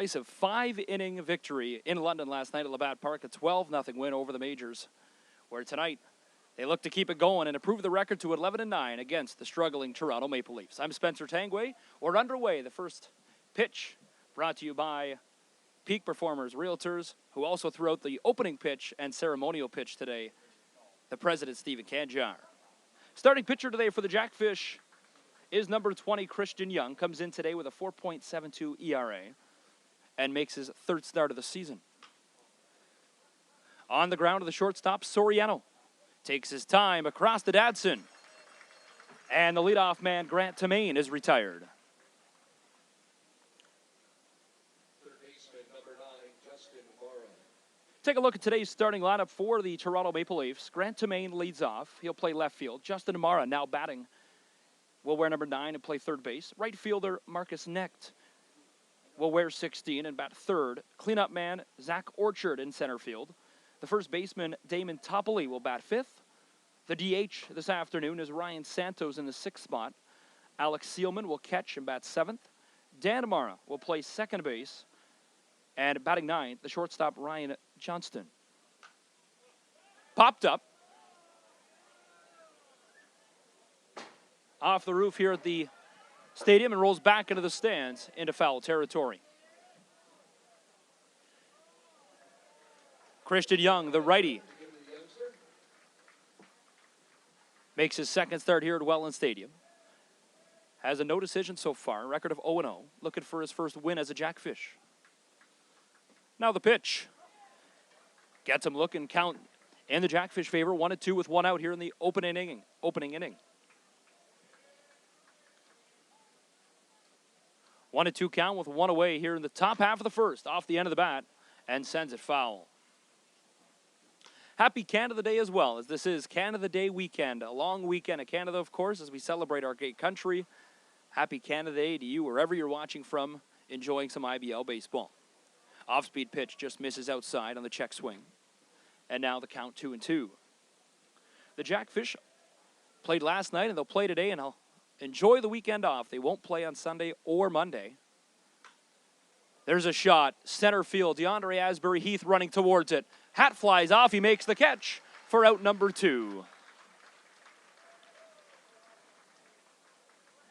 A 5-inning victory in London last night at Labatt Park, a 12-0 win over the Majors, where tonight they look to keep it going and improve the record to 11-9 against the struggling Toronto Maple Leafs. I'm Spencer Tangway. We're underway. The first pitch brought to you by Peak Performers Realtors, who also threw out the opening pitch and ceremonial pitch today, the president, Stephen Kanjar. Starting pitcher today for the Jackfish is number 20, Christian Young. Comes in today with a 4.72 ERA and makes his third start of the season. On the ground to the shortstop, Soriano takes his time across the Dadson. And the leadoff man, Grant Tamain, is retired. Take a look at today's starting lineup for the Toronto Maple Leafs. Grant Tamain leads off. He'll play left field. Justin Amara, now batting, will wear number 9 and play third base. Right fielder Marcus Necht will wear 16 and bat third. Cleanup man Zach Orchard in center field. The first baseman Damon Toppoli will bat fifth. The DH this afternoon is Ryan Santos in the sixth spot. Alex Seelman will catch and bat seventh. Dan Amara will play second base. And batting ninth, the shortstop Ryan Johnston. Popped up. Off the roof here at the stadium and rolls back into the stands into foul territory. Christian Young, the righty, makes his second start here at Welland Stadium. Has a no decision so far, record of 0-0, looking for his first win as a Jackfish. Now the pitch. Gets him looking, count in the Jackfish favor, 1-2 with one out here in the opening inning. 1-2 count with one away here in the top half of the first, off the end of the bat, and sends it foul. Happy Canada Day as well, as this is Canada Day weekend, a long weekend of Canada, of course, as we celebrate our great country. Happy Canada Day to you, wherever you're watching from, enjoying some IBL baseball. Off-speed pitch just misses outside on the check swing. And now the count 2-2. The Jackfish played last night, and they'll play today, and I'll enjoy the weekend off. They won't play on Sunday or Monday. There's a shot. Center field. DeAndre Asbury-Heath running towards it. Hat flies off. He makes the catch for out number 2.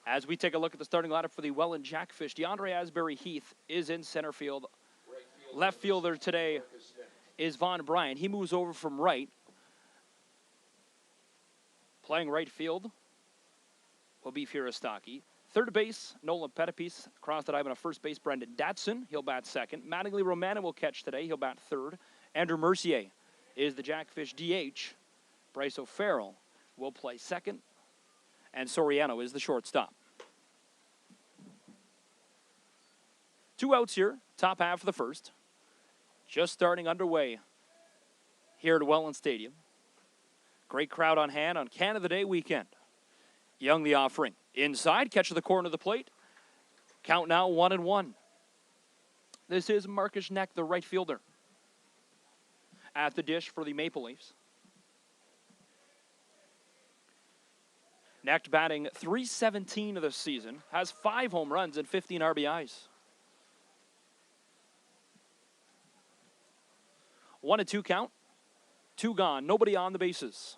As we take a look at the starting lineup for the Welland Jackfish, DeAndre Asbury-Heath is in center field. Left fielder today is Vaughn Bryant. He moves over from right. Playing right field will be Firostaki. Third base, Nolan Pettipies. Across the diamond on first base, Brendan Datson. He'll bat second. Mattingly Romana will catch today. He'll bat third. Andrew Mercier is the Jackfish DH. Bryce O'Farrell will play second. And Soriano is the shortstop. 2 outs here, top half of the first. Just starting underway here at Welland Stadium. Great crowd on hand on Canada Day weekend. Young the offering. Inside, catch to the corner of the plate. Count now 1-1. This is Marcus Necht, the right fielder. At the dish for the Maple Leafs. Necht batting .317 of the season. Has 5 home runs and 15 RBIs. 1-2 count. 2 gone. Nobody on the bases.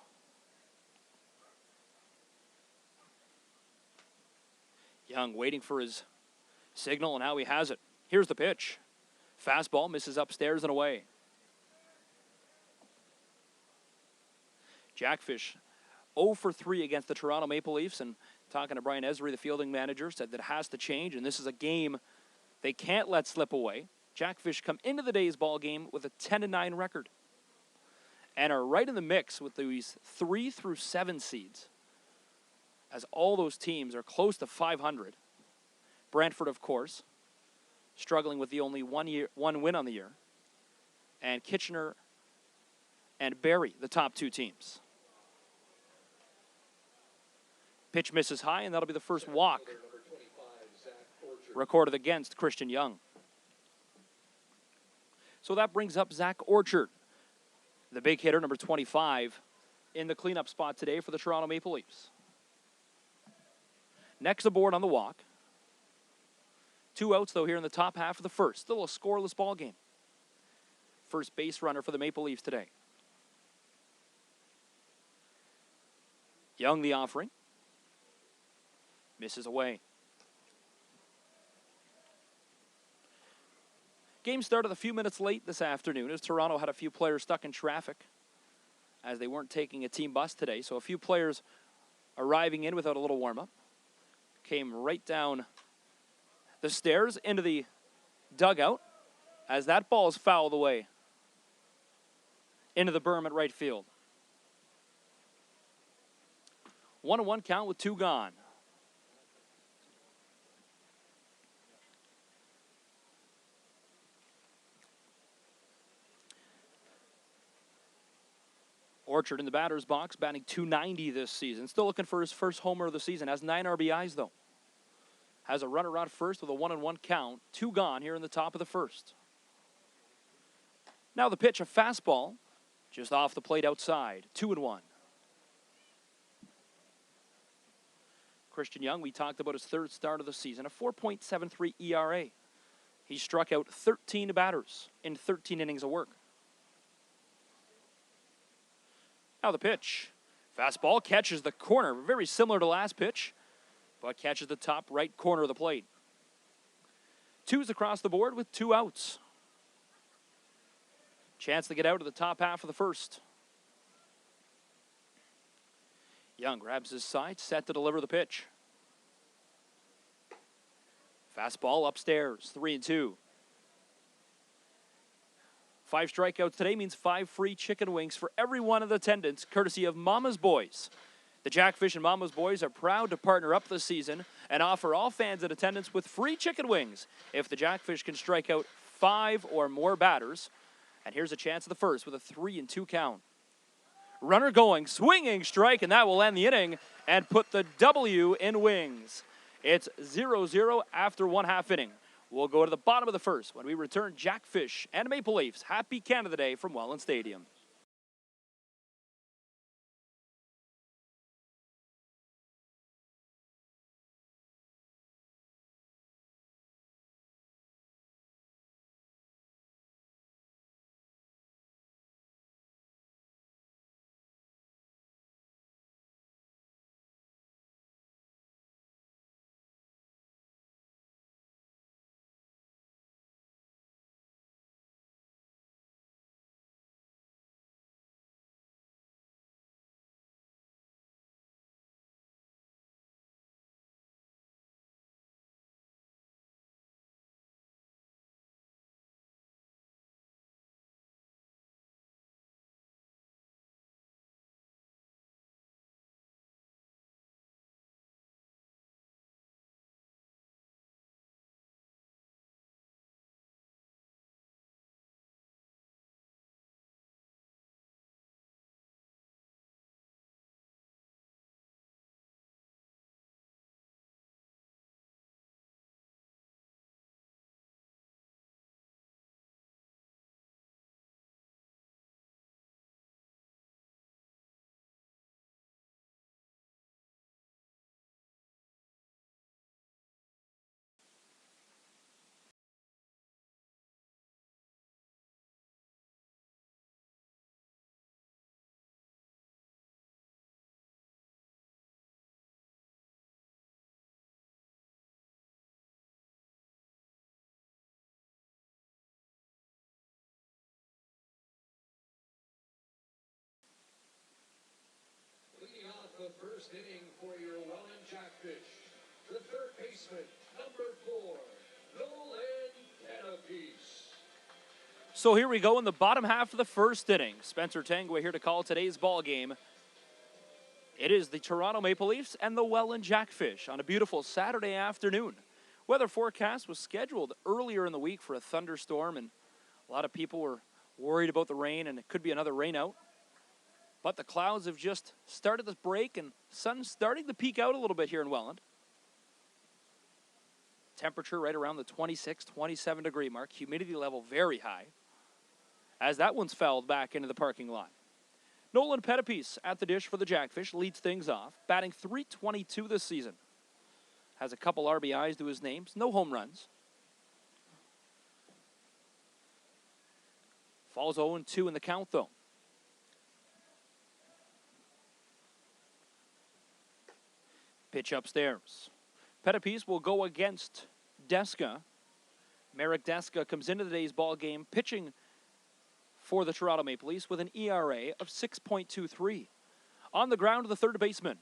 Young waiting for his signal, and now he has it. Here's the pitch. Fastball misses upstairs and away. Jackfish 0 for 3 against the Toronto Maple Leafs, and talking to Brian Esri, the fielding manager, said that it has to change, and this is a game they can't let slip away. Jackfish come into the day's ball game with a 10-9 record and are right in the mix with these 3 through 7 seeds, as all those teams are close to 500. Brantford, of course, struggling with the only one win on the year, and Kitchener and Barrie, the top 2 teams. Pitch misses high, and that'll be the first walk recorded against Christian Young. So that brings up Zach Orchard, the big hitter, number 25, in the cleanup spot today for the Toronto Maple Leafs. Next aboard on the walk. 2 outs, though, here in the top half of the first. Still a scoreless ball game. First base runner for the Maple Leafs today. Young the offering. Misses away. Game started a few minutes late this afternoon as Toronto had a few players stuck in traffic as they weren't taking a team bus today. So a few players arriving in without a little warm-up. Came right down the stairs into the dugout as that ball is fouled away into the berm at right field. 1-1 count with 2 gone. Orchard in the batter's box, batting .290 this season. Still looking for his first homer of the season. Has 9 RBIs, though. Has a runner on first with a 1-1 count. 2 gone here in the top of the first. Now the pitch, a fastball, just off the plate outside. 2-1. Christian Young, we talked about his third start of the season, a 4.73 ERA. He struck out 13 batters in 13 innings of work. Now the pitch. Fastball catches the corner, very similar to last pitch, but catches the top right corner of the plate. 2s across the board with 2 outs. Chance to get out of the top half of the first. Young grabs his side, set to deliver the pitch. Fastball upstairs, 3-2. 5 strikeouts today means 5 free chicken wings for everyone in attendance, courtesy of Mama's Boys. The Jackfish and Mama's Boys are proud to partner up this season and offer all fans in attendance with free chicken wings if the Jackfish can strike out 5 or more batters. And here's a chance of the first with a 3-2 count. Runner going, swinging strike, and that will end the inning and put the W in wings. It's 0-0 after 1/2 inning. We'll go to the bottom of the first when we return Jackfish and Maple Leafs. Happy Canada Day from Welland Stadium. The first inning for your Welland Jackfish. The third baseman, number 4, Welland Jackfish. So here we go in the bottom half of the first inning. Spencer Tangway here to call today's ball game. It is the Toronto Maple Leafs and the Welland Jackfish on a beautiful Saturday afternoon. Weather forecast was scheduled earlier in the week for a thunderstorm, and a lot of people were worried about the rain, and it could be another rain out. But the clouds have just started to break, and sun's starting to peek out a little bit here in Welland. Temperature right around the 26, 27 degree mark. Humidity level very high, as that one's fouled back into the parking lot. Nolan Pettipies at the dish for the Jackfish leads things off, batting .322 this season. Has a couple RBIs to his names, no home runs. Falls 0-2 in the count, though. Pitch upstairs. Pettipies will go against Deska. Merrick Deska comes into today's ball game pitching for the Toronto Maple Leafs with an ERA of 6.23. On the ground, the third baseman.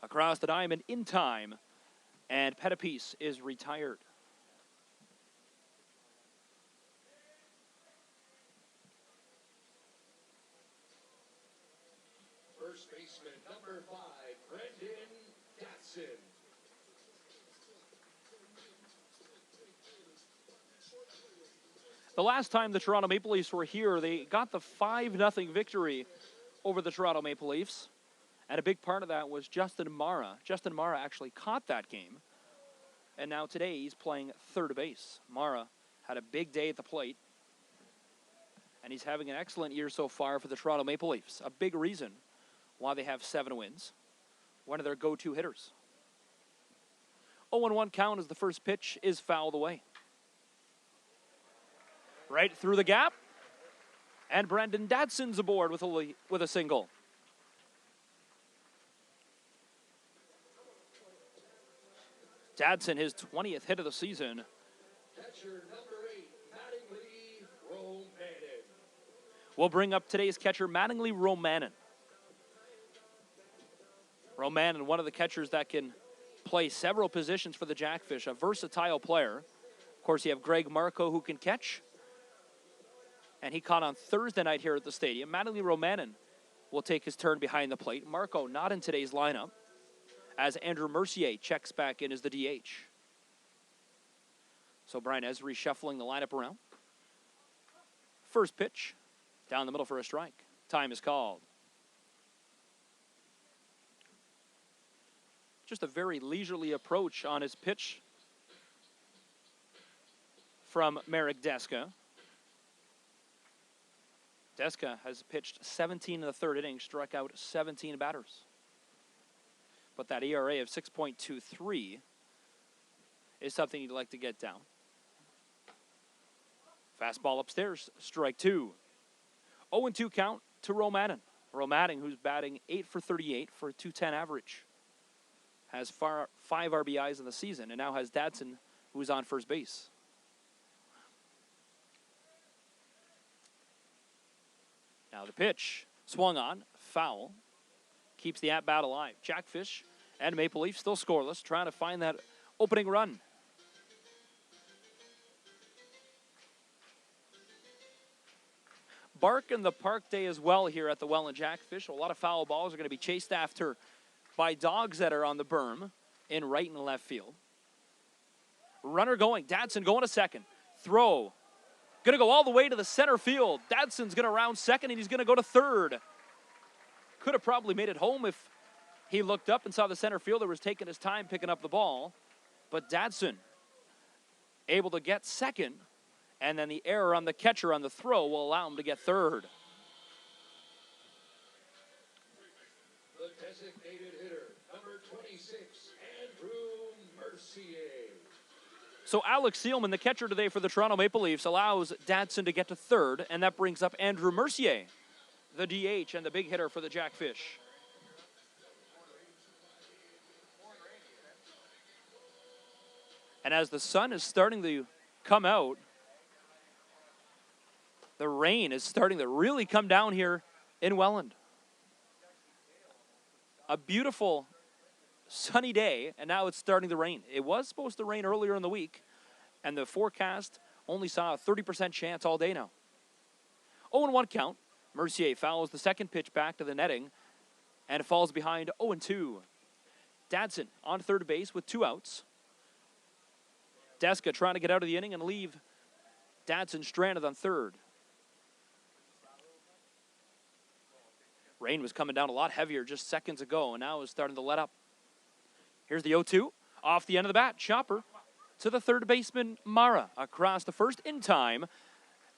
Across the diamond in time, and Pettipies is retired. First baseman, number 5, Brendan Datson. The last time the Toronto Maple Leafs were here, they got the 5-0 victory over the Toronto Maple Leafs. And a big part of that was Justin Mara. Justin Mara actually caught that game. And now today he's playing third base. Mara had a big day at the plate. And he's having an excellent year so far for the Toronto Maple Leafs. A big reason why they have 7 wins. One of their go-to hitters. 0-1 count as the first pitch is fouled away. Right through the gap. And Brendan Datson's aboard with a single. Dadson, his 20th hit of the season. Catcher number 8, Mattingly Romanen. We'll bring up today's catcher, Mattingly Romanen. Romanen, one of the catchers that can play several positions for the Jackfish, a versatile player. Of course, you have Greg Marco who can catch. And he caught on Thursday night here at the stadium. Mattingly Romanen will take his turn behind the plate. Marco not in today's lineup, as Andrew Mercier checks back in as the DH. So Brian Esri shuffling the lineup around. First pitch, down the middle for a strike. Time is called. Just a very leisurely approach on his pitch from Merrick Deska. Deska has pitched 17 in the third inning, struck out 17 batters. But that ERA of 6.23 is something you'd like to get down. Fastball upstairs, strike 2. 0-2 count to Romanen. Romanen, who's batting 8 for 38 for a .210 average. Has 5 RBIs in the season, and now has Dadson, who's on first base. Now the pitch, swung on, foul. Keeps the at-bat alive. Jackfish and Maple Leaf still scoreless, trying to find that opening run. Bark in the park day as well here at the Welland Jackfish. A lot of foul balls are going to be chased after by dogs that are on the berm in right and left field. Runner going. Dadson going to second. Throw. Going to go all the way to the center field. Dadson's going to round second, and he's going to go to third. Could have probably made it home if he looked up and saw the center fielder was taking his time picking up the ball. But Dadson able to get second, and then the error on the catcher on the throw will allow him to get third. The designated hitter, number 26, Andrew Mercier. So Alex Seelman, the catcher today for the Toronto Maple Leafs, allows Dadson to get to third, and that brings up Andrew Mercier, the DH and the big hitter for the Jackfish. And as the sun is starting to come out, the rain is starting to really come down here in Welland. A beautiful sunny day, and now it's starting to rain. It was supposed to rain earlier in the week, and the forecast only saw a 30% chance all day now. 0-1 count. Mercier fouls the second pitch back to the netting and falls behind 0-2. Dadson on third base with 2 outs. Deska trying to get out of the inning and leave Dadson stranded on third. Rain was coming down a lot heavier just seconds ago, and now is starting to let up. Here's the 0-2. Off the end of the bat, chopper to the third baseman, Mara, across the first in time.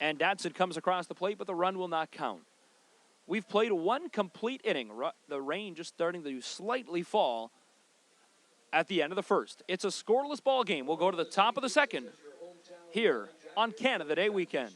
And Dadson comes across the plate, but the run will not count. We've played 1 complete inning. The rain just starting to slightly fall at the end of the first. It's a scoreless ball game. We'll go to the top of the second here on Canada Day weekend.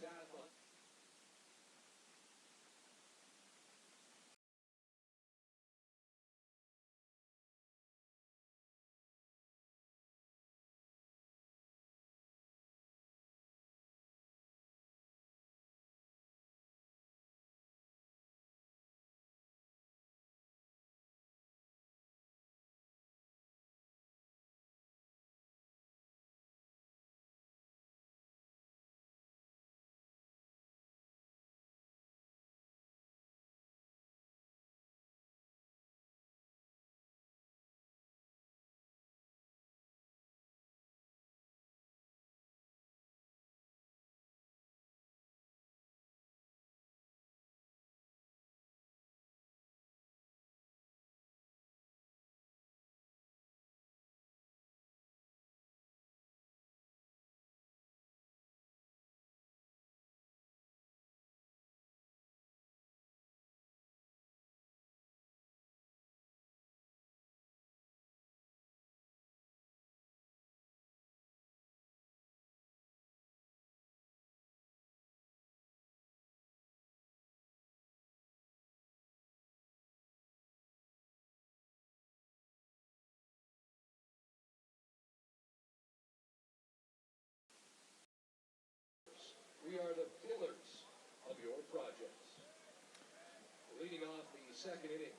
second inning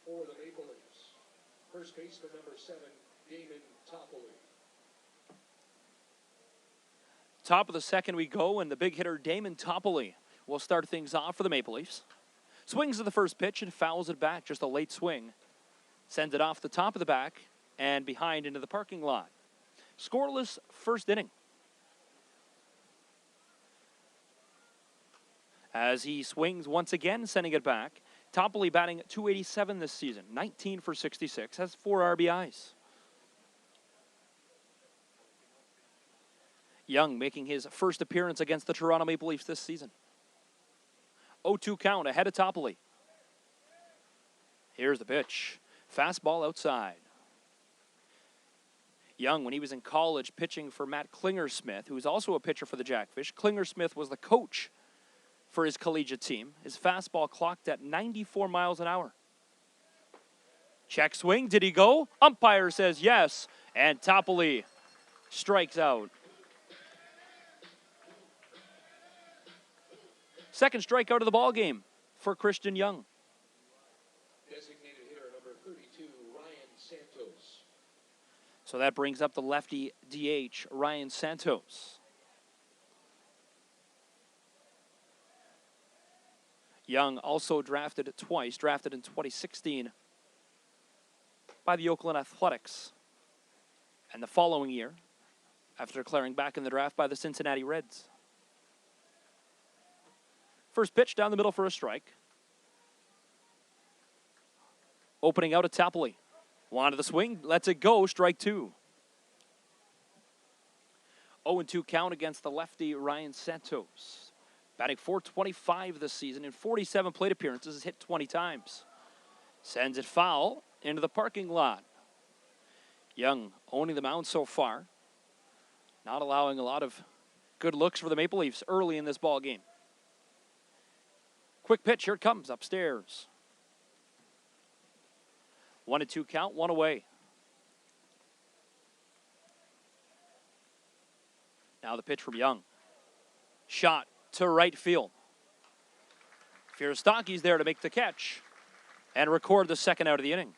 for the Maple Leafs. First baseman number 7, Damon Toppoli. Top of the second we go, and the big hitter Damon Toppoli will start things off for the Maple Leafs. Swings to the first pitch and fouls it back. Just a late swing. Sends it off the top of the back and behind into the parking lot. Scoreless first inning. As he swings once again, sending it back. Toppoli batting .287 this season, 19 for 66, has 4 RBIs. Young making his first appearance against the Toronto Maple Leafs this season. 0-2 count ahead of Toppoli. Here's the pitch. Fastball outside. Young, when he was in college pitching for Matt Klingersmith, who's also a pitcher for the Jackfish. Klingersmith was the coach for his collegiate team. His fastball clocked at 94 miles an hour. Check swing. Did he go? Umpire says yes. And Toppoli strikes out. Second strikeout of the ball game for Christian Young. Designated hitter number 32, Ryan Santos. So that brings up the lefty DH, Ryan Santos. Young also drafted twice, drafted in 2016 by the Oakland Athletics. And the following year, after declaring back in the draft by the Cincinnati Reds. First pitch down the middle for a strike. Opening out at Toppoli. Wanted the swing, lets it go, strike 2. 0-2 count against the lefty Ryan Santos. Batting .425 this season in 47 plate appearances, has hit 20 times. Sends it foul into the parking lot. Young owning the mound so far. Not allowing a lot of good looks for the Maple Leafs early in this ball game. Quick pitch, here it comes upstairs. 1-2 count, 1 away. Now the pitch from Young. Shot to right field. Fierstaki's there to make the catch and record the second out of the inning.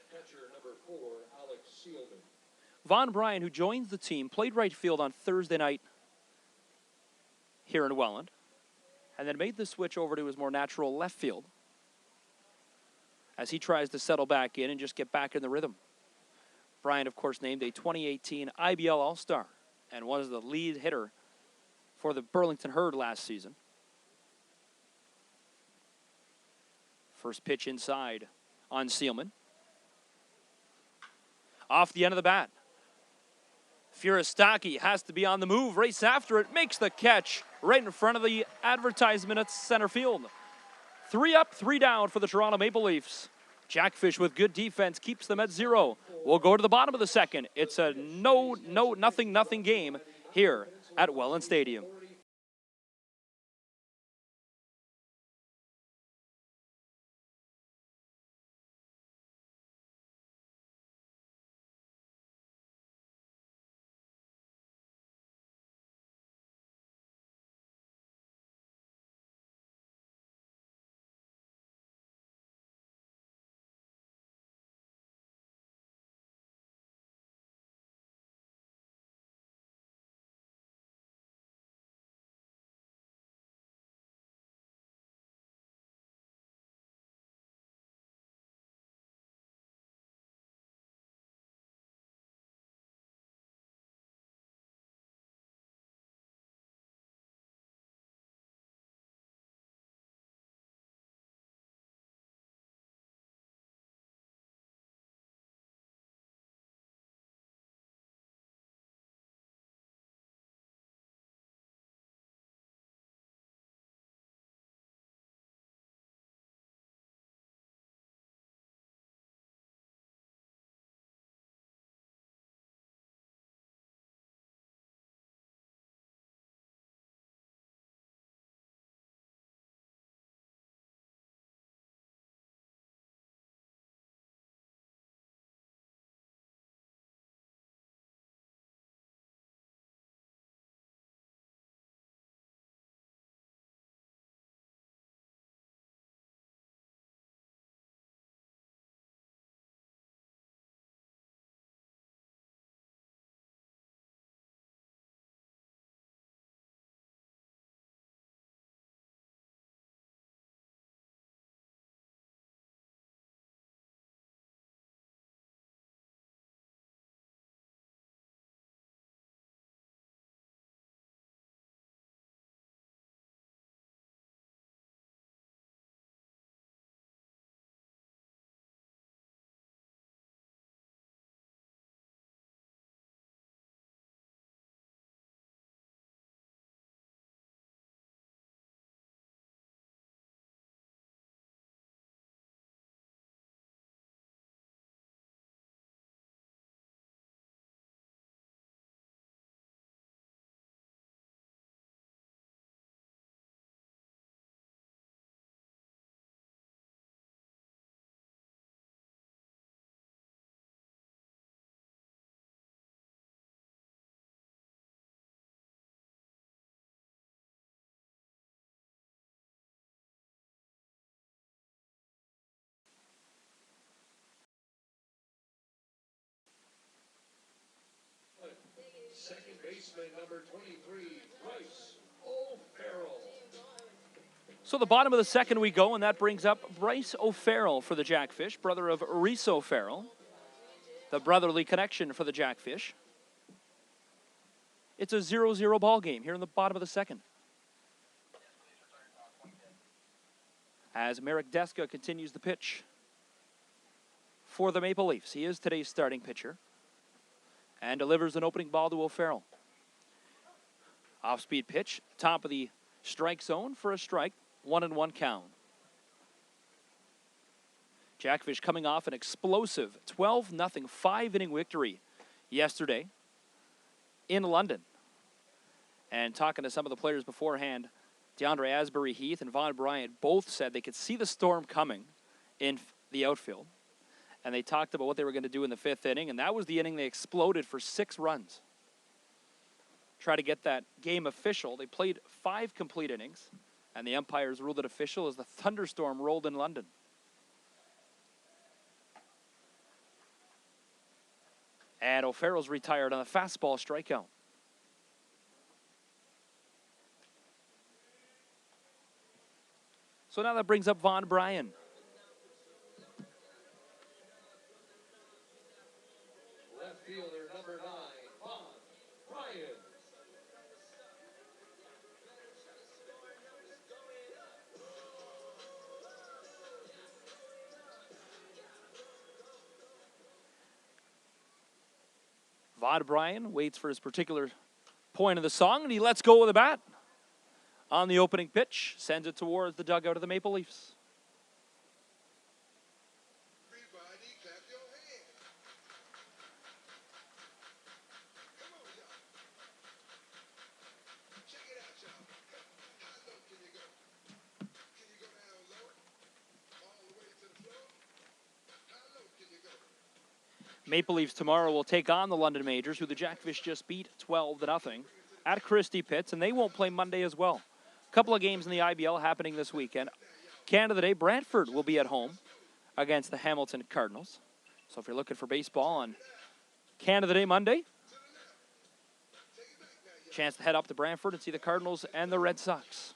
Catcher number 4, Alex Seelman. Von Bryan, who joins the team, played right field on Thursday night here in Welland, and then made the switch over to his more natural left field as he tries to settle back in and just get back in the rhythm. Bryan, of course, named a 2018 IBL All-Star and was the lead hitter for the Burlington Herd last season. First pitch inside on Seelman. Off the end of the bat. Fierstaki has to be on the move, race after it, makes the catch right in front of the advertisement at center field. 3 up, 3 down for the Toronto Maple Leafs. Jackfish with good defense keeps them at 0. We'll go to the bottom of the second. It's a nothing game here at Welland Stadium. baseman, number 23, Bryce O'Farrell. So the bottom of the second we go, and that brings up Bryce O'Farrell for the Jackfish, brother of Reese O'Farrell. The brotherly connection for the Jackfish. It's a 0-0 ball game here in the bottom of the second. As Merrick Deska continues the pitch for the Maple Leafs. He is today's starting pitcher and delivers an opening ball to O'Farrell. Off-speed pitch, top of the strike zone for a strike, 1-1 count. Jackfish coming off an explosive 12-0 5-inning victory yesterday in London. And talking to some of the players beforehand, DeAndre Asbury Heath and Vaughn Bryant both said they could see the storm coming in the outfield. And they talked about what they were going to do in the fifth inning, and that was the inning they exploded for 6 runs. Try to get that game official. They played 5 complete innings, and the umpires ruled it official as the thunderstorm rolled in London. And O'Farrell's retired on a fastball strikeout. So now that brings up Vaughn Bryant. Left fielder, number 9, Vaughn Bryant. Vaughn Bryant waits for his particular point of the song, and he lets go with the bat. On the opening pitch, sends it towards the dugout of the Maple Leafs. Everybody clap your hands. Come on, y'all. Check it out, y'all. How low can you go? Can you go down low? All the way to the floor? How low can you go? Maple Leafs tomorrow will take on the London Majors, who the Jackfish just beat 12-0 at Christie Pitts, and they won't play Monday as well. A couple of games in the IBL happening this weekend. Canada Day, Brantford will be at home against the Hamilton Cardinals. So if you're looking for baseball on Canada Day Monday, chance to head up to Brantford and see the Cardinals and the Red Sox.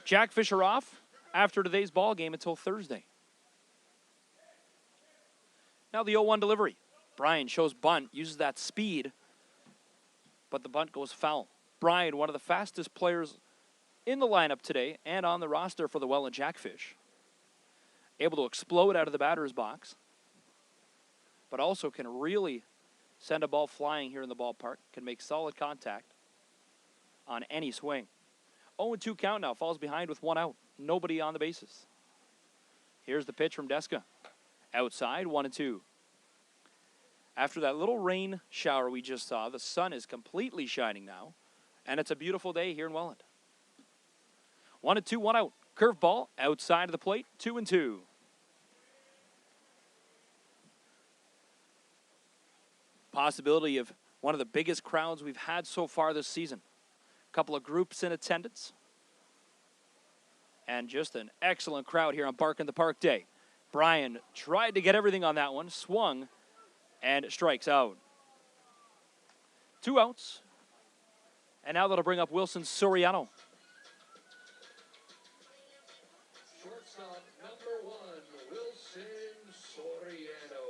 Jackfish are off after today's ball game until Thursday. Now the 0-1 delivery. Bryan shows bunt, uses that speed, but the bunt goes foul. Bryan, one of the fastest players in the lineup today and on the roster for the Welland Jackfish. Able to explode out of the batter's box, but also can really send a ball flying here in the ballpark, can make solid contact on any swing. 0-2 count now, falls behind with 1 out. Nobody on the bases. Here's the pitch from Deska. Outside, 1-2. After that little rain shower we just saw, the sun is completely shining now, and it's a beautiful day here in Welland. 1-2, 1 out. Curveball outside of the plate, 2-2. Possibility of one of the biggest crowds we've had so far this season. A couple of groups in attendance. And just an excellent crowd here on Bark in the Park Day. Bryan tried to get everything on that one, swung, and strikes out. 2 outs. And now that'll bring up Wilson Soriano. Shortstop, number 1, Wilson Soriano.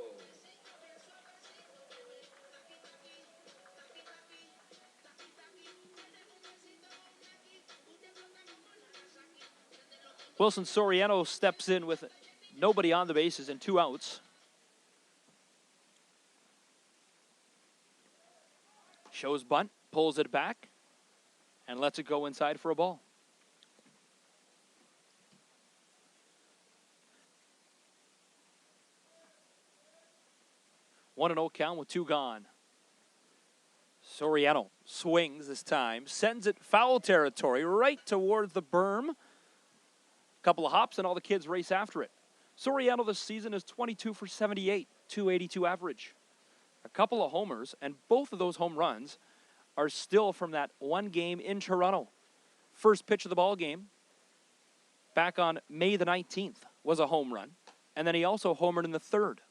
Wilson Soriano steps in with nobody on the bases and 2 outs. Shows bunt, pulls it back, and lets it go inside for a ball. One and 0 count with 2 gone. Soriano swings this time, sends it foul territory right towards the berm. Couple of hops and all the kids race after it. Soriano this season is 22 for 78, 282 average. A couple of homers, and both of those home runs are still from that one game in Toronto. First pitch of the ball game back on May the 19th was a home run, and then he also homered in the third.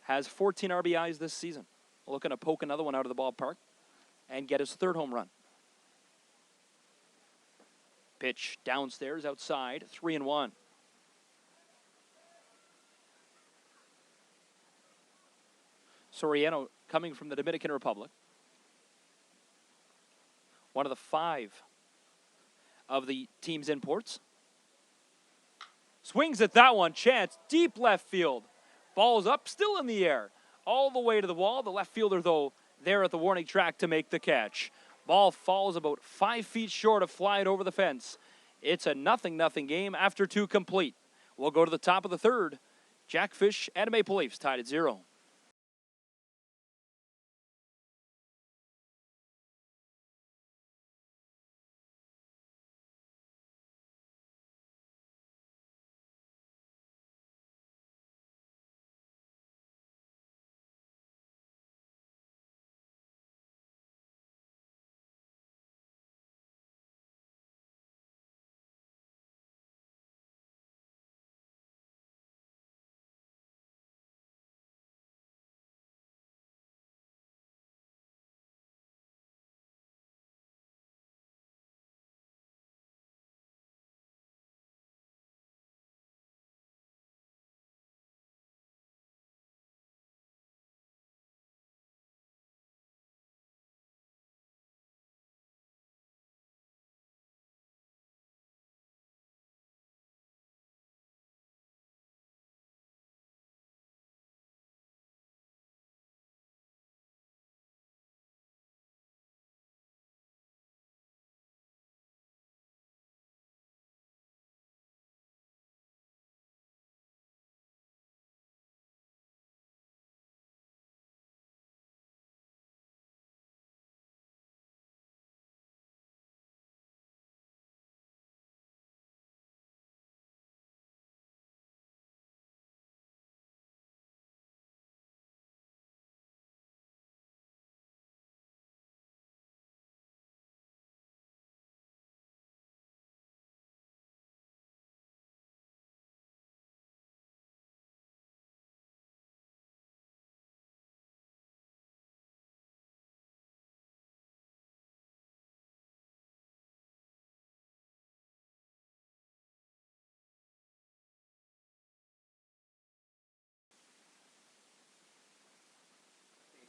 Has 14 RBIs this season. looking to poke another one out of the ballpark and get his third home run. Pitch downstairs, outside, 3-1. Soriano coming from the Dominican Republic. One of the 5 of the team's imports. Swings at that one, chance, deep left field. Ball's up, still in the air, all the way to the wall. The left fielder, though, there at the warning track to make the catch. Ball falls about 5 feet short of flying over the fence. It's a 0-0 game after 2 complete. We'll go to the top of the third. Jackfish and Maple Leafs tied at 0.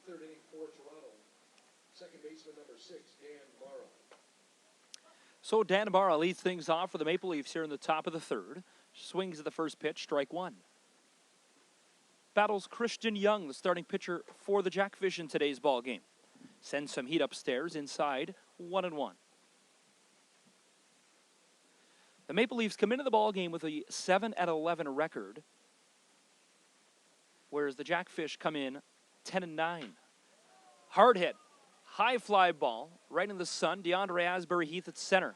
The third inning for Toronto. Second baseman number 6, Dan Barra. So Dan Barra leads things off for the Maple Leafs here in the top of the third. Swings at the first pitch, strike 1. Battles Christian Young, the starting pitcher for the Jackfish in today's ball game. Sends some heat upstairs, inside, 1-1. The Maple Leafs come into the ball game with a 7-11 record, whereas the Jackfish come in 10-9. Hard hit, high fly ball, right in the sun. DeAndre Asbury Heath at center.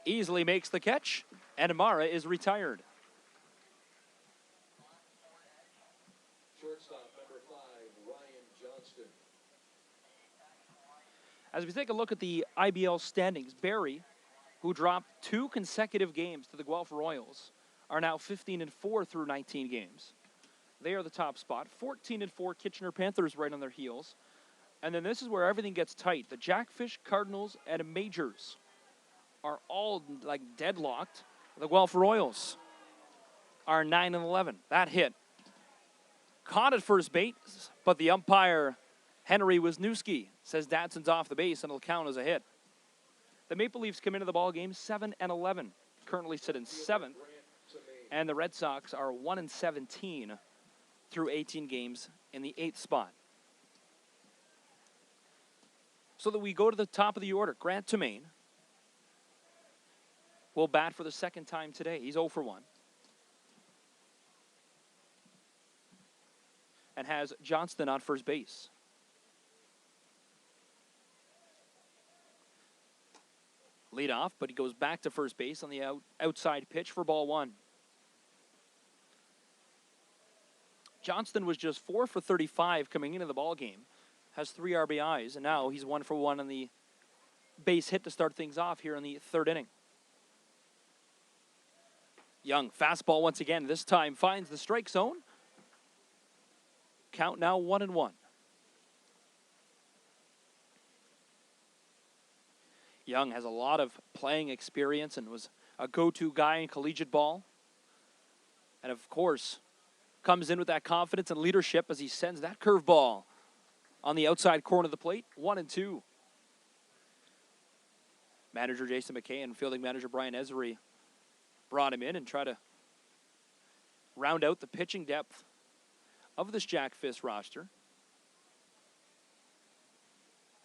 Easily makes the catch, and Amara is retired. Shortstop number 5, Ryan Johnston. As we take a look at the IBL standings, Barrie, who dropped 2 consecutive games to the Guelph Royals, are now 15-4 through 19 games. They are the top spot. 14-4 Kitchener Panthers right on their heels. And then this is where everything gets tight. The Jackfish, Cardinals, and Majors are all like deadlocked. The Guelph Royals are 9-11. That hit caught at first base, but the umpire, Henry Wisniewski, says Dadson's off the base and it'll count as a hit. The Maple Leafs come into the ball game 7-11, currently sit in 7th, and the Red Sox are 1-17 through 18 games in the 8th spot. So that we go to the top of the order. Grant Tomaine will bat for the second time today. He's 0 for 1. And has Johnston on first base. Lead off, but he goes back to first base on the outside pitch for ball 1. Johnston was just 4 for 35 coming into the ball game. Has 3 RBIs, and now he's 1 for 1 on the base hit to start things off here in the 3rd inning. Young, fastball once again, this time finds the strike zone. Count now 1-1. Young has a lot of playing experience and was a go-to guy in collegiate ball. And, of course, comes in with that confidence and leadership as he sends that curveball on the outside corner of the plate, 1-2. Manager Jason McKay and fielding manager Brian Esri brought him in and tried to round out the pitching depth of this Jackfish roster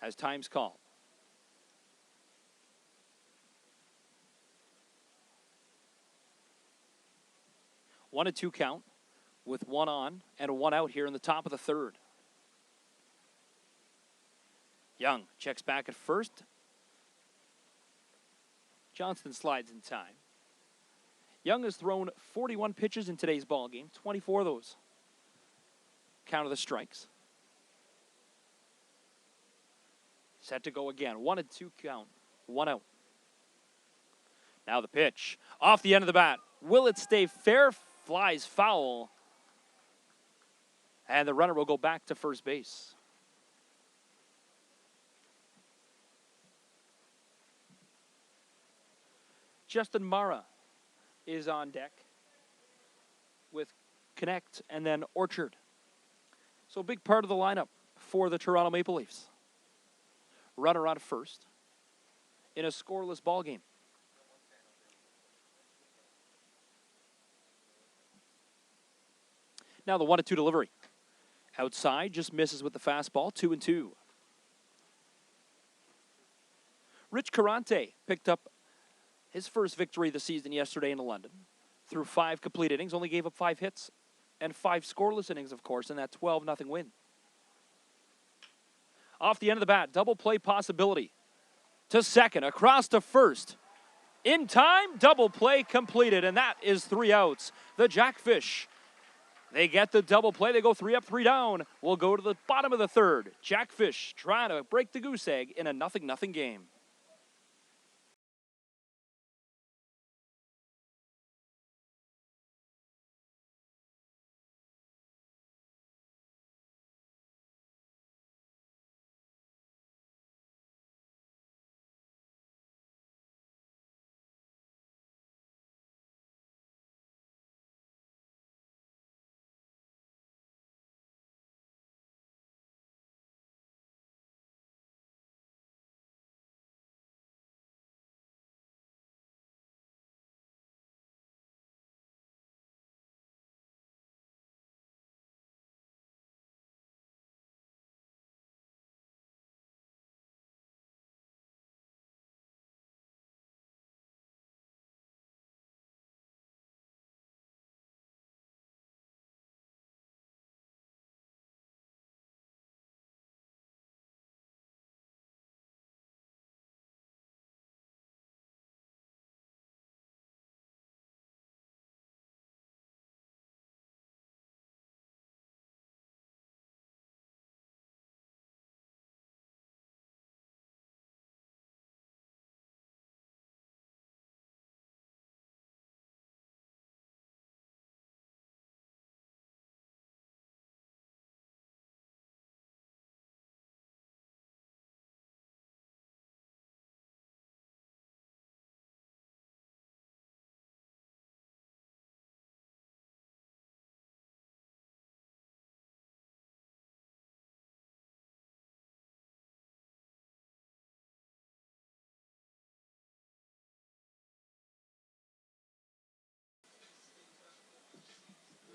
as time's called. One and two count with one on and one out here in the top of the third. Young checks back at first. Johnston slides in time. Young has thrown 41 pitches in today's ball game, 24 of those count of the strikes. Set to go again. 1-2 count. One out. Now the pitch. Off the end of the bat. Will it stay fair? Flies foul. And the runner will go back to first base. Justin Mara is on deck with Connect and then Orchard. So a big part of the lineup for the Toronto Maple Leafs. Runner on first in a scoreless ball game. Now the 1-2 delivery. Outside, just misses with the fastball, 2-2. Rich Carante picked up his first victory of the season yesterday in London. Through 5 complete innings, only gave up 5 hits and 5 scoreless innings, of course, in that 12-0 win. Off the end of the bat, double play possibility. To second, across to first. In time, double play completed, and that is 3 outs. The Jackfish, they get the double play. They go 3 up, 3 down. We'll go to the bottom of the third. Jackfish trying to break the goose egg in a 0-0 game.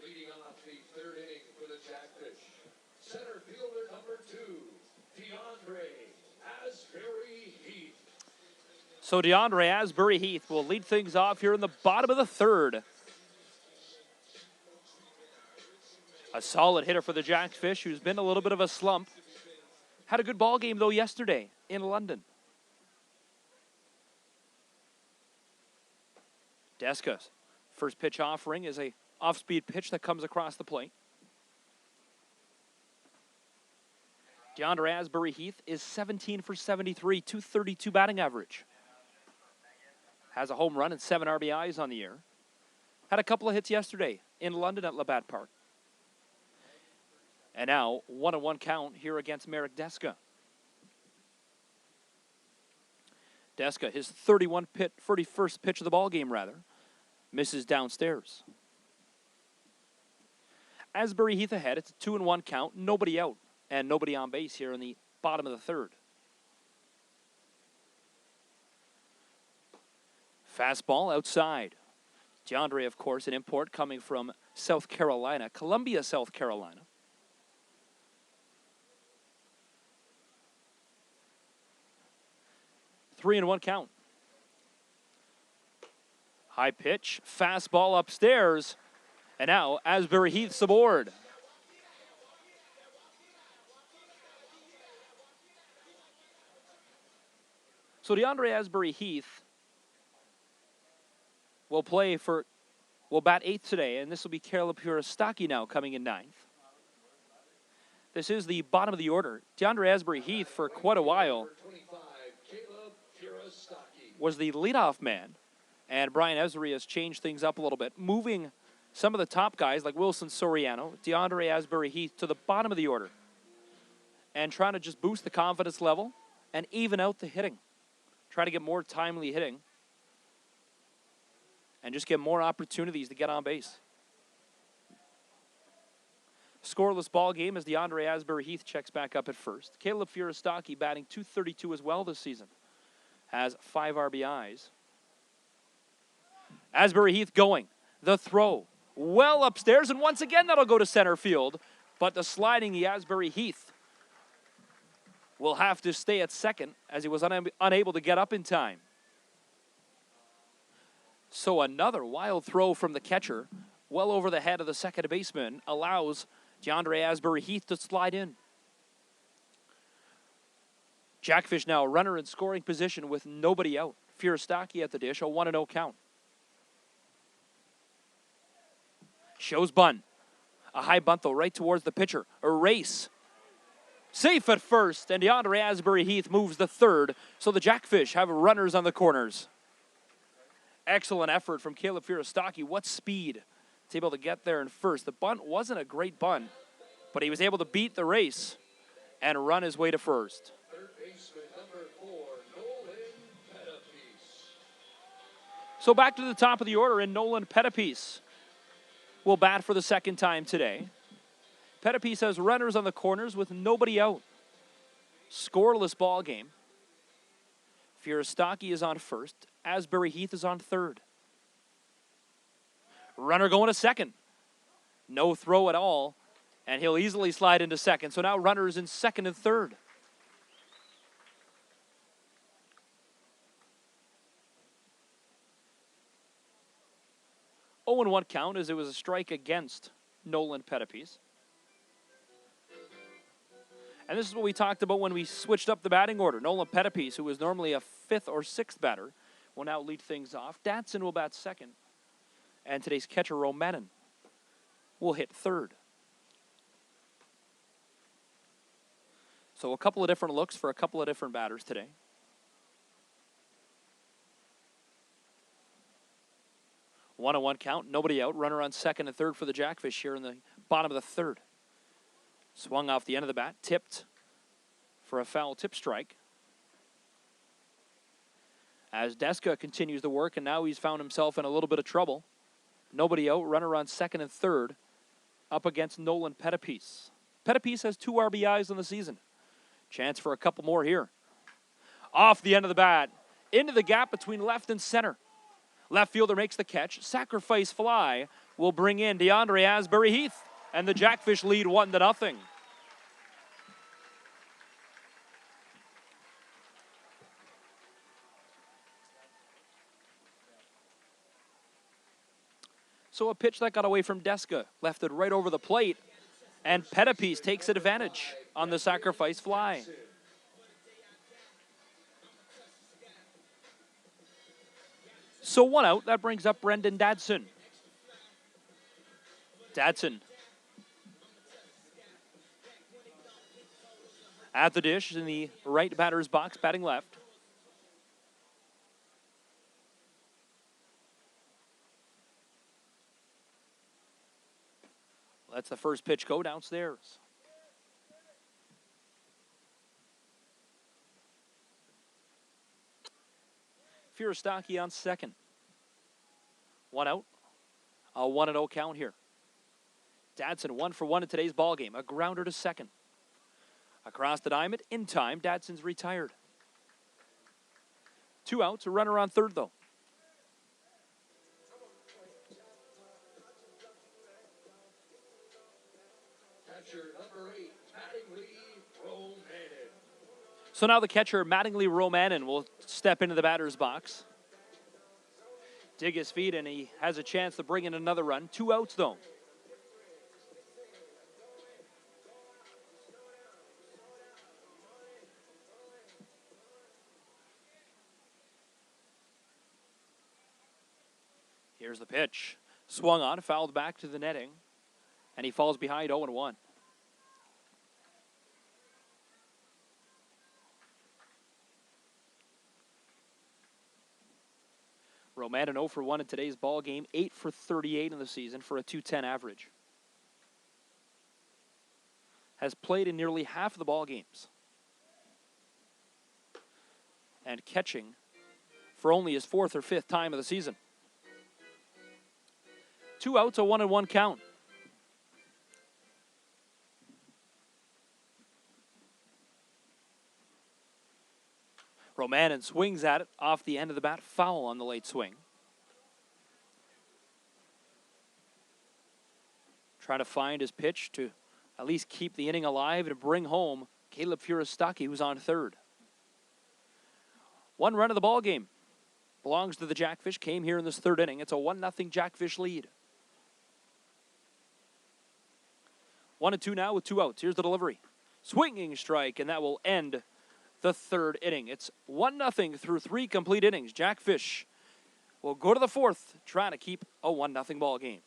Leading off the third inning for the Jackfish, center fielder number 2, DeAndre Asbury Heath. So DeAndre Asbury Heath will lead things off here in the bottom of the third. A solid hitter for the Jackfish, who's been a little bit of a slump. Had a good ball game, though, yesterday in London. Deska's first pitch offering is a off-speed pitch that comes across the plate. DeAndre Asbury Heath is 17 for 73, 232 batting average. Has a home run and 7 RBIs on the year. Had a couple of hits yesterday in London at Labatt Park. And now, 1-1 count here against Marek Deska. Deska, his 31st pitch of the ball game, rather, misses downstairs. Asbury Heath ahead. It's a 2-1 count. Nobody out and nobody on base here in the bottom of the third. Fastball outside. DeAndre, of course, an import coming from South Carolina, Columbia, South Carolina. Three and one count. High pitch, fastball upstairs, and now Asbury Heath's aboard. So DeAndre Asbury Heath will bat eighth today, and this will be Caleb Puristaki now coming in ninth. This is the bottom of the order. DeAndre Asbury Heath, for quite a while, was the leadoff man, and Brian Esri has changed things up a little bit, moving some of the top guys like Wilson Soriano, DeAndre Asbury Heath to the bottom of the order, and trying to just boost the confidence level and even out the hitting. Try to get more timely hitting and just get more opportunities to get on base. Scoreless ball game as DeAndre Asbury Heath checks back up at first. Caleb Furistaki batting .232 as well this season. Has 5 RBIs. Asbury Heath going. The throw. Well upstairs, and once again that'll go to center field. But the sliding Asbury Heath will have to stay at second as he was unable to get up in time. So another wild throw from the catcher, well over the head of the second baseman, allows DeAndre Asbury Heath to slide in. Jackfish now runner in scoring position with nobody out. Furistaki at the dish, a 1-0 count. Shows bunt. A high bunt, though, right towards the pitcher. A race. Safe at first, and DeAndre Asbury Heath moves the third, so the Jackfish have runners on the corners. Excellent effort from Caleb Furistaki. What speed to able to get there in first. The bunt wasn't a great bunt, but he was able to beat the race and run his way to first. Third baseman number 4, Nolan Pettipiece. So back to the top of the order, and Nolan Pettipiece will bat for the second time today. Pettipiece has runners on the corners with nobody out. Scoreless ball game. Furistaki is on first. Asbury Heath is on third. Runner going to second. No throw at all, and he'll easily slide into second. So now runners in second and third. Oh, and 1 count as it was a strike against Nolan Pettipiece. And this is what we talked about when we switched up the batting order. Nolan Pettipiece, who was normally a 5th or 6th batter, will now lead things off. Datsun will bat second. And today's catcher, Romanin, will hit third. So a couple of different looks for a couple of different batters today. One on one count, nobody out. Runner on second and third for the Jackfish here in the bottom of the third. Swung off the end of the bat, tipped for a foul tip strike. As Deska continues to work, and now he's found himself in a little bit of trouble. Nobody out, runner on second and third, up against Nolan Pettipiece. Pettipiece has 2 RBIs on the season. Chance for a couple more here. Off the end of the bat, into the gap between left and center. Left fielder makes the catch. Sacrifice fly will bring in DeAndre Asbury Heath, and the Jackfish lead 1-0. So a pitch that got away from Deska, left it right over the plate, and Pettipiece takes advantage on the sacrifice fly. So 1 out, that brings up Brendan Dadson. Dadson at the dish in the right batter's box, batting left. Lets the first pitch go downstairs. Firostaki on second. 1 out. A 1-0 count here. Dadson 1 for 1 in today's ball game. A grounder to second. Across the diamond, in time, Dadson's retired. 2 outs, a runner on third, though. Catcher number 8, Mattingly Romanen. So now the catcher, Mattingly Romanen, will step into the batter's box. Dig his feet, and he has a chance to bring in another run. 2 outs, though. Here's the pitch. Swung on, fouled back to the netting, and he falls behind 0-1. Romanen 0 for 1 in today's ball game, 8 for 38 in the season for a .210 average. Has played in nearly half of the ball games. And catching for only his 4th or 5th time of the season. 2 outs, a 1-1 count. Romanen swings at it off the end of the bat, foul on the late swing. Trying to find his pitch to at least keep the inning alive and bring home Caleb Firostaki, who's on third. 1 run of the ball game belongs to the Jackfish. Came here in this 3rd inning. It's a 1-0 Jackfish lead. 1-2 now with 2 outs. Here's the delivery. Swinging strike, and that will end the 3rd inning. It's 1-0 through 3 complete innings. Jackfish will go to the 4th, trying to keep a 1-0 ball game.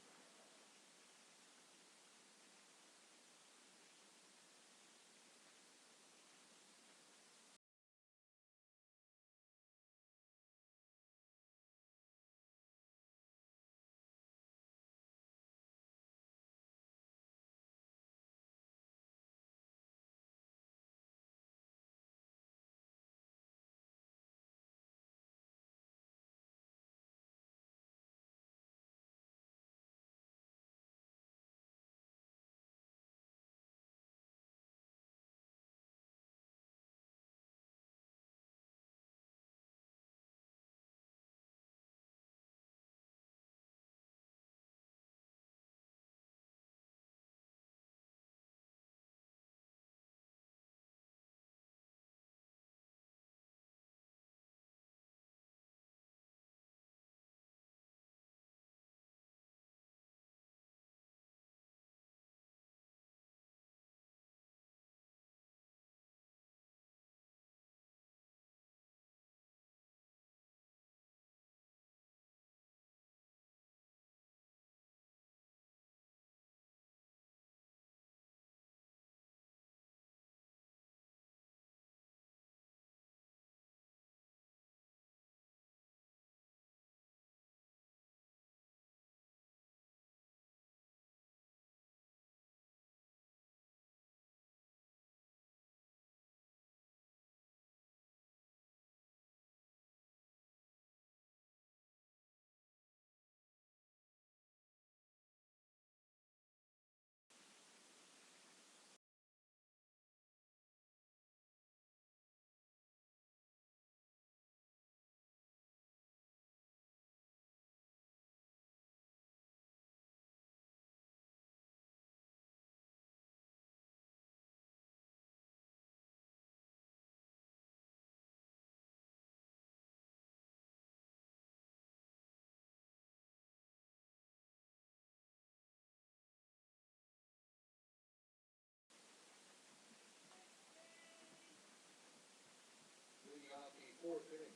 Leading off the 4th inning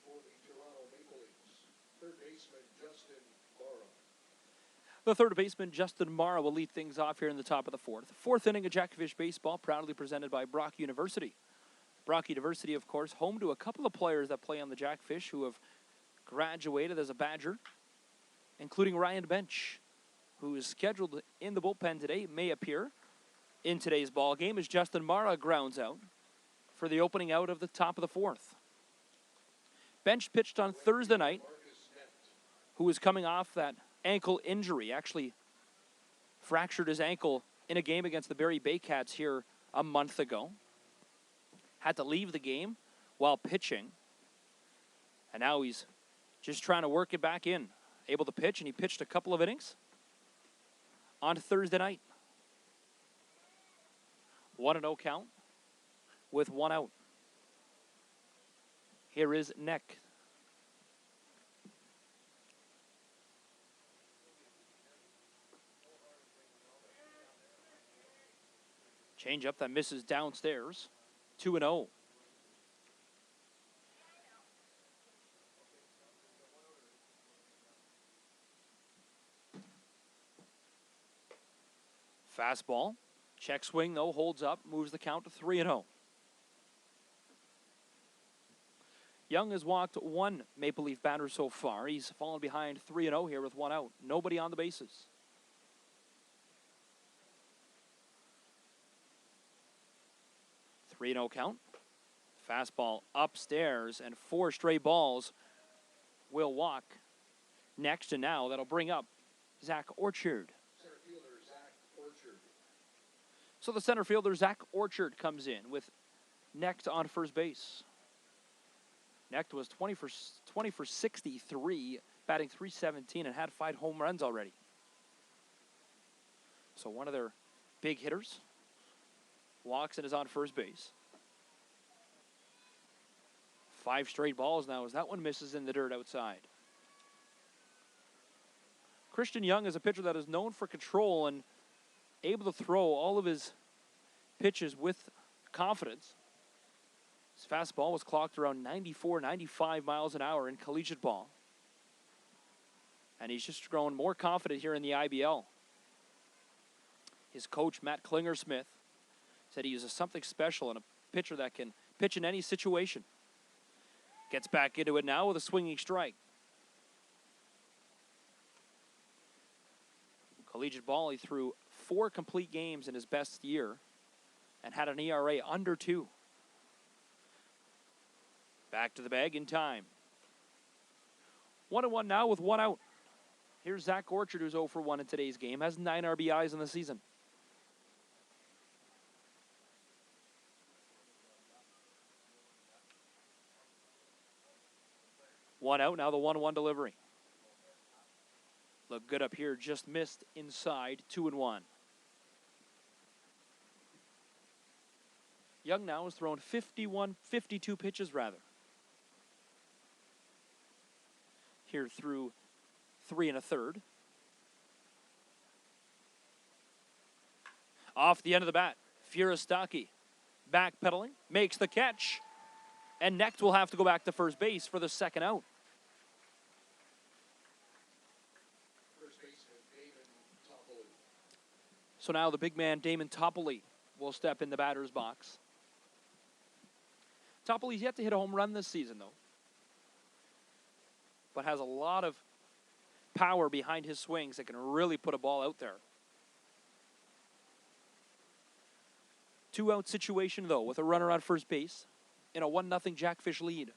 for the Toronto Maple Leafs, 3rd baseman Justin Morrow. The 3rd baseman, Justin Morrow, will lead things off here in the top of the 4th. 4th inning of Jackfish baseball, proudly presented by Brock University. Brock University, of course, home to a couple of players that play on the Jackfish who have graduated as a Badger, including Ryan Bench, who is scheduled in the bullpen today, may appear in today's ball game as Justin Morrow grounds out for the opening out of the top of the 4th. bench pitched on Thursday night, who was coming off that ankle injury. Actually fractured his ankle in a game against the Barrie Baycats here a month ago. Had to leave the game while pitching. And now he's just trying to work it back in. Able to pitch, and he pitched a couple of innings on Thursday night. 1-0 count with 1 out. Here is Neck. Change up that misses downstairs. 2-0. Fastball. Check swing, though, holds up, moves the count to 3-0. Young has walked one Maple Leaf batter so far. He's fallen behind 3-0 here with 1 out. Nobody on the bases. 3-0 count. Fastball upstairs, and 4 stray balls will walk next, and now that'll bring up Zach Orchard. Center fielder Zach Orchard. So the center fielder, Zach Orchard, comes in with Necht on first base. Necht was 20 for 63, batting .317, and had 5 home runs already. So one of their big hitters walks and is on first base. 5 straight balls now as that one misses in the dirt outside. Christian Young is a pitcher that is known for control and able to throw all of his pitches with confidence. His fastball was clocked around 94, 95 miles an hour in collegiate ball. And he's just grown more confident here in the IBL. His coach, Matt Klinger-Smith, said he is something special and a pitcher that can pitch in any situation. Gets back into it now with a swinging strike. Collegiate ball, he threw 4 complete games in his best year and had an ERA under 2. Back to the bag in time. 1-1 now with 1 out. Here's Zach Orchard, who's 0 for 1 in today's game, has 9 RBIs in the season. One out, now the 1-1 delivery. Look good up here, just missed inside, 2-1. Young now has thrown 52 pitches rather. Here through 3 1/3. Off the end of the bat, Furistaki backpedaling, makes the catch, and Necht will have to go back to first base for the second out. First baseman Damon Toppoli. So now the big man, Damon Toppoli, will step in the batter's box. Toppoli's yet to hit a home run this season, though, but has a lot of power behind his swings that can really put a ball out there. 2-out situation, though, with a runner on first base in a 1-0 Jackfish lead.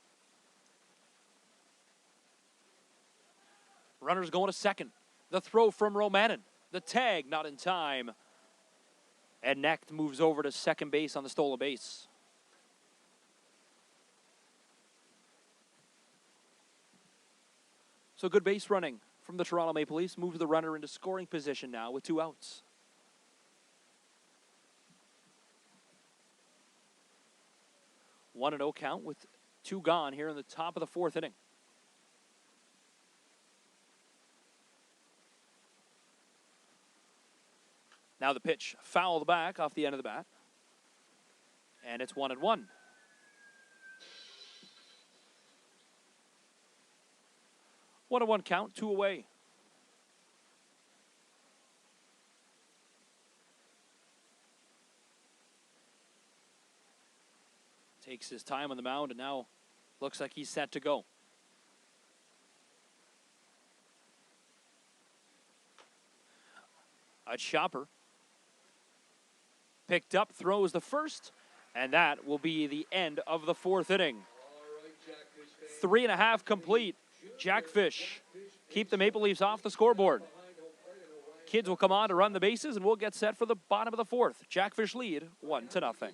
Runner's going to second. The throw from Romanen. The tag not in time. And Necht moves over to second base on the stolen base. So good base running from the Toronto Maple Leafs. Moves the runner into scoring position now with 2 outs. One and 0 count with 2 gone here in the top of the 4th inning. Now the pitch fouled back off the end of the bat. And it's 1-1. One and 1 count, 2 away. Takes his time on the mound and now looks like he's set to go. A chopper. Picked up, throws the first, and that will be the end of the 4th inning. All right, Jackfish 3.5 complete. Jackfish keep the Maple Leafs off the scoreboard. Kids will come on to run the bases, and we'll get set for the bottom of the fourth. Jackfish lead 1-0.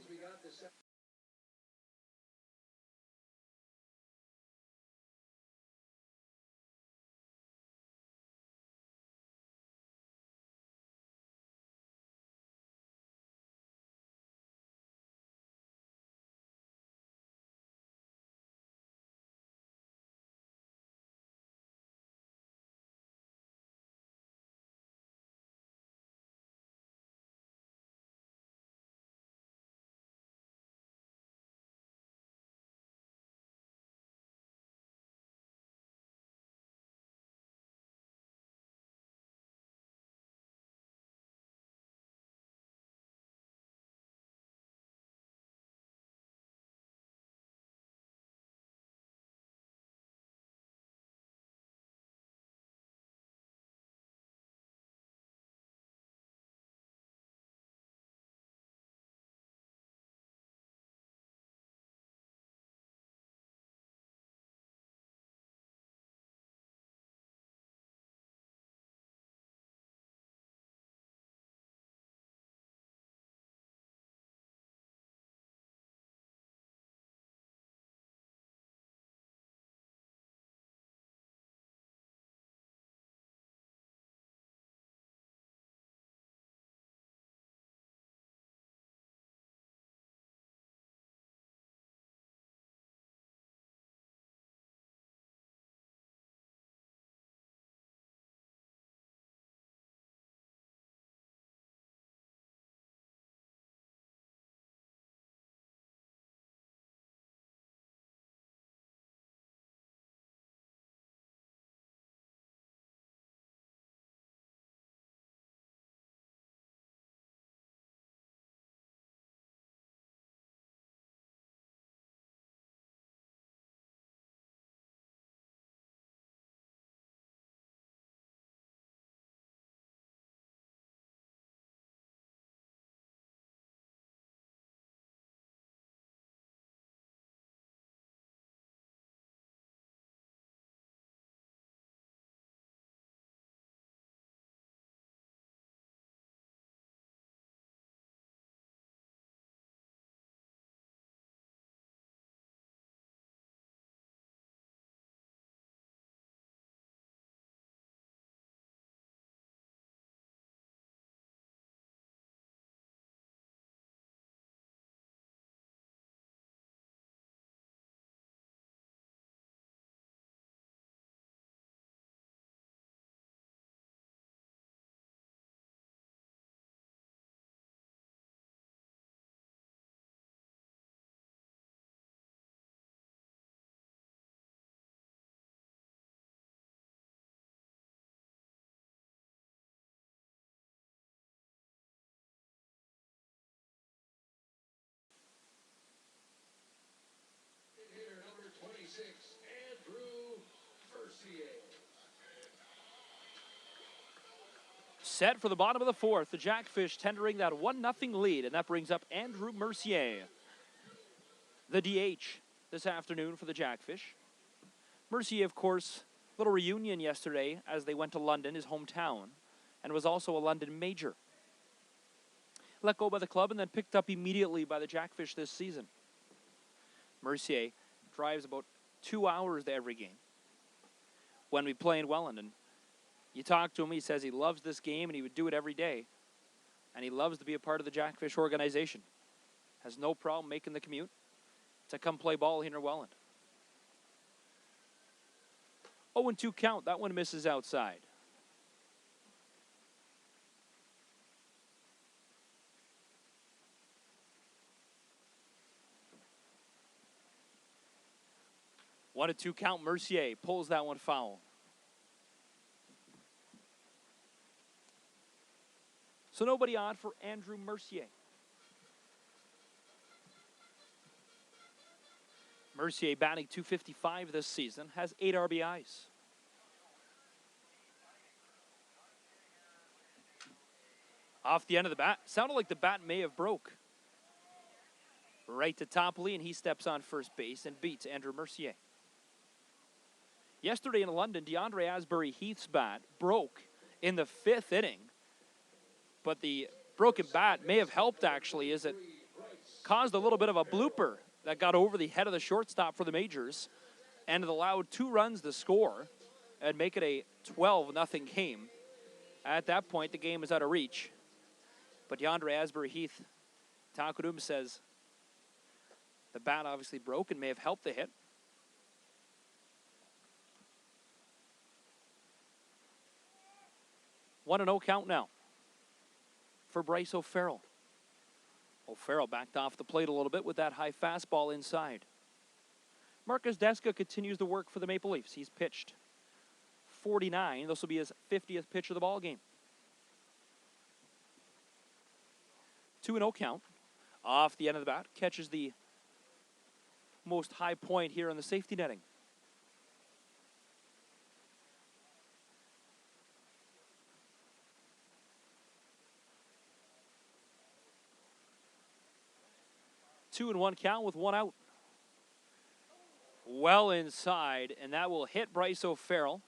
Hitter number 26, Andrew Mercier. Set for the bottom of the fourth. The Jackfish tendering that 1-0 lead, and that brings up Andrew Mercier, the DH this afternoon for the Jackfish. Mercier, of course, little reunion yesterday as they went to London, his hometown, and was also a London major. Let go by the club and then picked up immediately by the Jackfish this season. Mercier drives about 2 hours to every game when we play in Welland. And you talk to him, he says he loves this game and he would do it every day. And he loves to be a part of the Jackfish organization. Has no problem making the commute to come play ball here in Welland. 0-2 count. That one misses outside. One and two count. Mercier pulls that one foul. So nobody on for Andrew Mercier. Mercier batting .255 this season, has 8 RBIs. Off the end of the bat, sounded like the bat may have broke. Right to Topley, and he steps on first base and beats Andrew Mercier. Yesterday in London, DeAndre Asbury Heath's bat broke in the 5th inning, but the broken bat may have helped, actually, as it caused a little bit of a blooper that got over the head of the shortstop for the Majors, and it allowed 2 runs to score and make it a 12-0 game. At that point, the game is out of reach. But DeAndre Asbury Heath, Takudum says the bat obviously broke and may have helped the hit. 1-0 count now for Bryce O'Farrell. O'Farrell backed off the plate a little bit with that high fastball inside. Marcus Deska continues to work for the Maple Leafs. He's pitched 49. This will be his 50th pitch of the ball game. 2-0 count. Off the end of the bat. Catches the most high point here in the safety netting. Two and 1 count with 1 out. Well inside, and that will hit Bryce O'Farrell.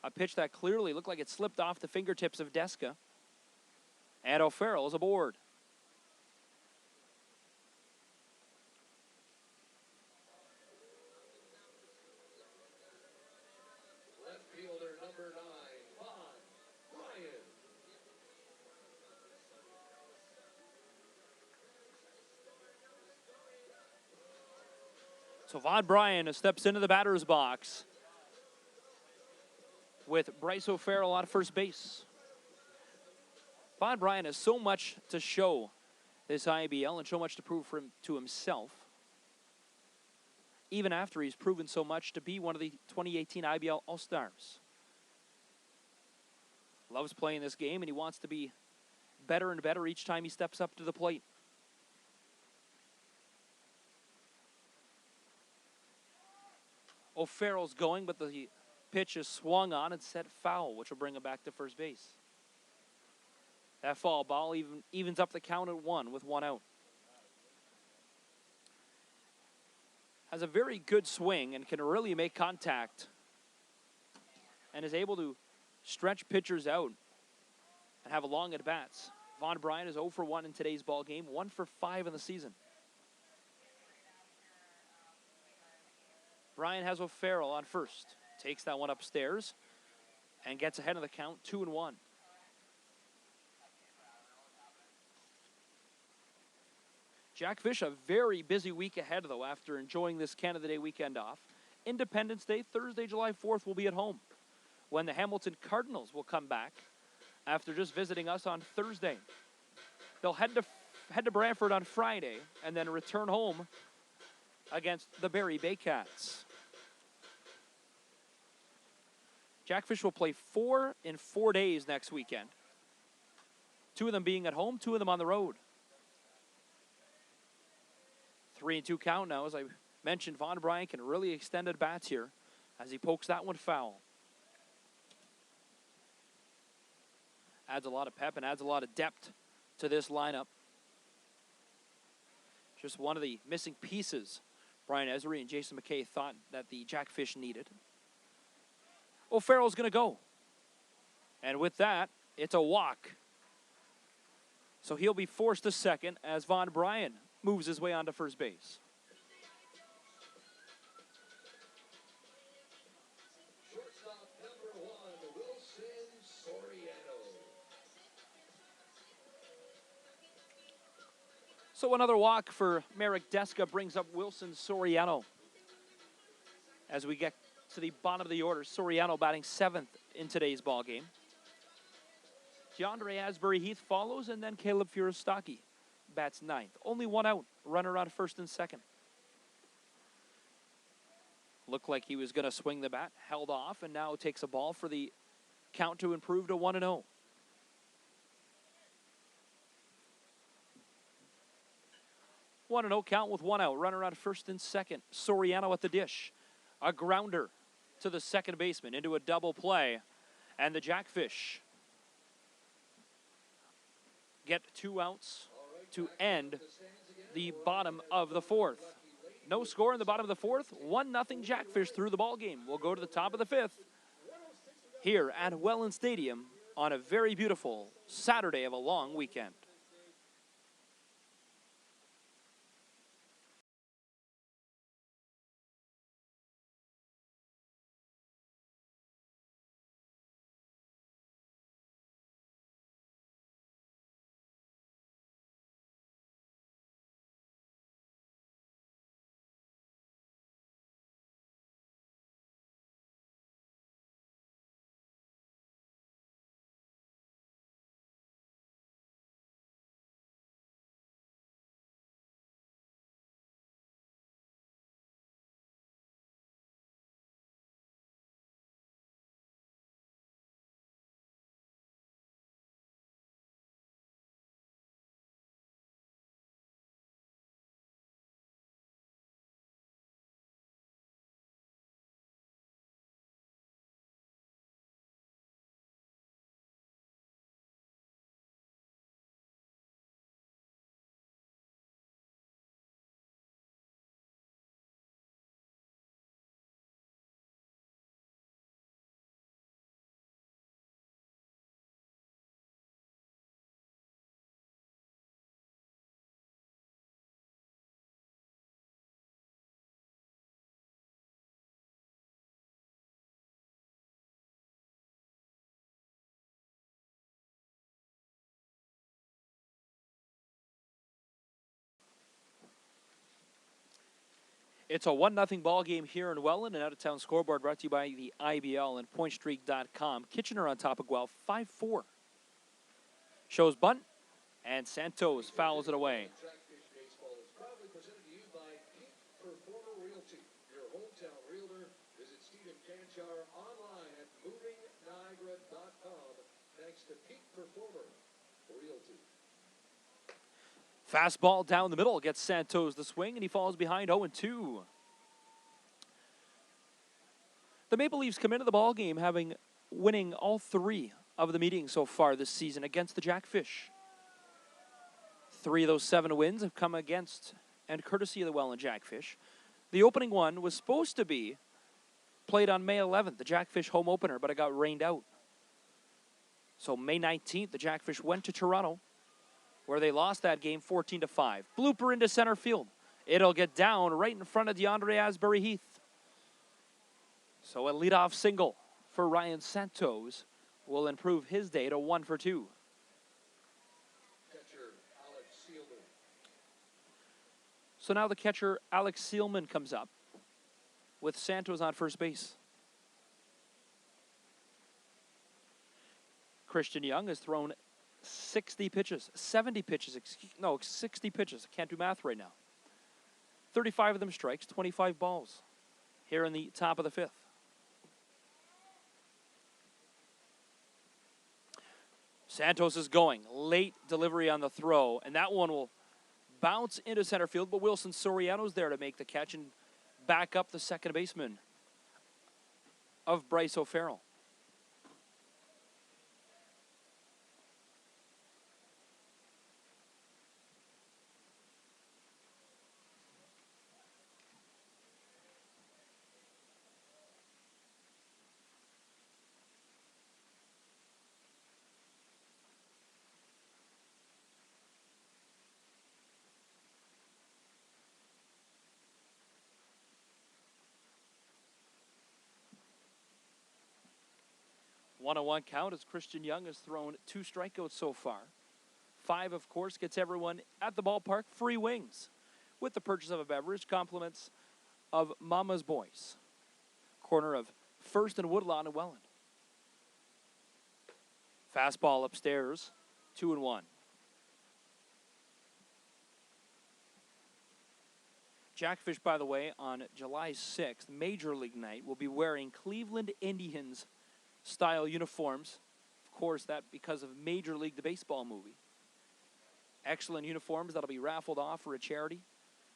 A pitch that clearly looked like it slipped off the fingertips of Deska. And O'Farrell is aboard. Left fielder number 9, Von Ryan. So Von Bryan steps into the batter's box with Bryce O'Farrell on first base. Von Bryan has so much to show this IBL and so much to prove to himself, even after he's proven so much to be one of the 2018 IBL All-Stars. Loves playing this game, and he wants to be better and better each time he steps up to the plate. O'Farrell's going, but the pitch is swung on and set foul, which will bring him back to first base. That foul ball evens up the count at 1 with 1 out. Has a very good swing and can really make contact, and is able to stretch pitchers out and have long at-bats. Von Bryan is 0 for 1 in today's ball game, 1 for 5 in the season. Bryan has O'Farrell on first. Takes that one upstairs and gets ahead of the count, 2 and 1. Jackfish, a very busy week ahead, though, after enjoying this Canada Day weekend off. Independence Day, Thursday, July 4th, will be at home when the Hamilton Cardinals will come back after just visiting us on Thursday. They'll head to Brantford on Friday and then return home against the Barrie Baycats. Jackfish will play 4 in 4 days next weekend. 2 of them being at home, 2 of them on the road. 3 and 2 count now. As I mentioned, Von Bryan can really extend at bats here as he pokes that one foul. Adds a lot of pep and adds a lot of depth to this lineup. Just one of the missing pieces Brian Esri and Jason McKay thought that the Jackfish needed. O'Farrell's going to go. And with that, it's a walk. So he'll be forced to second as Von Bryan moves his way onto first base. Shortstop number 1, Wilson Soriano. So another walk for Marek Deska brings up Wilson Soriano. As we get to the bottom of the order, Soriano batting 7th in today's ball game. DeAndre Asbury Heath follows, and then Caleb Furostaki bats 9th. Only 1 out, runner on first and second. Looked like he was going to swing the bat, held off, and now takes a ball for the count to improve to 1-0. One and 0 count with 1 out. Runner on first and second. Soriano at the dish. A grounder to the second baseman into a double play. And the Jackfish get 2 outs to end the bottom of the 4th. No score in the bottom of the fourth. 1-0 Jackfish through the ball game. We'll go to the top of the fifth here at Welland Stadium on a very beautiful Saturday of a long weekend. It's a 1-0 ball game here in Welland. An out-of-town scoreboard brought to you by the IBL and PointStreak.com. Kitchener on top of Guelph, 5-4. Shows bunt, and Santos fouls it away. Jackfish Baseball is proudly presented to you by Peak Performer Realty, your hometown realtor. Visit Stephen Canchar online at movingniagara.com. Thanks to Peak Performer Realty. Fastball down the middle gets Santos the swing, and he falls behind 0-2. The Maple Leafs come into the ball game winning all three of the meetings so far this season against the Jackfish. 3 of those 7 wins have come against and courtesy of the Welland Jackfish. The opening one was supposed to be played on May 11th, the Jackfish home opener, but it got rained out. So May 19th, the Jackfish went to Toronto, where they lost that game 14-5. Blooper into center field. It'll get down right in front of DeAndre Asbury Heath. So a leadoff single for Ryan Santos will improve his day to 1 for 2. Catcher Alex Seelman. So now the catcher Alex Seelman comes up with Santos on first base. Christian Young has thrown 60 pitches, 70 pitches, 60 pitches. I can't do math right now. 35 of them strikes, 25 balls here in the top of the fifth. Santos is going. Late delivery on the throw, and that one will bounce into center field, but Wilson Soriano's there to make the catch and back up the second baseman of Bryce O'Farrell. One-on-one count as Christian Young has thrown 2 strikeouts so far. 5, of course, gets everyone at the ballpark free wings with the purchase of a beverage, compliments of Mama's Boys. Corner of First and Woodlawn in Welland. Fastball upstairs, 2-1. Jackfish, by the way, on July 6th, Major League night, will be wearing Cleveland Indians style uniforms. Of course, that because of Major League, the baseball movie. Excellent uniforms that'll be raffled off for a charity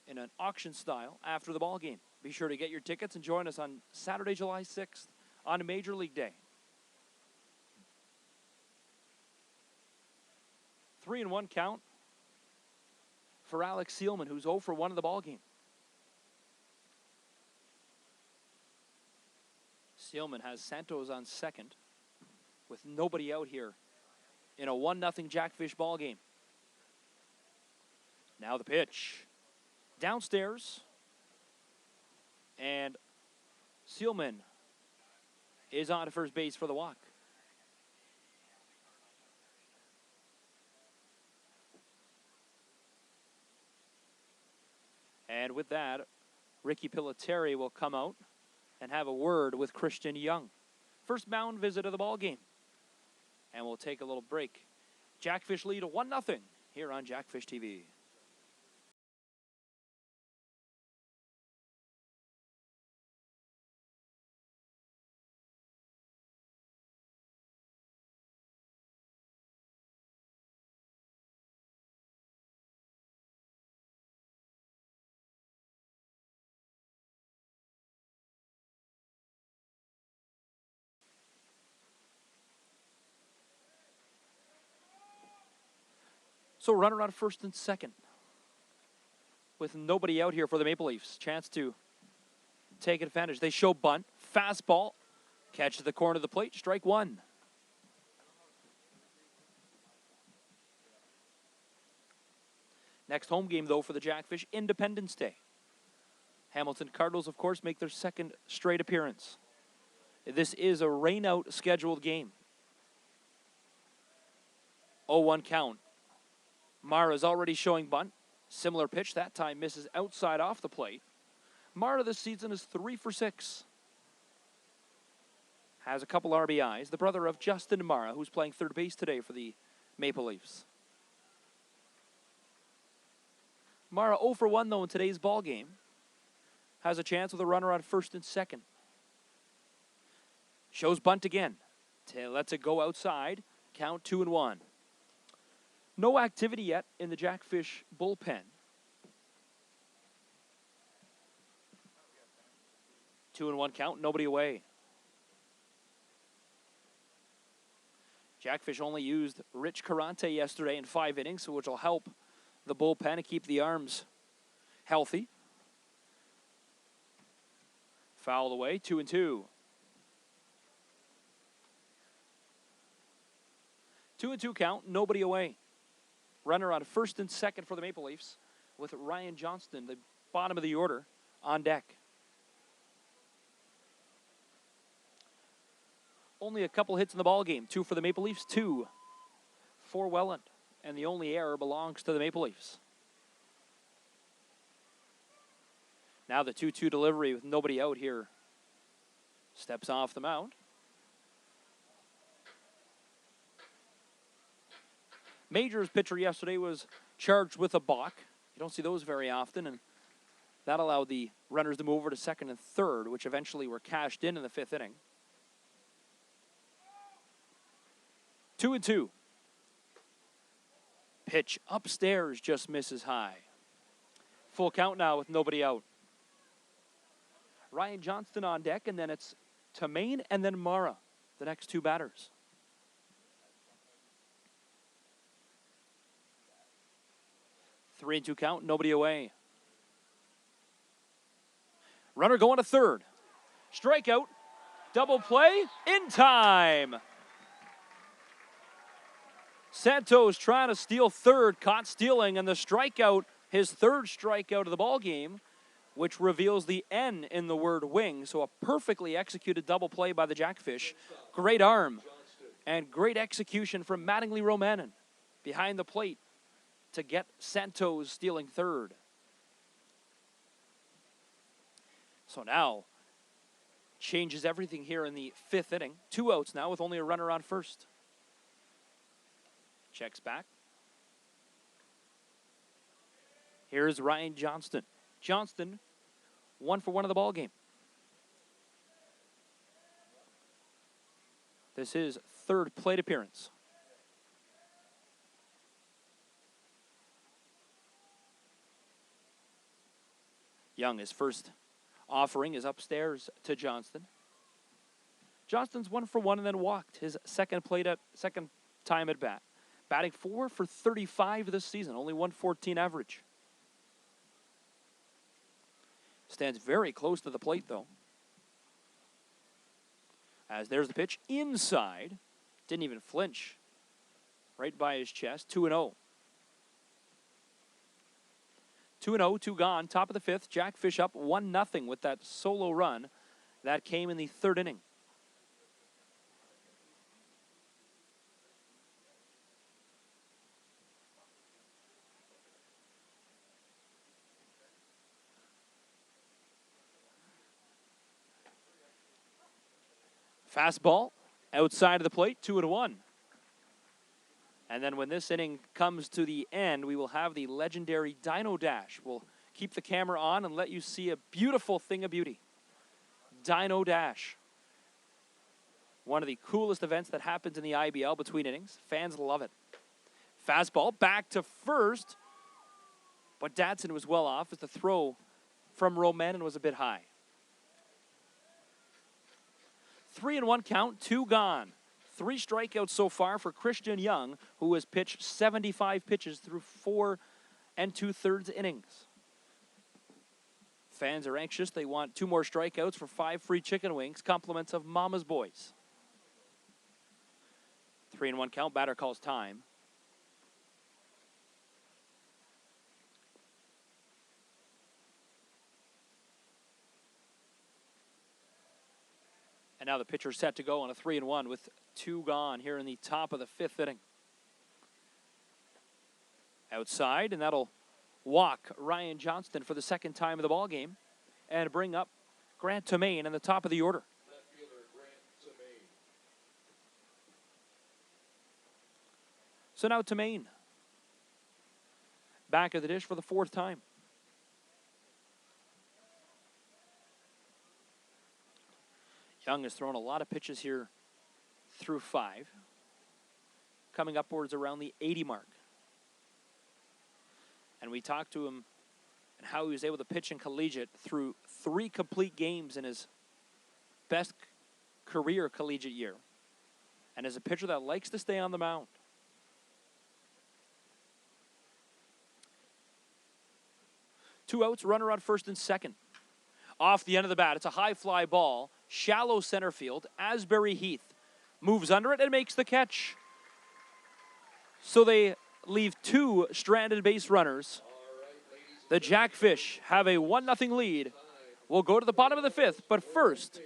in an auction style after the ball game. Be sure to get your tickets and join us on Saturday, July 6th on Major League Day. 3-1 count for Alex Seelman, who's 0 for 1 in the ball game. Sealman has Santos on second with nobody out here in a 1-0 Jackfish ball game. Now the pitch. Downstairs. And Sealman is on to first base for the walk. And with that, Ricky Pilateri will come out and have a word with Christian Young. First mound visit of the ball game. And we'll take a little break. Jackfish lead 1-0 here on Jackfish TV. So runner on first and second with nobody out here for the Maple Leafs. Chance to take advantage. They show bunt. Fastball. Catch at the corner of the plate. Strike one. Next home game, though, for the Jackfish, Independence Day. Hamilton Cardinals, of course, make their second straight appearance. This is a rain-out scheduled game. 0-1 count. Mara's already showing bunt. Similar pitch. That time misses outside off the plate. Mara this season is 3 for 6. Has a couple RBIs. The brother of Justin Mara, who's playing third base today for the Maple Leafs. Mara 0 for 1, though, in today's ball game. Has a chance with a runner on first and second. Shows bunt again. Lets it go outside. Count 2-1. No activity yet in the Jackfish bullpen. 2-1 count, nobody away. Jackfish only used Rich Carante yesterday in 5 innings, which will help the bullpen and keep the arms healthy. Fouled away, 2-2. 2-2 count, nobody away. Runner on first and second for the Maple Leafs with Ryan Johnston, the bottom of the order, on deck. Only a couple hits in the ball game. 2 for the Maple Leafs, 2 for Welland. And the only error belongs to the Maple Leafs. Now the 2-2 delivery with nobody out here. Steps off the mound. Major's pitcher yesterday was charged with a balk. You don't see those very often, and that allowed the runners to move over to second and third, which eventually were cashed in the 5th inning. 2-2. Pitch upstairs just misses high. Full count now with nobody out. Ryan Johnston on deck, and then it's Tamain and then Mara, the next 2 batters. 3-2 count, nobody away. Runner going to third. Strikeout, double play, in time. Santos trying to steal third, caught stealing, and the strikeout, his 3rd strikeout of the ball game, which reveals the N in the word wing. So a perfectly executed double play by the Jackfish. Great arm and great execution from Mattingly Romanen behind the plate to get Santos stealing third. So now, changes everything here in the 5th inning. 2 outs now with only a runner on first. Checks back. Here's Ryan Johnston. Johnston, 1 for 1 of the ball game. This is 3rd plate appearance. Young, his first offering is upstairs to Johnston. Johnston's 1 for 1 and then walked his second time at bat. Batting 4 for 35 this season, only 114 average. Stands very close to the plate, though. As there's the pitch inside. Didn't even flinch. Right by his chest. 2-0. 2-0, 2 gone. Top of the fifth. Jackfish up 1-0 with that solo run. That came in the third inning. Fastball outside of the plate, 2-1. And then when this inning comes to the end, we will have the legendary Dino Dash. We'll keep the camera on and let you see a beautiful thing of beauty. Dino Dash. One of the coolest events that happens in the IBL between innings. Fans love it. Fastball back to first. But Datsun was well off as the throw from Romanen was a bit high. 3-1 count, 2 gone. 3 strikeouts so far for Christian Young, who has pitched 75 pitches through 4 2/3 innings. Fans are anxious. They want 2 more strikeouts for 5 free chicken wings, compliments of Mama's Boys. 3-1 count, batter calls time. And now the pitcher set to go on a 3-1 with 2 gone here in the top of the 5th inning. Outside, and that'll walk Ryan Johnston for the 2nd time of the ball game and bring up Grant Tomaine in the top of the order. Left fielder Grant Tomaine. So now Tomaine back at the dish for the 4th time. Young has thrown a lot of pitches here through 5, coming upwards around the 80 mark. And we talked to him and how he was able to pitch in collegiate through 3 complete games in his best career collegiate year. And as a pitcher that likes to stay on the mound. Two outs, runner on first and second. Off the end of the bat, it's a high fly ball, shallow center field. Asbury Heath moves under it and makes the catch. So they leave 2 stranded base runners. The Jackfish have a 1-0 lead. We'll go to the bottom of the 5th, but first,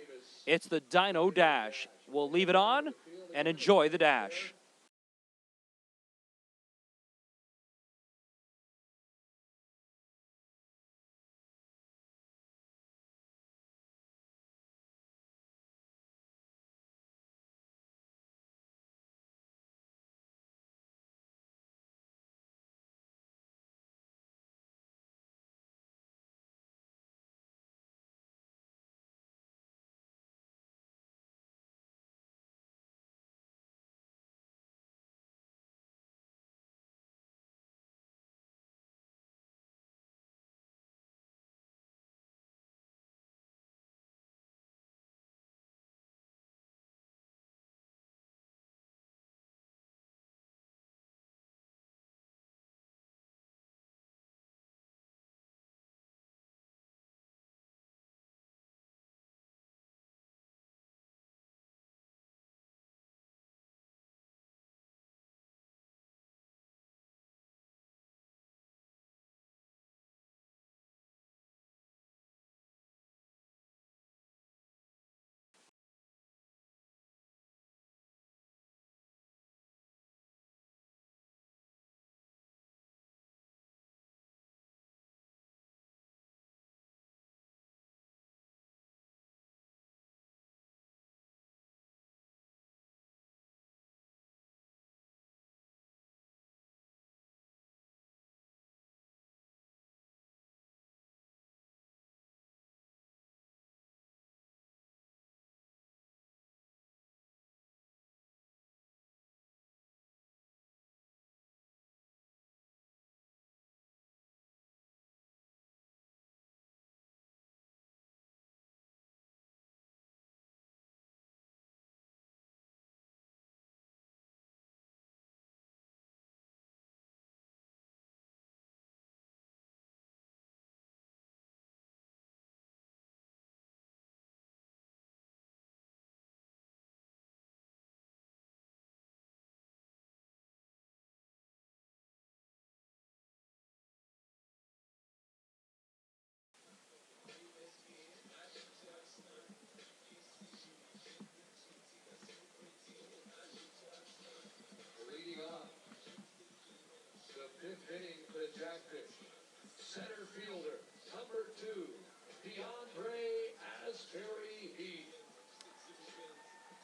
it's the Dino Dash. We'll leave it on and enjoy the dash.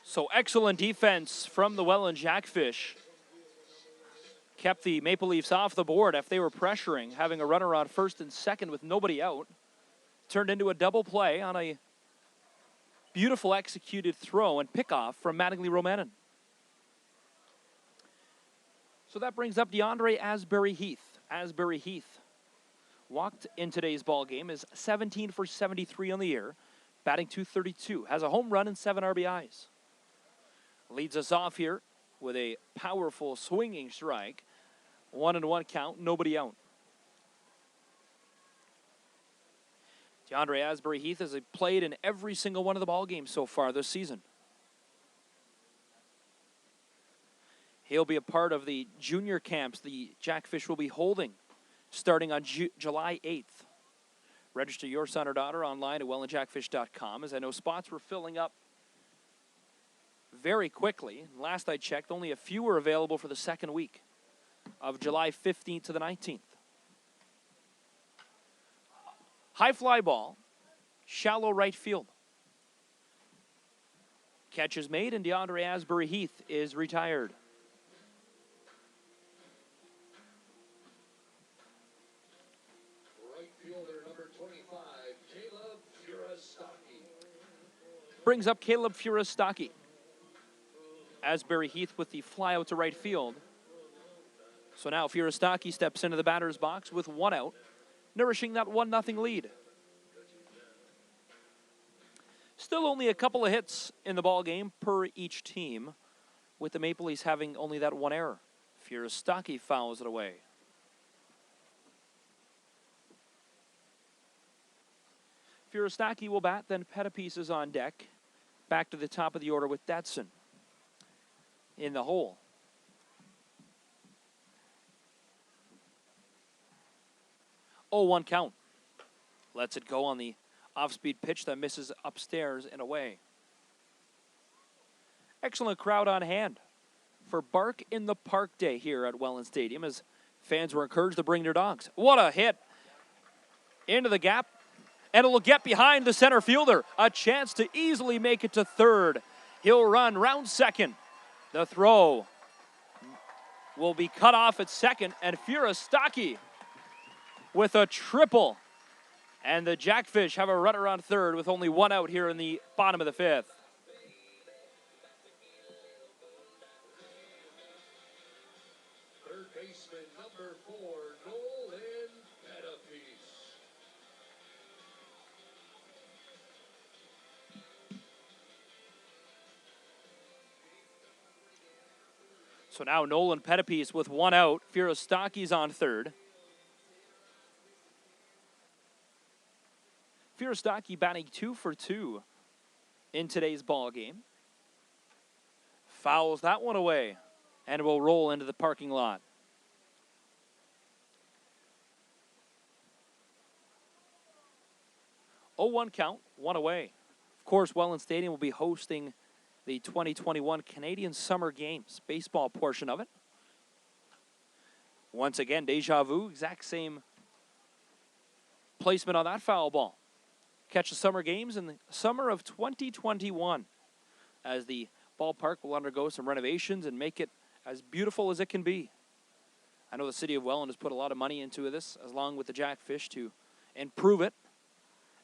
So excellent defense from the Welland Jackfish. Kept the Maple Leafs off the board if they were pressuring, having a runner on first and second with nobody out. Turned into a double play on a beautiful executed throw and pickoff from Mattingly Romanen. So that brings up DeAndre Asbury Heath. Asbury Heath walked in today's ball game, is 17 for 73 on the year, batting .232, has a home run and 7 RBIs. Leads us off here with a powerful swinging strike. 1-1 count, nobody out. DeAndre Asbury Heath has played in every single one of the ball games so far this season. He'll be a part of the junior camps the Jackfish will be holding starting on July 8th. Register your son or daughter online at wellandjackfish.com, as I know spots were filling up very quickly. Last I checked, only a few were available for the second week of July 15th to the 19th. High fly ball, shallow right field. Catch is made, and DeAndre Asbury Heath is retired. Right fielder number 25, Caleb Furastaki. Brings up Caleb Furastaki. Asbury Heath with the fly out to right field. So now Furastaki steps into the batter's box with 1 out, nourishing that 1-0 lead. Still only a couple of hits in the ball game per each team, with the Maple Leafs having only that 1 error. Furastaki fouls it away. Furastaki will bat, then Pettipies is on deck. Back to the top of the order with Datsun in the hole. Oh, 1 count. Lets it go on the off-speed pitch that misses upstairs and away. Excellent crowd on hand for Bark in the Park Day here at Welland Stadium, as fans were encouraged to bring their dogs. What a hit into the gap, and it'll get behind the center fielder. A chance to easily make it to third. He'll run round second. The throw will be cut off at second, and Furastaki with a triple. And the Jackfish have a runner on third with only 1 out here in the bottom of the 5th. Third baseman number 4, Nolan Pettipies. So now Nolan Pettipies with 1 out. Furastaki's on third. Furastaki batting 2 for 2 in today's ball game. Fouls that one away and will roll into the parking lot. Oh, 1 count, 1 away. Of course, Welland Stadium will be hosting the 2021 Canadian Summer Games, baseball portion of it. Once again, deja vu, exact same placement on that foul ball. Catch the Summer Games in the summer of 2021, as the ballpark will undergo some renovations and make it as beautiful as it can be. I know the city of Welland has put a lot of money into this, along with the Jackfish, to improve it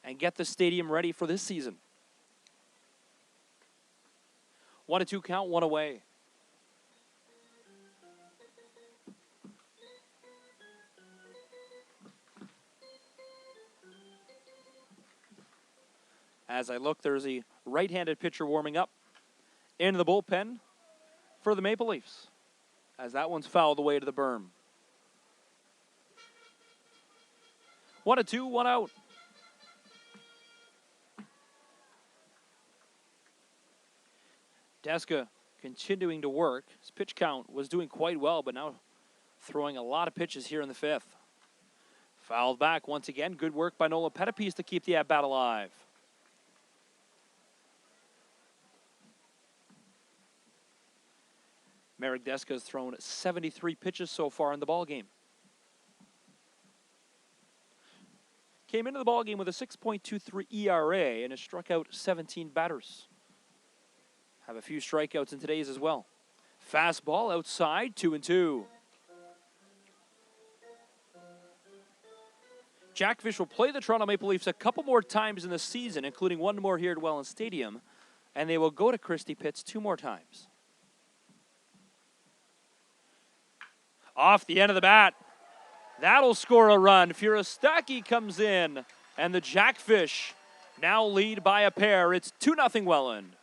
and get the stadium ready for this season. 1-2 count, 1 away. As I look, there's a right-handed pitcher warming up into the bullpen for the Maple Leafs, as that one's fouled away to the berm. 1-2, 1 out. Deska continuing to work. His pitch count was doing quite well, but now throwing a lot of pitches here in the 5th. Fouled back once again. Good work by Nolan Pettipies to keep the at-bat alive. Marek Deska has thrown 73 pitches so far in the ballgame. Came into the ballgame with a 6.23 ERA and has struck out 17 batters. have a few strikeouts in today's as well. Fastball outside, 2-2. Jackfish will play the Toronto Maple Leafs a couple more times in the season, including one more here at Welland Stadium, and they will go to Christie Pitts 2 more times. Off the end of the bat. That'll score a run. Furostaki comes in, and the Jackfish now lead by a pair. It's 2-0 Welland.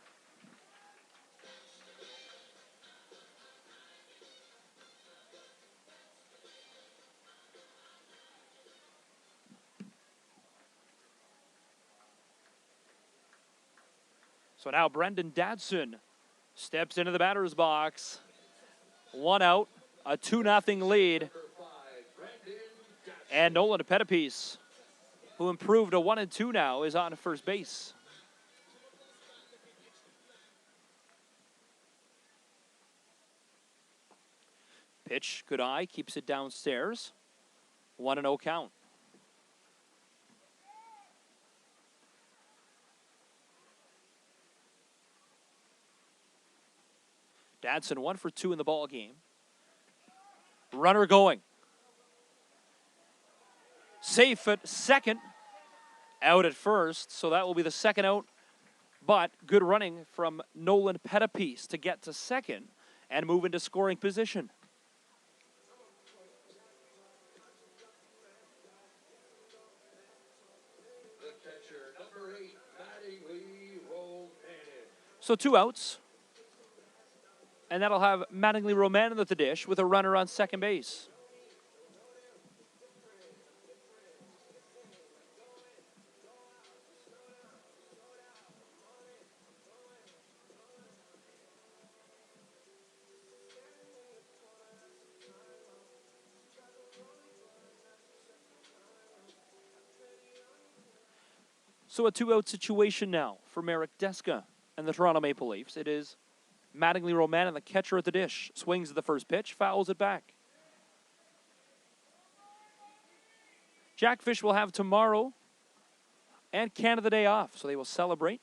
So now Brendan Dadson steps into the batter's box. 1 out, a 2-0 lead. And Nolan Pettipies, who improved to 1-2 now, is on first base. Pitch, good eye, keeps it downstairs. 1-0 count. Dadson 1 for 2 in the ball game. Runner going. Safe at second. Out at first, so that will be the second out. But good running from Nolan Pettipies to get to second and move into scoring position. The catcher, number 8, Mattingly Romanin. So 2 outs. And that'll have Mattingly Romanin at the dish with a runner on second base. So a 2-out situation now for Marek Deska and the Toronto Maple Leafs. It is Mattingly Romanin, the catcher at the dish. Swings at the first pitch, fouls it back. Jackfish will have tomorrow and Canada Day off, so they will celebrate.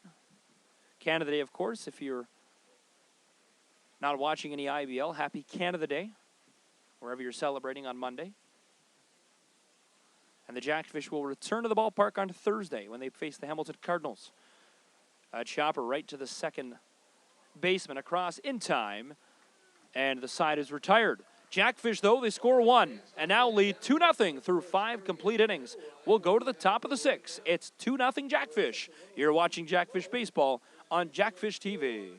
Canada Day, of course, if you're not watching any IBL, happy Canada Day, wherever you're celebrating on Monday. And the Jackfish will return to the ballpark on Thursday when they face the Hamilton Cardinals. A chopper right to the second baseman across in time, and the side is retired. Jackfish, though, they score 1 and now lead 2-0 through 5 complete innings. We'll go to the top of the 6th. It's 2-0 Jackfish. You're watching Jackfish Baseball on Jackfish TV.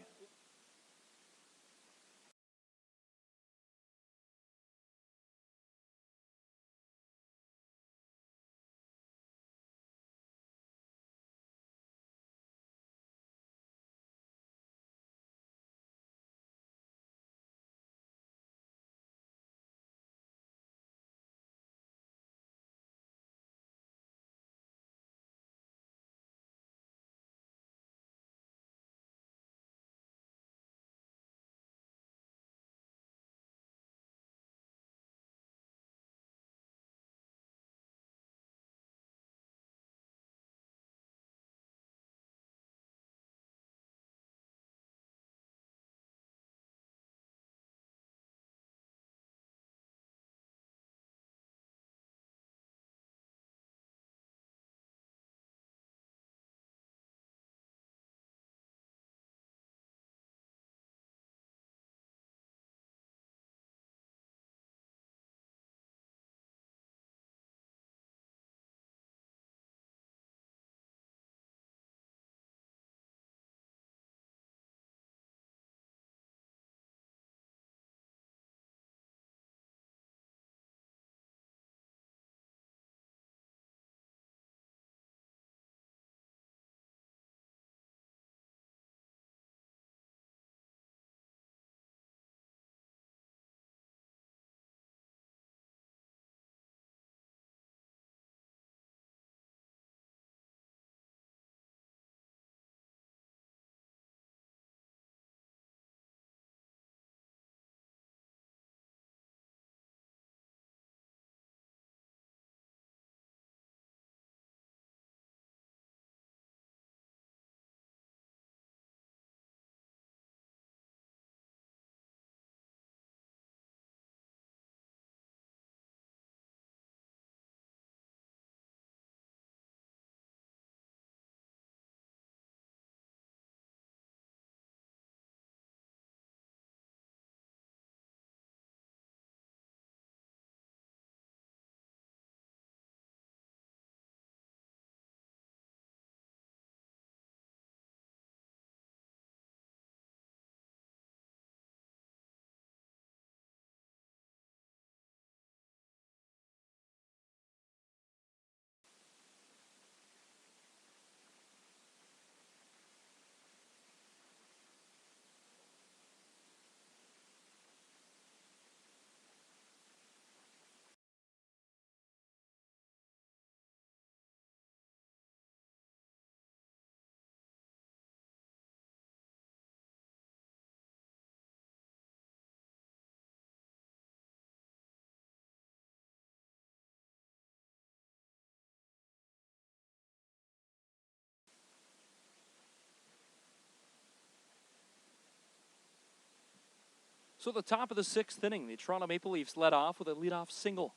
So the top of the 6th inning, the Toronto Maple Leafs led off with a leadoff single.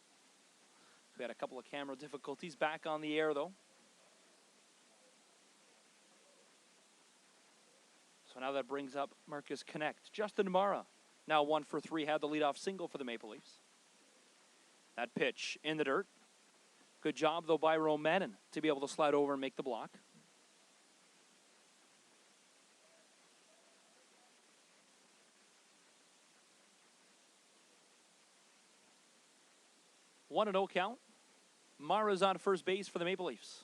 We had a couple of camera difficulties. Back on the air, though. So now that brings up Marcus Connect. Justin Mara, now 1 for 3, had the leadoff single for the Maple Leafs. That pitch in the dirt. Good job, though, by Romanin to be able to slide over and make the block. One and 0 count. Mara's on first base for the Maple Leafs.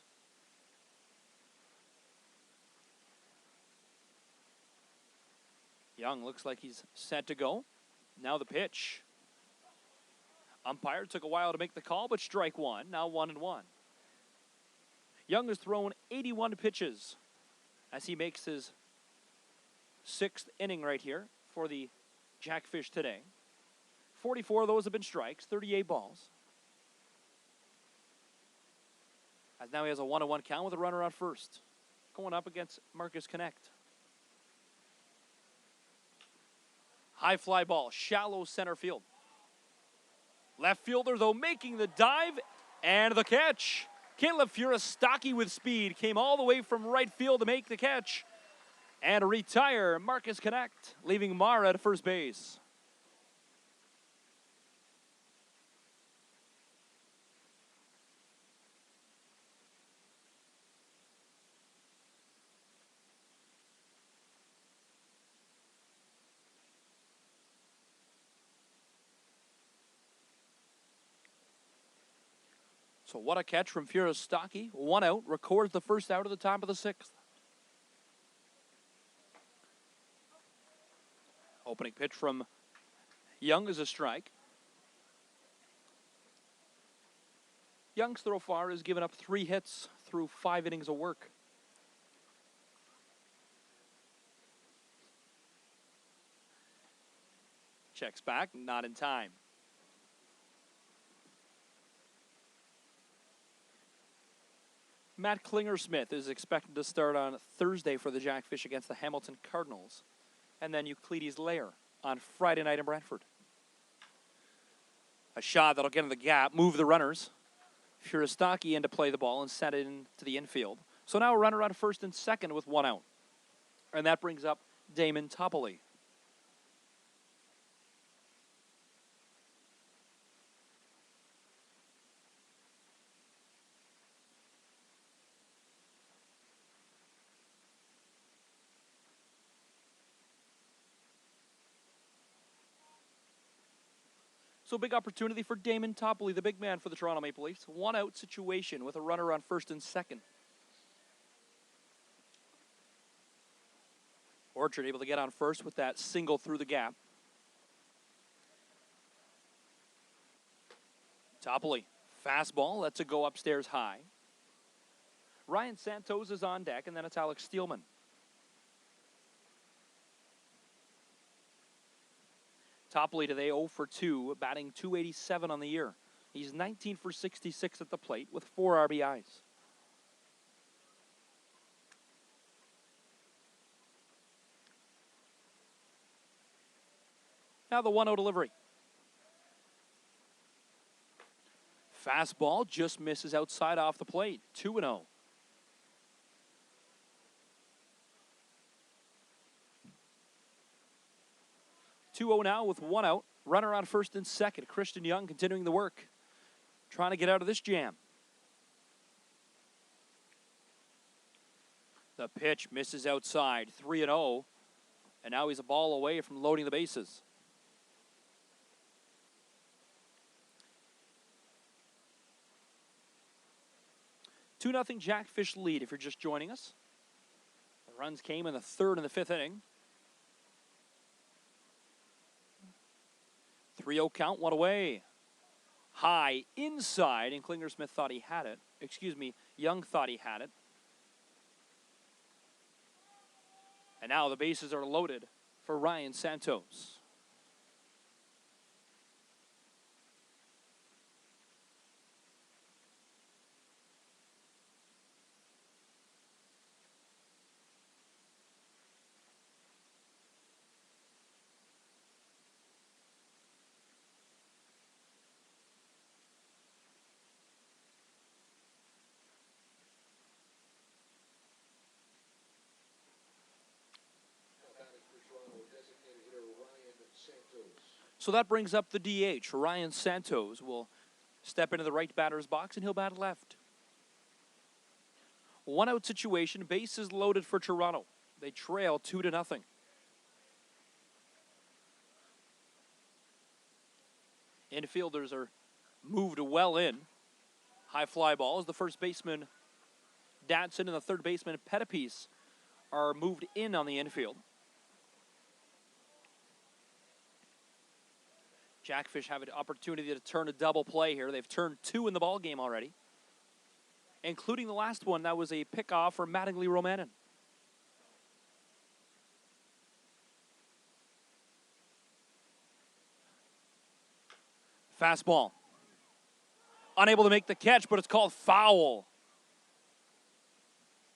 Young looks like he's set to go. Now the pitch. Umpire took a while to make the call, but strike one. Now 1-1. Young has thrown 81 pitches as he makes his 6th inning right here for the Jackfish today. 44 of those have been strikes, 38 balls. As now he has a 1-1 count with a runner on first. Going up against Marcus Connect. High fly ball, shallow center field. Left fielder, though, making the dive and the catch. Caleb Furistaki with speed came all the way from right field to make the catch and retire Marcus Connect, leaving Mara at first base. So what a catch from Furistaki. 1 out, records the first out of the top of the 6th. Opening pitch from Young is a strike. Young's throw far has given up 3 hits through 5 innings of work. Checks back, not in time. Matt Klinger-Smith is expected to start on Thursday for the Jackfish against the Hamilton Cardinals. And then Euclides Lair on Friday night in Brantford. A shot that'll get in the gap, move the runners. Furistaki in to play the ball and set it into the infield. So now a runner on first and second with 1 out. And that brings up Damon Toppoli. So big opportunity for Damon Toppoli, the big man for the Toronto Maple Leafs. 1 out situation with a runner on first and second. Orchard able to get on first with that single through the gap. Toppoli, fastball, lets it go upstairs high. Ryan Santos is on deck, and then it's Alex Steelman. Toppoli today 0 for 2, batting .287 on the year. He's 19 for 66 at the plate with 4 RBIs. Now the 1-0 delivery. Fastball just misses outside off the plate. 2-0. Now with 1 out. Runner on first and second. Christian Young continuing the work. Trying to get out of this jam. The pitch misses outside. 3-0. And now he's a ball away from loading the bases. Two 0 Jackfish lead if you're just joining us. The runs came in the 3rd and the 5th inning. 3-0 count, 1 away. High inside, and Klinger-Smith thought he had it. Young thought he had it. And now the bases are loaded for Ryan Santos. So that brings up the DH. Ryan Santos will step into the right batter's box, and he'll bat left. 1-out situation, bases loaded for Toronto. They trail 2-0. Infielders are moved well in. High fly ball as the first baseman, Datsun, and the third baseman, Pettipies, are moved in on the infield. Jackfish have an opportunity to turn a double play here. They've turned 2 in the ball game already, including the last one that was a pickoff for Mattingly Romanen. Fastball. Unable to make the catch, but it's called foul.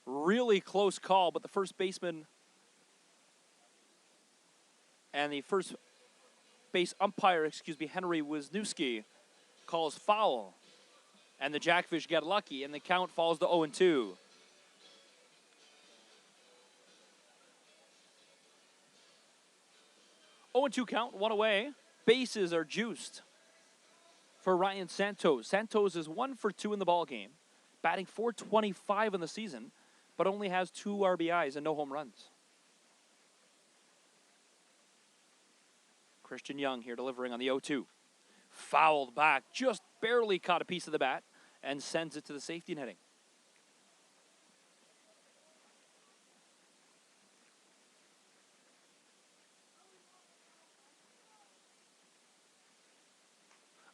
Really close call, but the first baseman and the first base umpire, Henry Wisniewski, calls foul. And the Jackfish get lucky, and the count falls to 0-2. Oh, 0-2 count, one away. Bases are juiced for Ryan Santos. Santos is 1 for 2 in the ball game, batting .425 in the season, but only has 2 RBIs and no home runs. Christian Young here delivering on the 0-2. Fouled back, just barely caught a piece of the bat and sends it to the safety netting.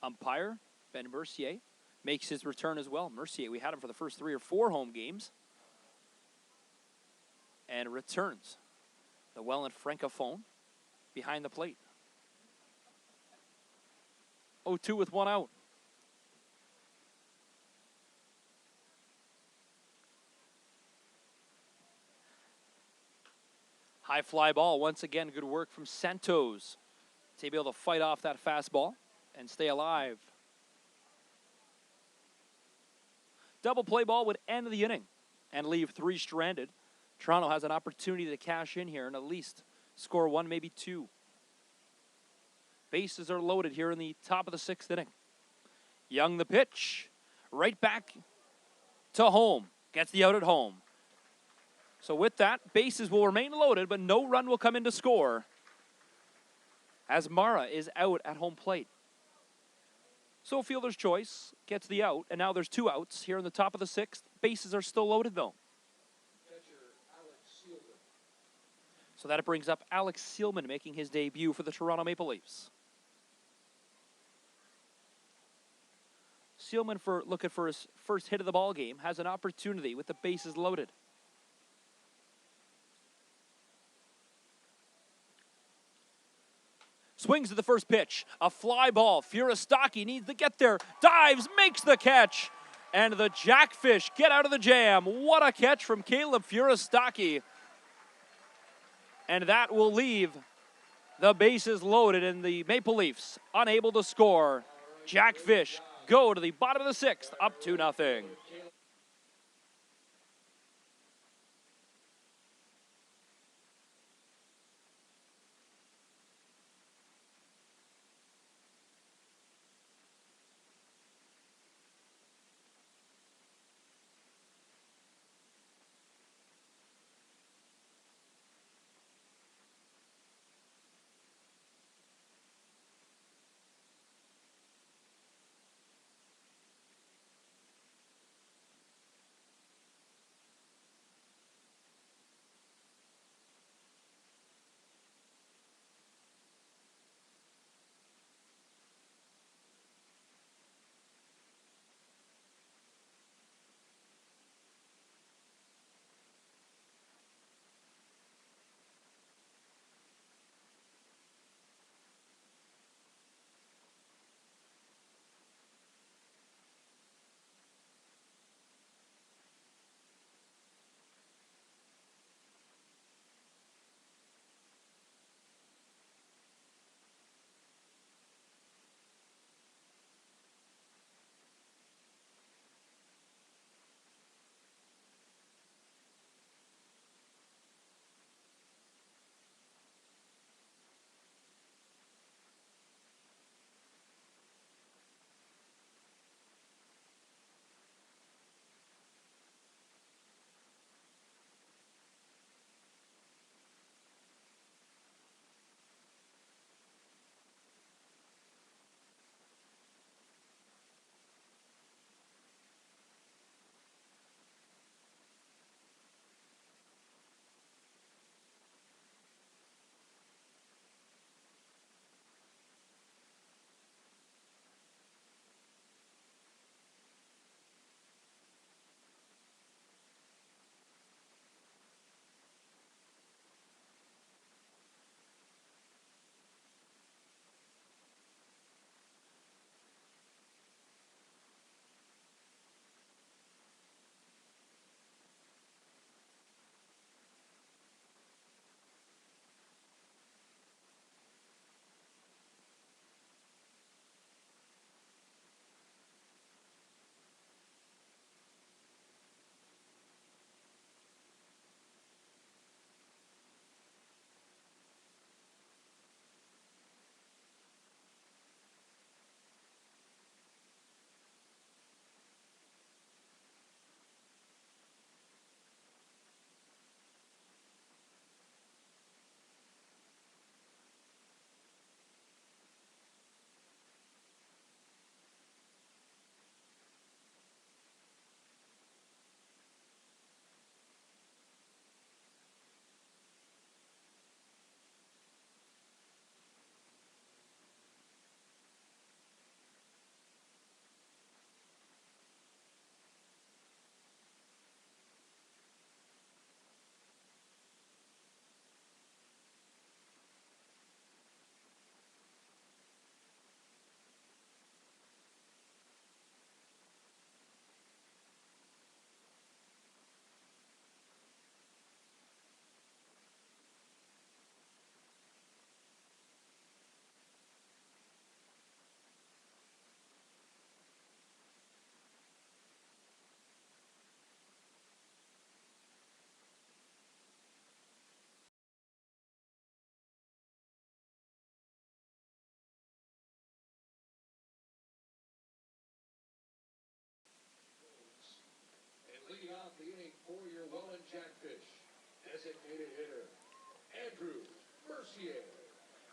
Umpire Ben Mercier makes his return as well. Mercier, we had him for the first 3 or 4 home games, and returns the Welland Francophone behind the plate. 0-2 with 1 out. High fly ball. Once again, good work from Santos to be able to fight off that fastball and stay alive. Double play ball would end the inning and leave 3 stranded. Toronto has an opportunity to cash in here and at least score 1, maybe 2. Bases are loaded here in the top of the 6th inning. Young the pitch. Right back to home. Gets the out at home. So with that, bases will remain loaded, but no run will come in to score as Mara is out at home plate. So fielder's choice gets the out, and now there's 2 outs here in the top of the 6th. Bases are still loaded, though. So that brings up Alex Sealman making his debut for the Toronto Maple Leafs. Sealman, looking for his first hit of the ball game, has an opportunity with the bases loaded. Swings at the first pitch. A fly ball. Furistaki needs to get there. Dives, makes the catch. And the Jackfish get out of the jam. What a catch from Caleb Furistaki. And that will leave the bases loaded and the Maple Leafs unable to score. Jackfish go to the bottom of the 6th, up 2-0.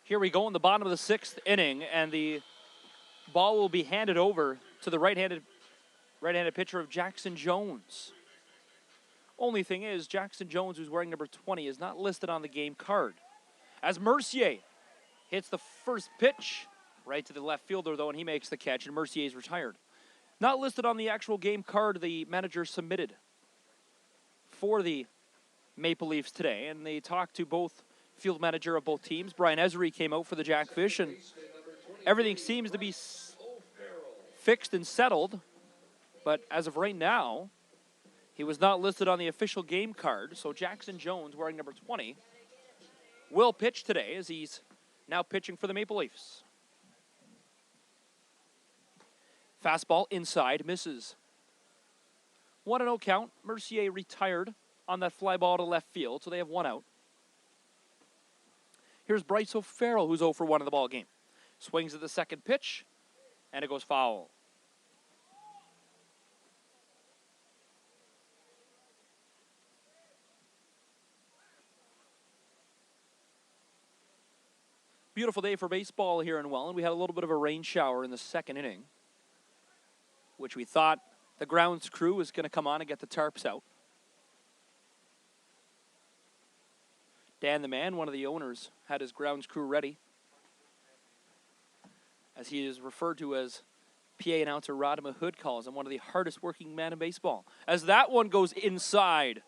Here we go in the bottom of the 6th inning, and the ball will be handed over to the right-handed pitcher of Jackson Jones. Only thing is, Jackson Jones, who's wearing number 20, is not listed on the game card. As Mercier hits the first pitch right to the left fielder, though, and he makes the catch, and Mercier's retired. Not listed on the actual game card the manager submitted for the Maple Leafs today, and they talked to both field manager of both teams. Brian Ezri came out for the Jackfish, and everything seems to be fixed and settled, but as of right now, he was not listed on the official game card, so Jackson Jones, wearing number 20, will pitch today as he's now pitching for the Maple Leafs. Fastball inside, misses. 1-0 count. Mercier retired on that fly ball to left field, so they have 1 out. Here's Bryce O'Farrell, who's 0 for 1 in the ball game. Swings at the second pitch, and it goes foul. Beautiful day for baseball here in Welland. We had a little bit of a rain shower in the 2nd inning, which we thought the grounds crew was going to come on and get the tarps out. Dan the Man, one of the owners, had his grounds crew ready, as he is referred to as PA announcer Rod Mahood calls him, one of the hardest working men in baseball. As that one goes inside.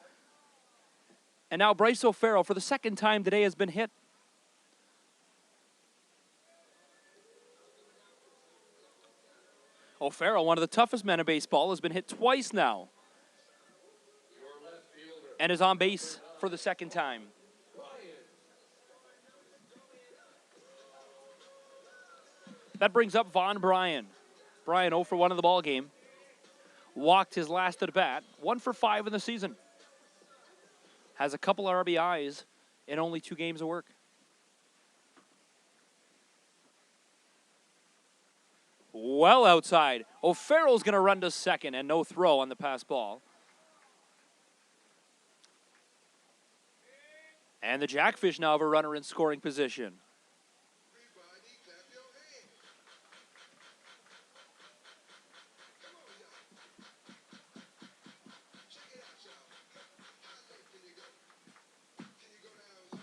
And now Bryce O'Farrell, for the 2nd time today, has been hit. O'Farrell, one of the toughest men in baseball, has been hit twice now and is on base for the 2nd time. That brings up Von Bryan. Bryan 0 for 1 in the ball game. Walked his last at bat. 1 for 5 in the season. Has a couple RBIs in only 2 games of work. Well outside. O'Farrell's going to run to second, and no throw on the pass ball. And the Jackfish now have a runner in scoring position. Everybody clap your hands. Come on, y'all. Check it out, y'all. How low can you go? Can you go down low?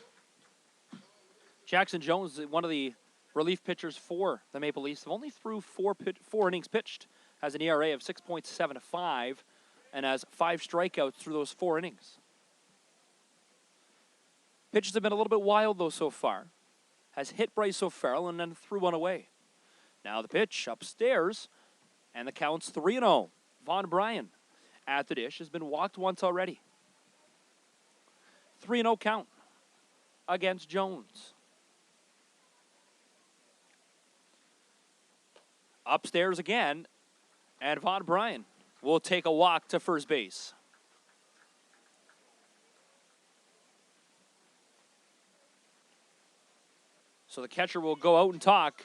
All the way to Jackson Jones, one of the relief pitchers for the Maple Leafs, only threw 4 innings pitched, has an ERA of 6.75, and has 5 strikeouts through those 4 innings. Pitches have been a little bit wild, though, so far. Has hit Bryce O'Farrell and then threw one away. Now the pitch upstairs, and the count's 3-0. Von Bryan at the dish has been walked once already. 3-0 count against Jones. Upstairs again, and Von Bryan will take a walk to first base. So the catcher will go out and talk,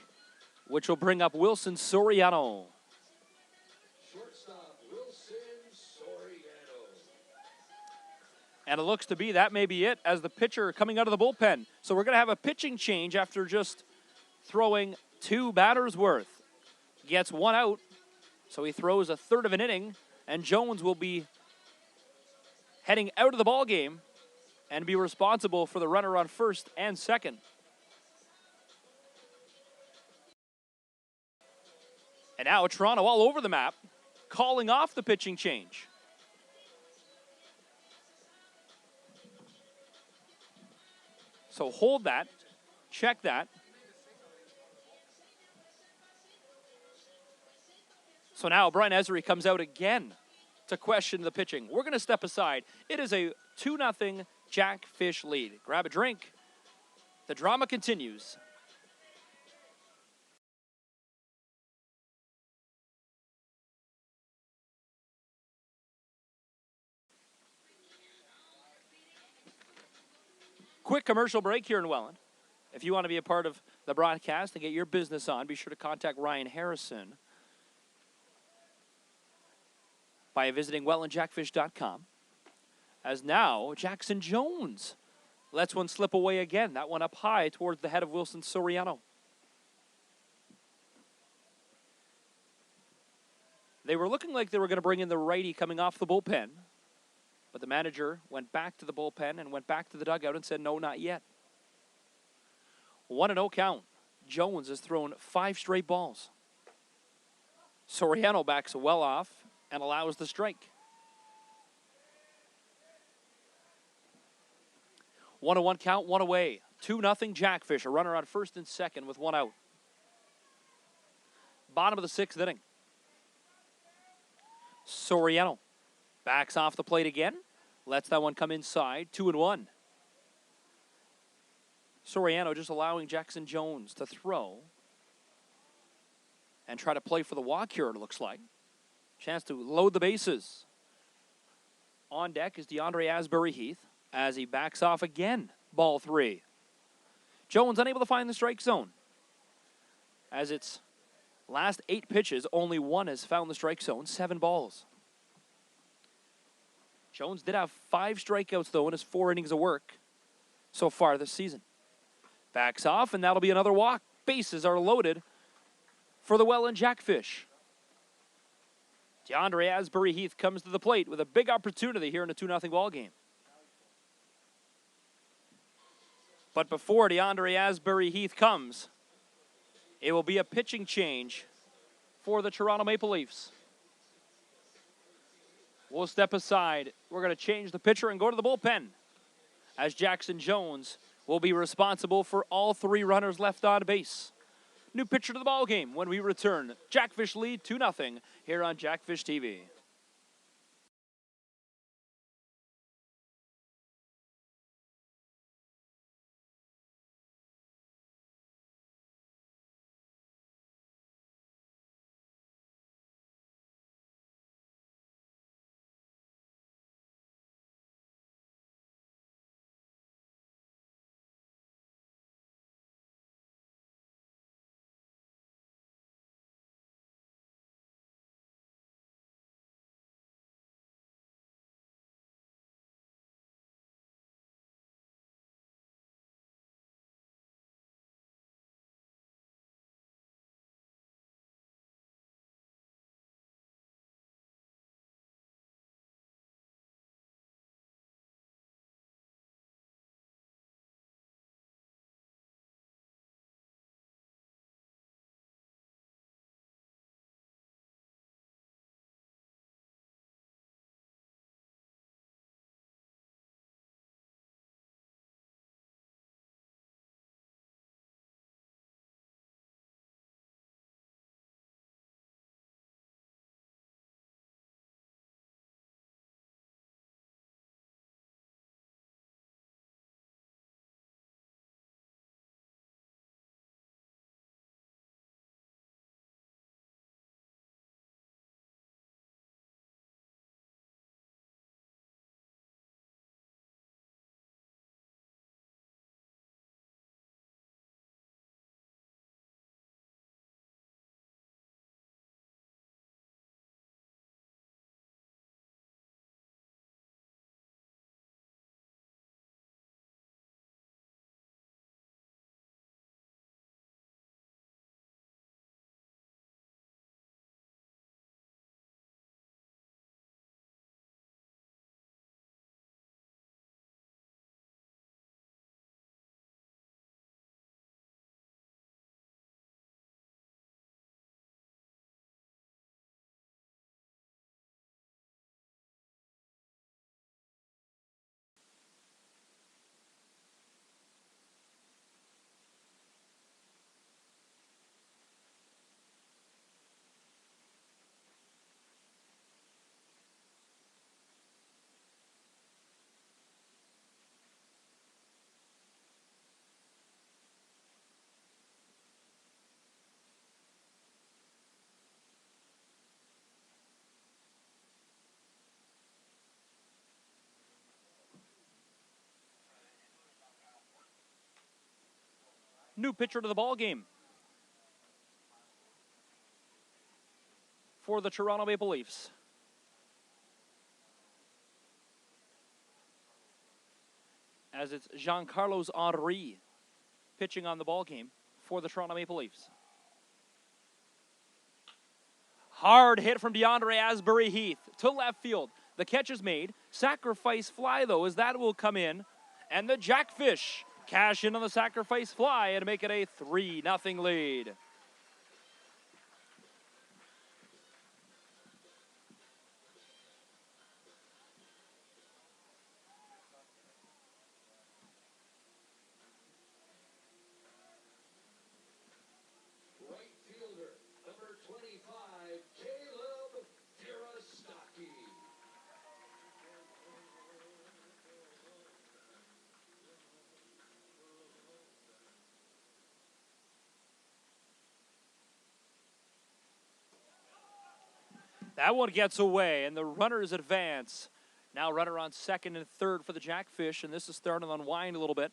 which will bring up Wilson Soriano. Shortstop Wilson Soriano. And it looks to be that may be it as the pitcher coming out of the bullpen. So we're going to have a pitching change after just throwing 2 batters worth. Gets 1 out, so he throws a third of an inning, and Jones will be heading out of the ball game and be responsible for the runner on first and second. And now Toronto all over the map, calling off the pitching change. So hold that, check that. So now Brian Ezri comes out again to question the pitching. We're going to step aside. It is a 2-0 Jackfish lead. Grab a drink. The drama continues. Quick commercial break here in Welland. If you want to be a part of the broadcast and get your business on, be sure to contact Ryan Harrison by visiting WellandJackfish.com. As now, Jackson Jones Lets one slip away again. That one up high towards the head of Wilson Soriano. They were looking like they were going to bring in the righty coming off the bullpen. But the manager went back to the bullpen and went back to the dugout and said, no, not yet. 1-0 count. Jones has thrown 5 straight balls. Soriano backs well off and allows the strike. 1-1 count, 1 away. 2-0 Jackfish. A runner on first and second with 1 out. Bottom of the 6th inning. Soriano backs off the plate again. Lets that one come inside. 2-1. Soriano just allowing Jackson Jones to throw and try to play for the walk here, it looks like. Chance to load the bases. On deck is DeAndre Asbury-Heath as he backs off again. Ball 3. Jones unable to find the strike zone. As its last 8 pitches, only 1 has found the strike zone. 7 balls. Jones did have 5 strikeouts, though, in his 4 innings of work so far this season. Backs off, and that'll be another walk. Bases are loaded for the Welland Jackfish. DeAndre Asbury-Heath comes to the plate with a big opportunity here in a 2-0 ball game. But before DeAndre Asbury-Heath comes, it will be a pitching change for the Toronto Maple Leafs. We'll step aside. We're going to change the pitcher and go to the bullpen, as Jackson Jones will be responsible for all 3 runners left on base. New pitcher to the ball game when we return. Jackfish lead 2-0 here on Jackfish TV. New pitcher to the ball game for the Toronto Maple Leafs. as it's Jean-Carlos Henry pitching on the ball game for the Toronto Maple Leafs. Hard hit from DeAndre Asbury Heath to left field. The catch is made. Sacrifice fly, though, as that will come in. And the Jackfish cash in on the sacrifice fly and make it a 3-0 lead. Right fielder, number 25, Caleb Firostocki. That one gets away, and the runners advance. Now runner on second and third for the Jackfish, and this is starting to unwind a little bit.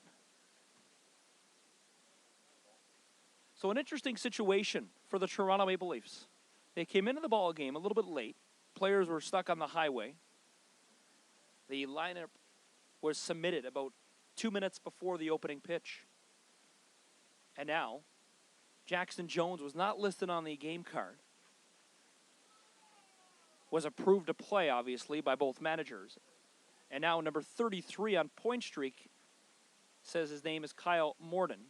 So an interesting situation for the Toronto Maple Leafs. They came into the ball game a little bit late. Players were stuck on the highway. The lineup was submitted about 2 minutes before the opening pitch. And now, Jackson Jones was not listed on the game card. Was approved to play, obviously, by both managers. And now number 33 on point streak says his name is Kyle Morden.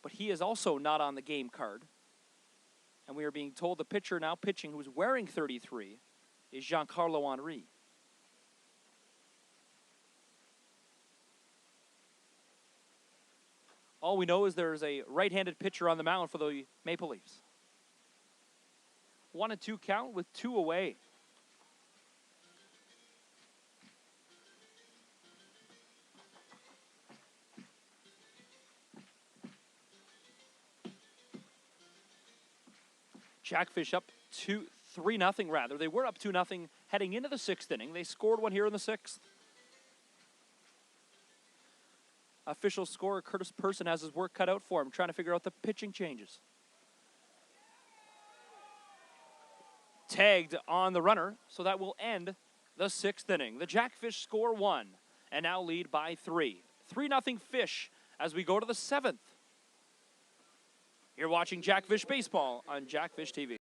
But he is also not on the game card. And we are being told the pitcher now pitching who's wearing 33 is Giancarlo Henry. All we know is there is a right-handed pitcher on the mound for the Maple Leafs. 1-2 count with 2 away. Jackfish up 3-0 rather. They were up 2-0 heading into the 6th inning. They scored one here in the 6th. Official scorer Curtis Person has his work cut out for him, trying to figure out the pitching changes. Tagged on the runner, so that will end the 6th inning. The Jackfish score 1 and now lead by 3. 3-0 Fish as we go to the 7th. You're watching Jackfish Baseball on Jackfish TV.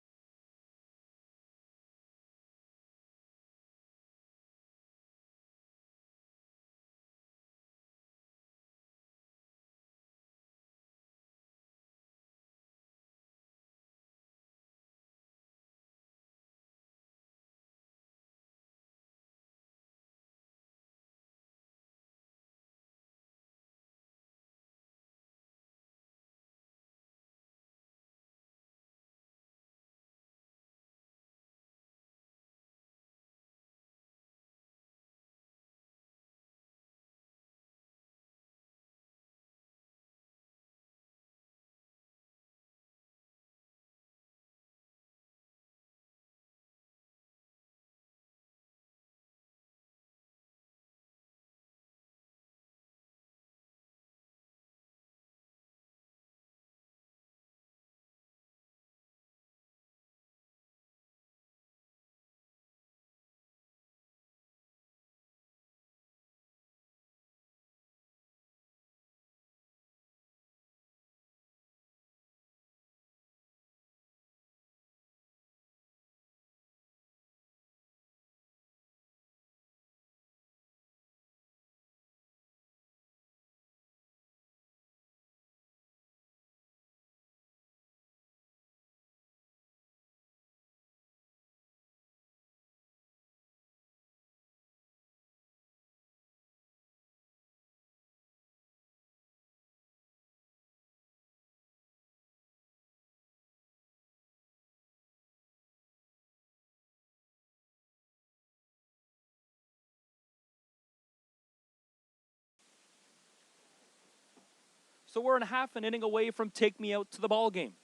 So we're in half an inning away from take me out to the ball game.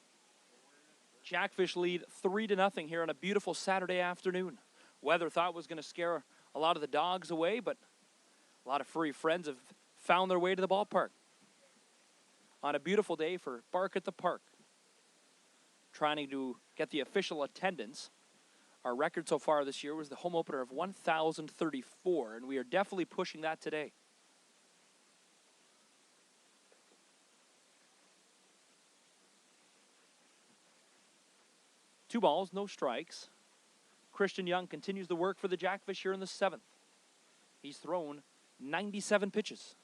Jackfish lead 3-0 here on a beautiful Saturday afternoon. Weather thought was going to scare a lot of the dogs away, but a lot of furry friends have found their way to the ballpark on a beautiful day for Bark at the Park. Trying to get the official attendance. Our record so far this year was the home opener of 1,034, and we are definitely pushing that today. 2 balls, no strikes. Christian Young continues the work for the Jackfish here in the 7th. He's thrown 97 pitches.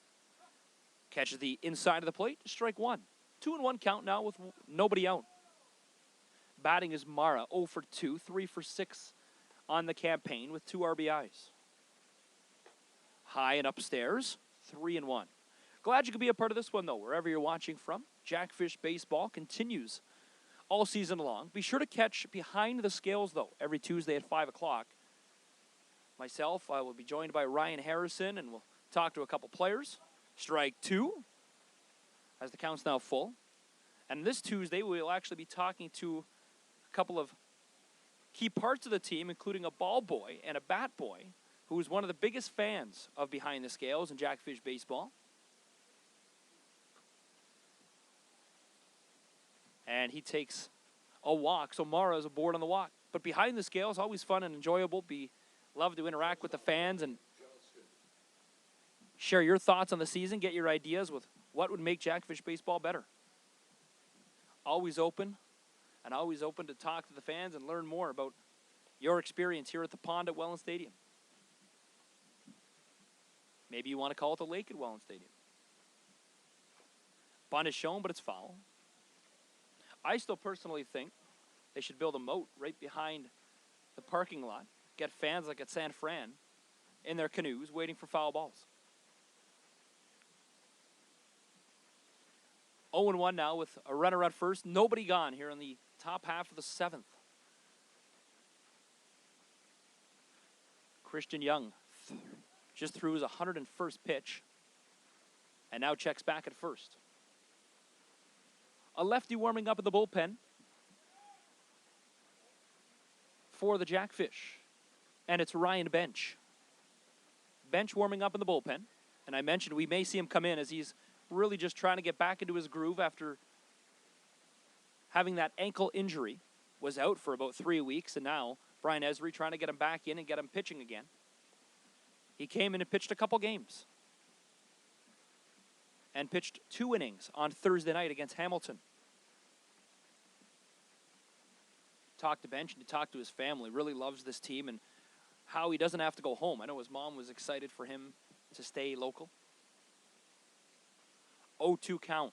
Catches the inside of the plate, strike 1. 2-1 count now with nobody out. Batting is Mara, 0 for 2, 3 for 6 on the campaign with 2 RBIs. High and upstairs, 3-1. Glad you could be a part of this one, though, wherever you're watching from. Jackfish baseball continues all season long. Be sure to catch Behind the Scales, though, every Tuesday at 5 o'clock. Myself, I will be joined by Ryan Harrison, and we'll talk to a couple players. Strike 2, as the count's now full. And this Tuesday, we'll actually be talking to a couple of key parts of the team, including a ball boy and a bat boy, who is one of the biggest fans of Behind the Scales and Jackfish baseball. And he takes a walk, so Mara is aboard on the walk. But Behind the Scales, always fun and enjoyable. Love to interact with the fans and share your thoughts on the season, get your ideas with what would make Jackfish baseball better. Always open, and always open to talk to the fans and learn more about your experience here at the pond at Welland Stadium. Maybe you want to call it the lake at Welland Stadium. Bunt is shown, but it's foul. I still personally think they should build a moat right behind the parking lot. Get fans like at San Fran in their canoes waiting for foul balls. 0-1 now with a runner at first. Nobody gone here in the top half of the 7th. Christian Young just threw his 101st pitch and now checks back at first. A lefty warming up in the bullpen for the Jackfish. And it's Ryan Bench. Bench warming up in the bullpen. And I mentioned we may see him come in as he's really just trying to get back into his groove after having that ankle injury. Was out for about 3 weeks, and now Brian Esri trying to get him back in and get him pitching again. He came in and pitched a couple games. And pitched 2 innings on Thursday night against Hamilton. Talked to Bench and talked to his family. Really loves this team and how he doesn't have to go home. I know his mom was excited for him to stay local. 0-2 count.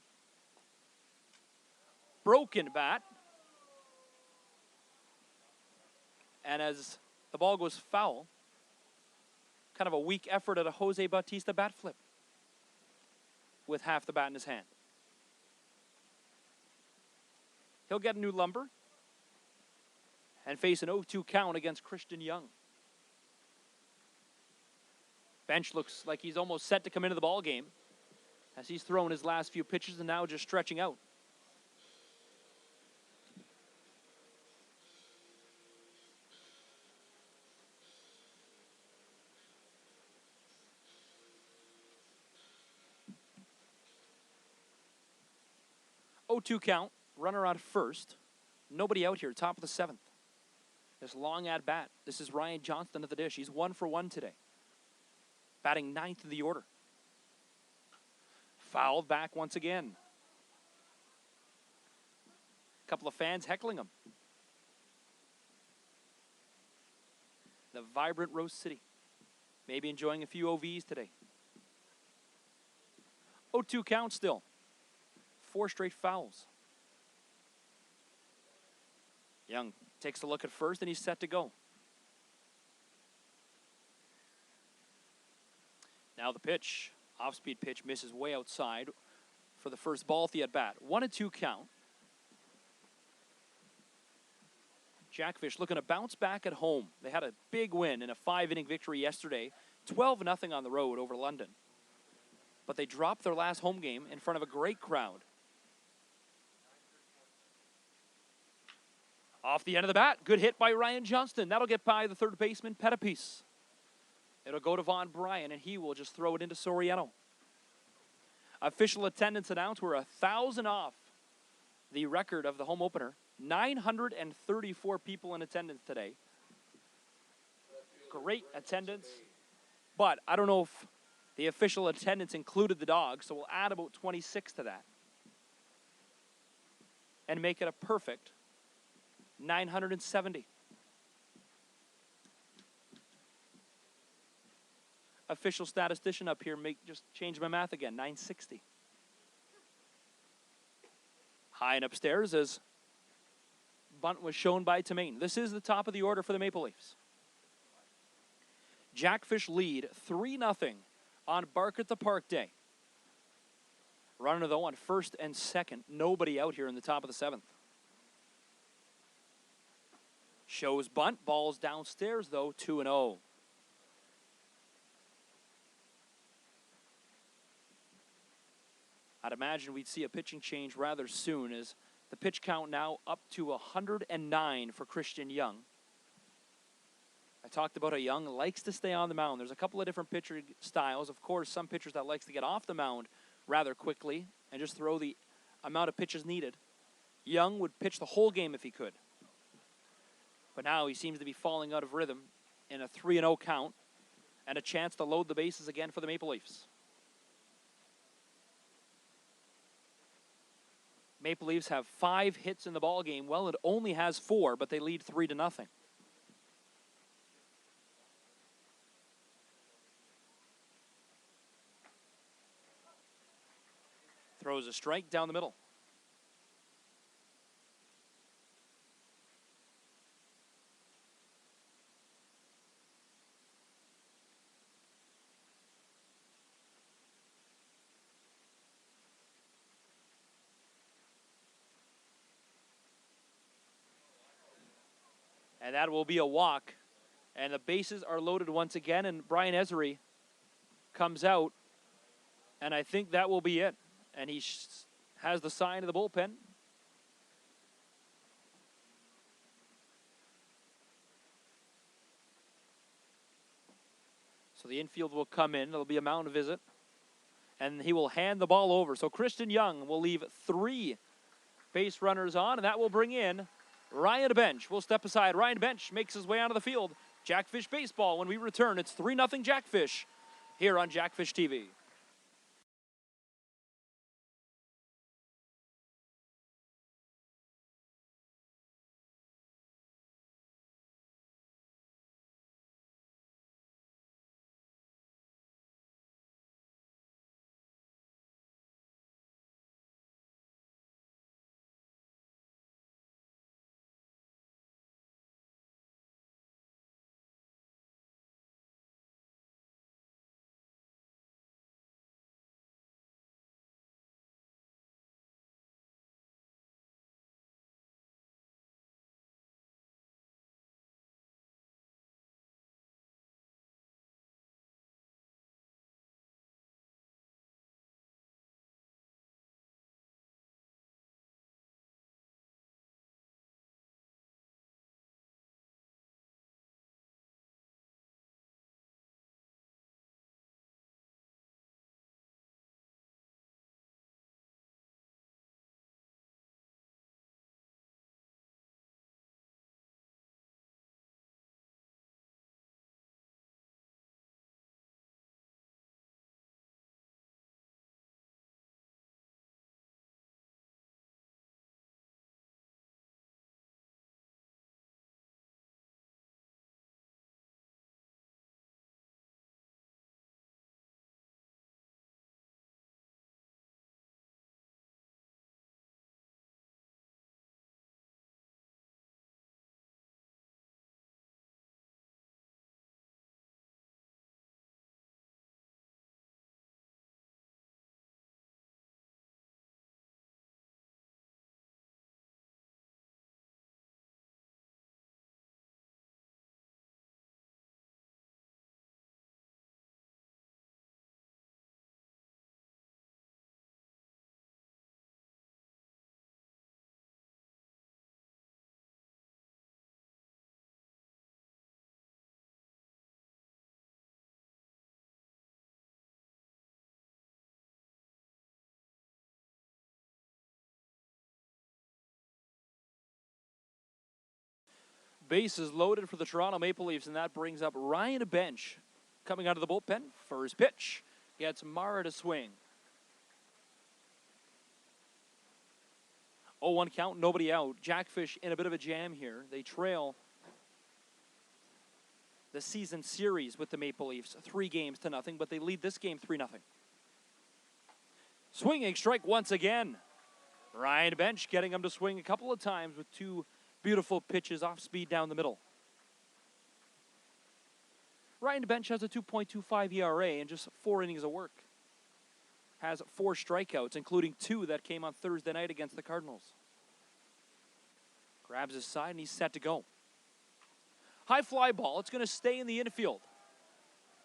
Broken bat. And as the ball goes foul, kind of a weak effort at a Jose Bautista bat flip with half the bat in his hand. He'll get a new lumber and face an 0-2 count against Christian Young. Bench looks like he's almost set to come into the ball game as he's thrown his last few pitches and now just stretching out. Oh, 2 count, runner out first. Nobody out here, top of the 7th. This long at bat. This is Ryan Johnston at the dish. He's 1 for 1 today. Batting 9th in the order. Fouled back once again. A couple of fans heckling him. The vibrant Rose City. Maybe enjoying a few OVs today. 0-2 count still. 4 straight fouls. Young takes a look at first and he's set to go. Now the pitch. Off-speed pitch misses way outside for the first ball at the at-bat. 1-2 count. Jackfish looking to bounce back at home. They had a big win in a 5-inning victory yesterday. 12-0 on the road over London. But they dropped their last home game in front of a great crowd. Off the end of the bat, good hit by Ryan Johnston. That'll get by the third baseman, Pettipiece. It'll go to Von Bryan, and he will just throw it into Soriano. Official attendance announced we're 1,000 off the record of the home opener. 934 people in attendance today. Great attendance. But I don't know if the official attendance included the dogs, so we'll add about 26 to that. And make it a perfect 970. Official statistician up here, just change my math again, 960. High and upstairs as bunt was shown by Tamain. This is the top of the order for the Maple Leafs. Jackfish lead 3-0 on Bark at the Park Day. Runner, though, on first and second. Nobody out here in the top of the seventh. Shows bunt. Ball's downstairs, though, 2-0. I'd imagine we'd see a pitching change rather soon, as the pitch count now up to 109 for Christian Young. I talked about how Young likes to stay on the mound. There's a couple of different pitcher styles. Of course, some pitchers that likes to get off the mound rather quickly and just throw the amount of pitches needed. Young would pitch the whole game if he could. But now he seems to be falling out of rhythm in a 3-0 count and a chance to load the bases again for the Maple Leafs. Maple Leafs have 5 hits in the ball game. Welland only has 4, but they lead 3-0. Throws a strike down the middle. And that will be a walk. And the bases are loaded once again, and Brian Ezery comes out, and I think that will be it. And he has the sign of the bullpen. So the infield will come in. It'll be a mound visit. And he will hand the ball over. So Christian Young will leave 3 base runners on, and that will bring in Ryan Bench. We'll step aside. Ryan Bench makes his way onto the field. Jackfish baseball. When we return, it's 3-0 Jackfish here on Jackfish TV. Bases loaded for the Toronto Maple Leafs, and that brings up Ryan Bench coming out of the bullpen for his pitch. Gets Mara to swing. 0-1 count, nobody out. Jackfish in a bit of a jam here. They trail the season series with the Maple Leafs 3-0, but they lead this game 3-0. Swinging strike once again. Ryan Bench getting him to swing a couple of times with 2 beautiful pitches off speed down the middle. Ryan Bench has a 2.25 ERA in just 4 innings of work. Has 4 strikeouts, including 2 that came on Thursday night against the Cardinals. Grabs his side and he's set to go. High fly ball. It's going to stay in the infield.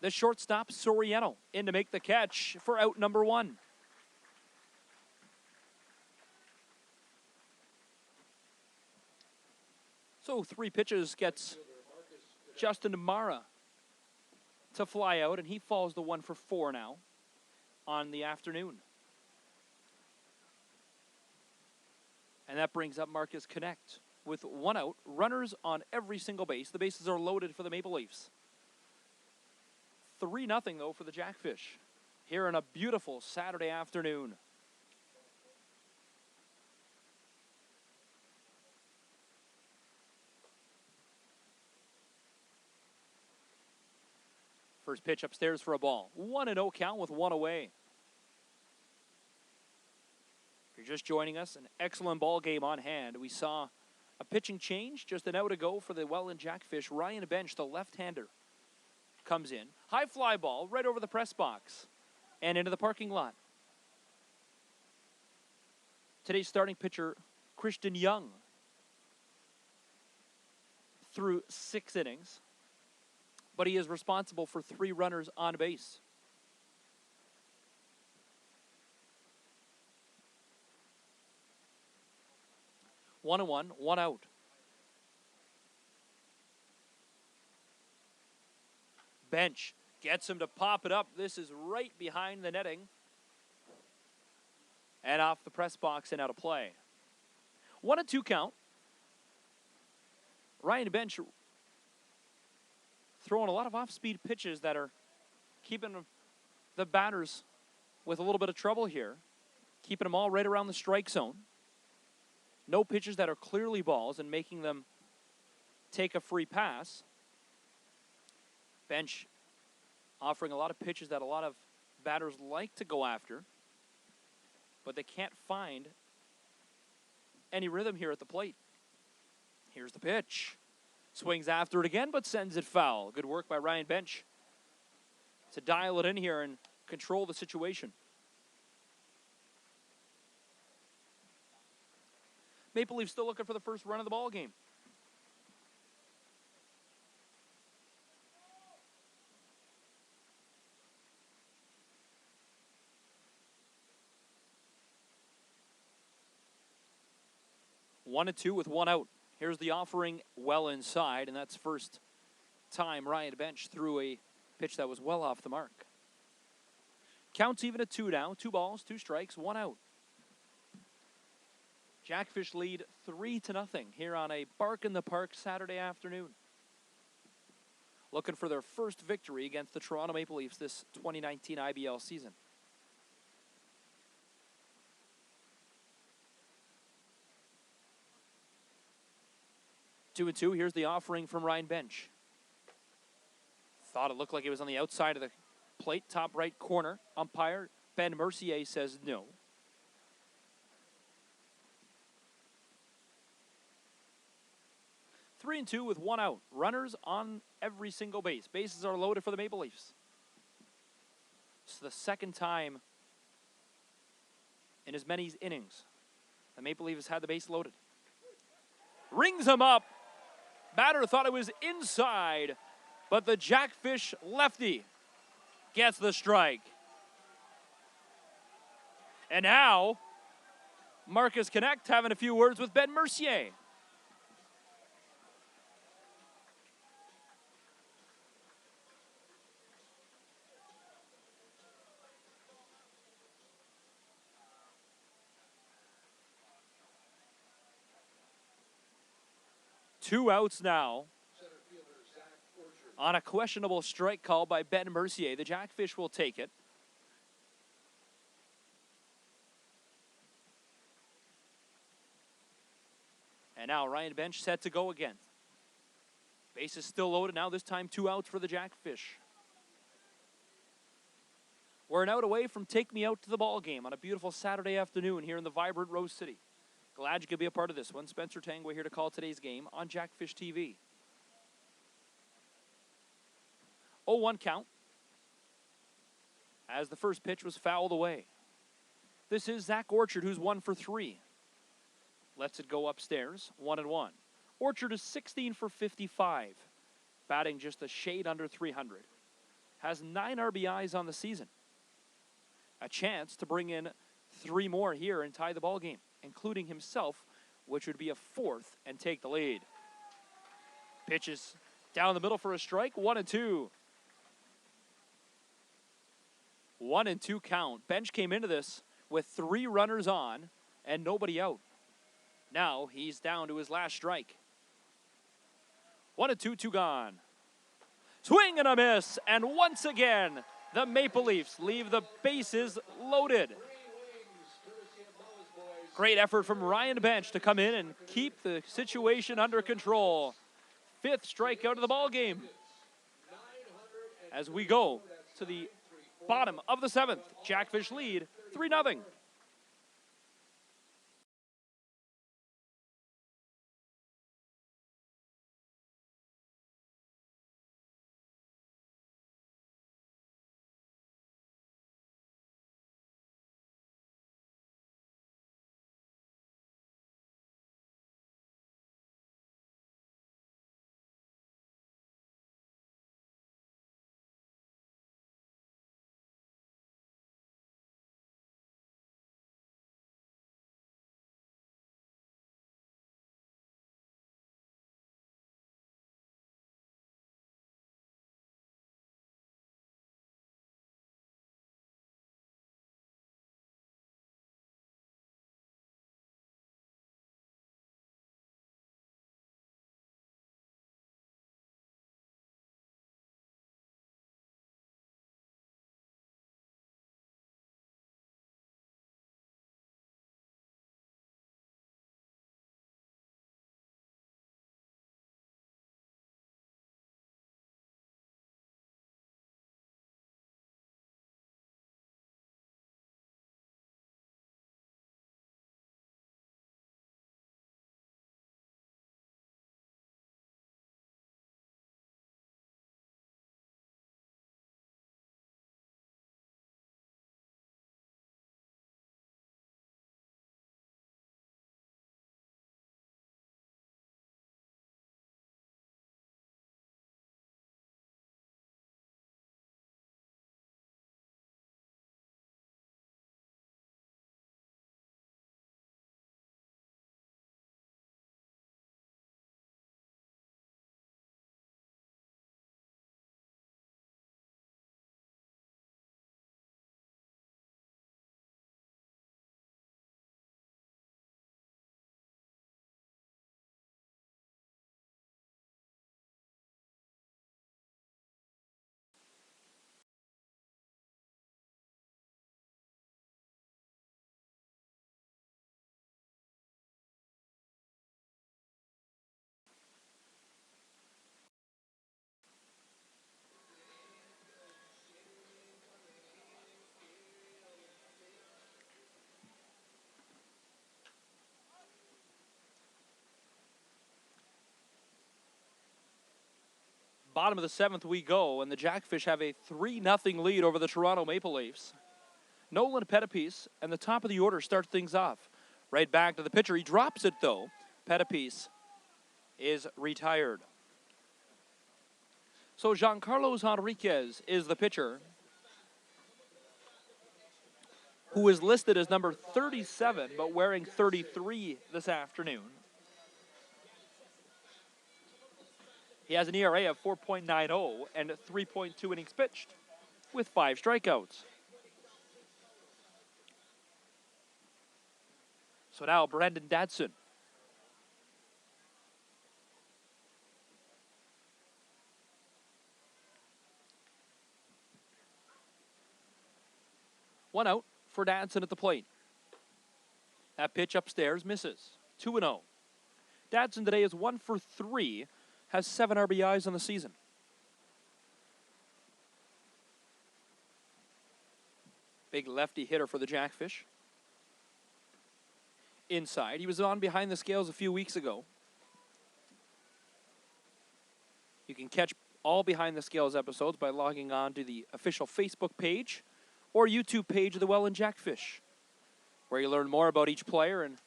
The shortstop, Soriano, in to make the catch for out number 1. So 3 pitches gets Justin Mara to fly out, and he falls to 1 for 4 now on the afternoon. And that brings up Marcus Connect with 1 out, runners on every single base. The bases are loaded for the Maple Leafs. 3-0 though for the Jackfish here on a beautiful Saturday afternoon. First pitch upstairs for a ball. 1-0 count with 1 away. If you're just joining us, an excellent ball game on hand. We saw a pitching change just an out ago for the Welland Jackfish. Ryan Bench, the left-hander, comes in. High fly ball right over the press box and into the parking lot. Today's starting pitcher, Christian Young, through 6 innings. But he is responsible for 3 runners on base. One and 1, 1 out. Bench gets him to pop it up. This is right behind the netting. And off the press box and out of play. 1-2 count. Ryan Bench throwing a lot of off-speed pitches that are keeping the batters with a little bit of trouble here. Keeping them all right around the strike zone. No pitches that are clearly balls and making them take a free pass. Bench offering a lot of pitches that a lot of batters like to go after, but they can't find any rhythm here at the plate. Here's the pitch. Swings after it again, but sends it foul. Good work by Ryan Bench to dial it in here and control the situation. Maple Leafs still looking for the first run of the ball game. One and 2 with 1 out. Here's the offering well inside, and that's first time Ryan Bench threw a pitch that was well off the mark. Counts even at 2 now. 2 balls, 2 strikes, 1 out. Jackfish lead 3-0 here on a Bark in the Park Saturday afternoon. Looking for their first victory against the Toronto Maple Leafs this 2019 IBL season. 2-2. Here's the offering from Ryan Bench. Thought it looked like it was on the outside of the plate, top right corner. Umpire Ben Mercier says no. 3-2 with 1 out. Runners on every single base. Bases are loaded for the Maple Leafs. It's the second time in as many innings the Maple Leafs had the base loaded. Rings him up. Batter thought it was inside, but the Jackfish lefty gets the strike. And now, Marcus Connect having a few words with Ben Mercier. Two outs now on a questionable strike call by Ben Mercier. The Jackfish will take it. And now Ryan Bench set to go again. Base is still loaded now, this time 2 outs for the Jackfish. We're an out away from Take Me Out to the Ball Game on a beautiful Saturday afternoon here in the vibrant Rose City. Glad you could be a part of this one. Spencer Tangway here to call today's game on Jackfish TV. 0-1 count as the first pitch was fouled away. This is Zach Orchard, who's 1 for 3. Lets it go upstairs, 1-1. Orchard is 16 for 55, batting just a shade under 300. Has 9 RBIs on the season. A chance to bring in 3 more here and tie the ball game, including himself, which would be a 4th and take the lead. Pitches down the middle for a strike, 1-2. 1-2 count. Bench came into this with 3 runners on and nobody out. Now he's down to his last strike. 1-2, 2 gone. Swing and a miss, and once again, the Maple Leafs leave the bases loaded. Great effort from Ryan Bench to come in and keep the situation under control. 5th strikeout of the ball game. As we go to the bottom of the 7th, Jackfish lead 3-0. Bottom of the 7th we go, and the Jackfish have a 3-0 lead over the Toronto Maple Leafs. Nolan Pettipies and the top of the order start things off. Right back to the pitcher. He drops it, though. Pettipies is retired. So Giancarlos Enriquez is the pitcher, who is listed as number 37, but wearing 33 this afternoon. He has an ERA of 4.90 and 3.2 innings pitched with 5 strikeouts. So now Brendan Dadson. One out for Dadson at the plate. That pitch upstairs misses. 2-0. Dadson today is 1 for 3, has 7 RBIs on the season. Big lefty hitter for the Jackfish. Inside, he was on Behind the Scales a few weeks ago. You can catch all Behind the Scales episodes by logging on to the official Facebook page or YouTube page of the Welland Jackfish, where you learn more about each player and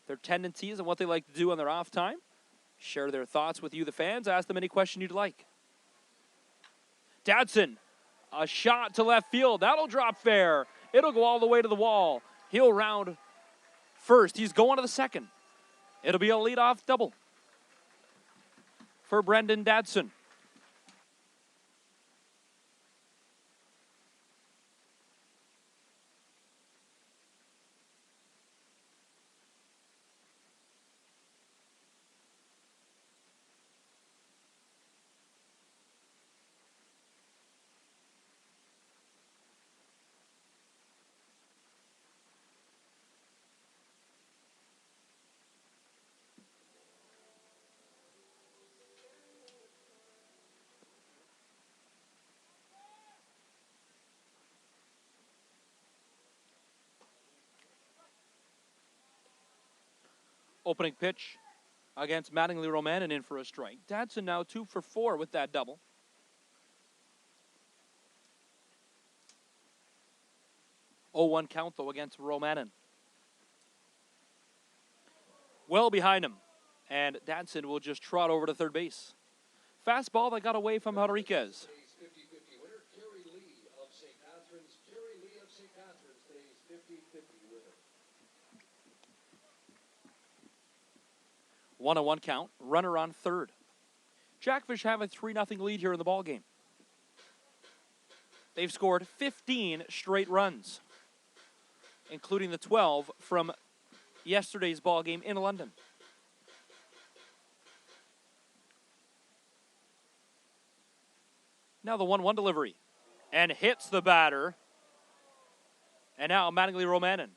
their tendencies and what they like to do on their off time. Share their thoughts with you, the fans. Ask them any question you'd like. Dadson, a shot to left field. That'll drop fair. It'll go all the way to the wall. He'll round first. He's going to the second. It'll be a leadoff double for Brendan Dadson. Opening pitch against Mattingly Romanen in for a strike. Dadson now 2 for 4 with that double. 0-1 count, though, against Romanen. Well behind him, and Dadson will just trot over to third base. Fastball that got away from Rodriguez. Today's 50-50 winner, Kerry Lee of St. Catharines. Kerry Lee of St. Catharines, today's 50-50 winner. 1-1 count, runner on third. Jackfish have a 3-0 lead here in the ballgame. They've scored 15 straight runs, including the 12 from yesterday's ballgame in London. Now the 1-1 delivery, and hits the batter. And now Mattingly Romanen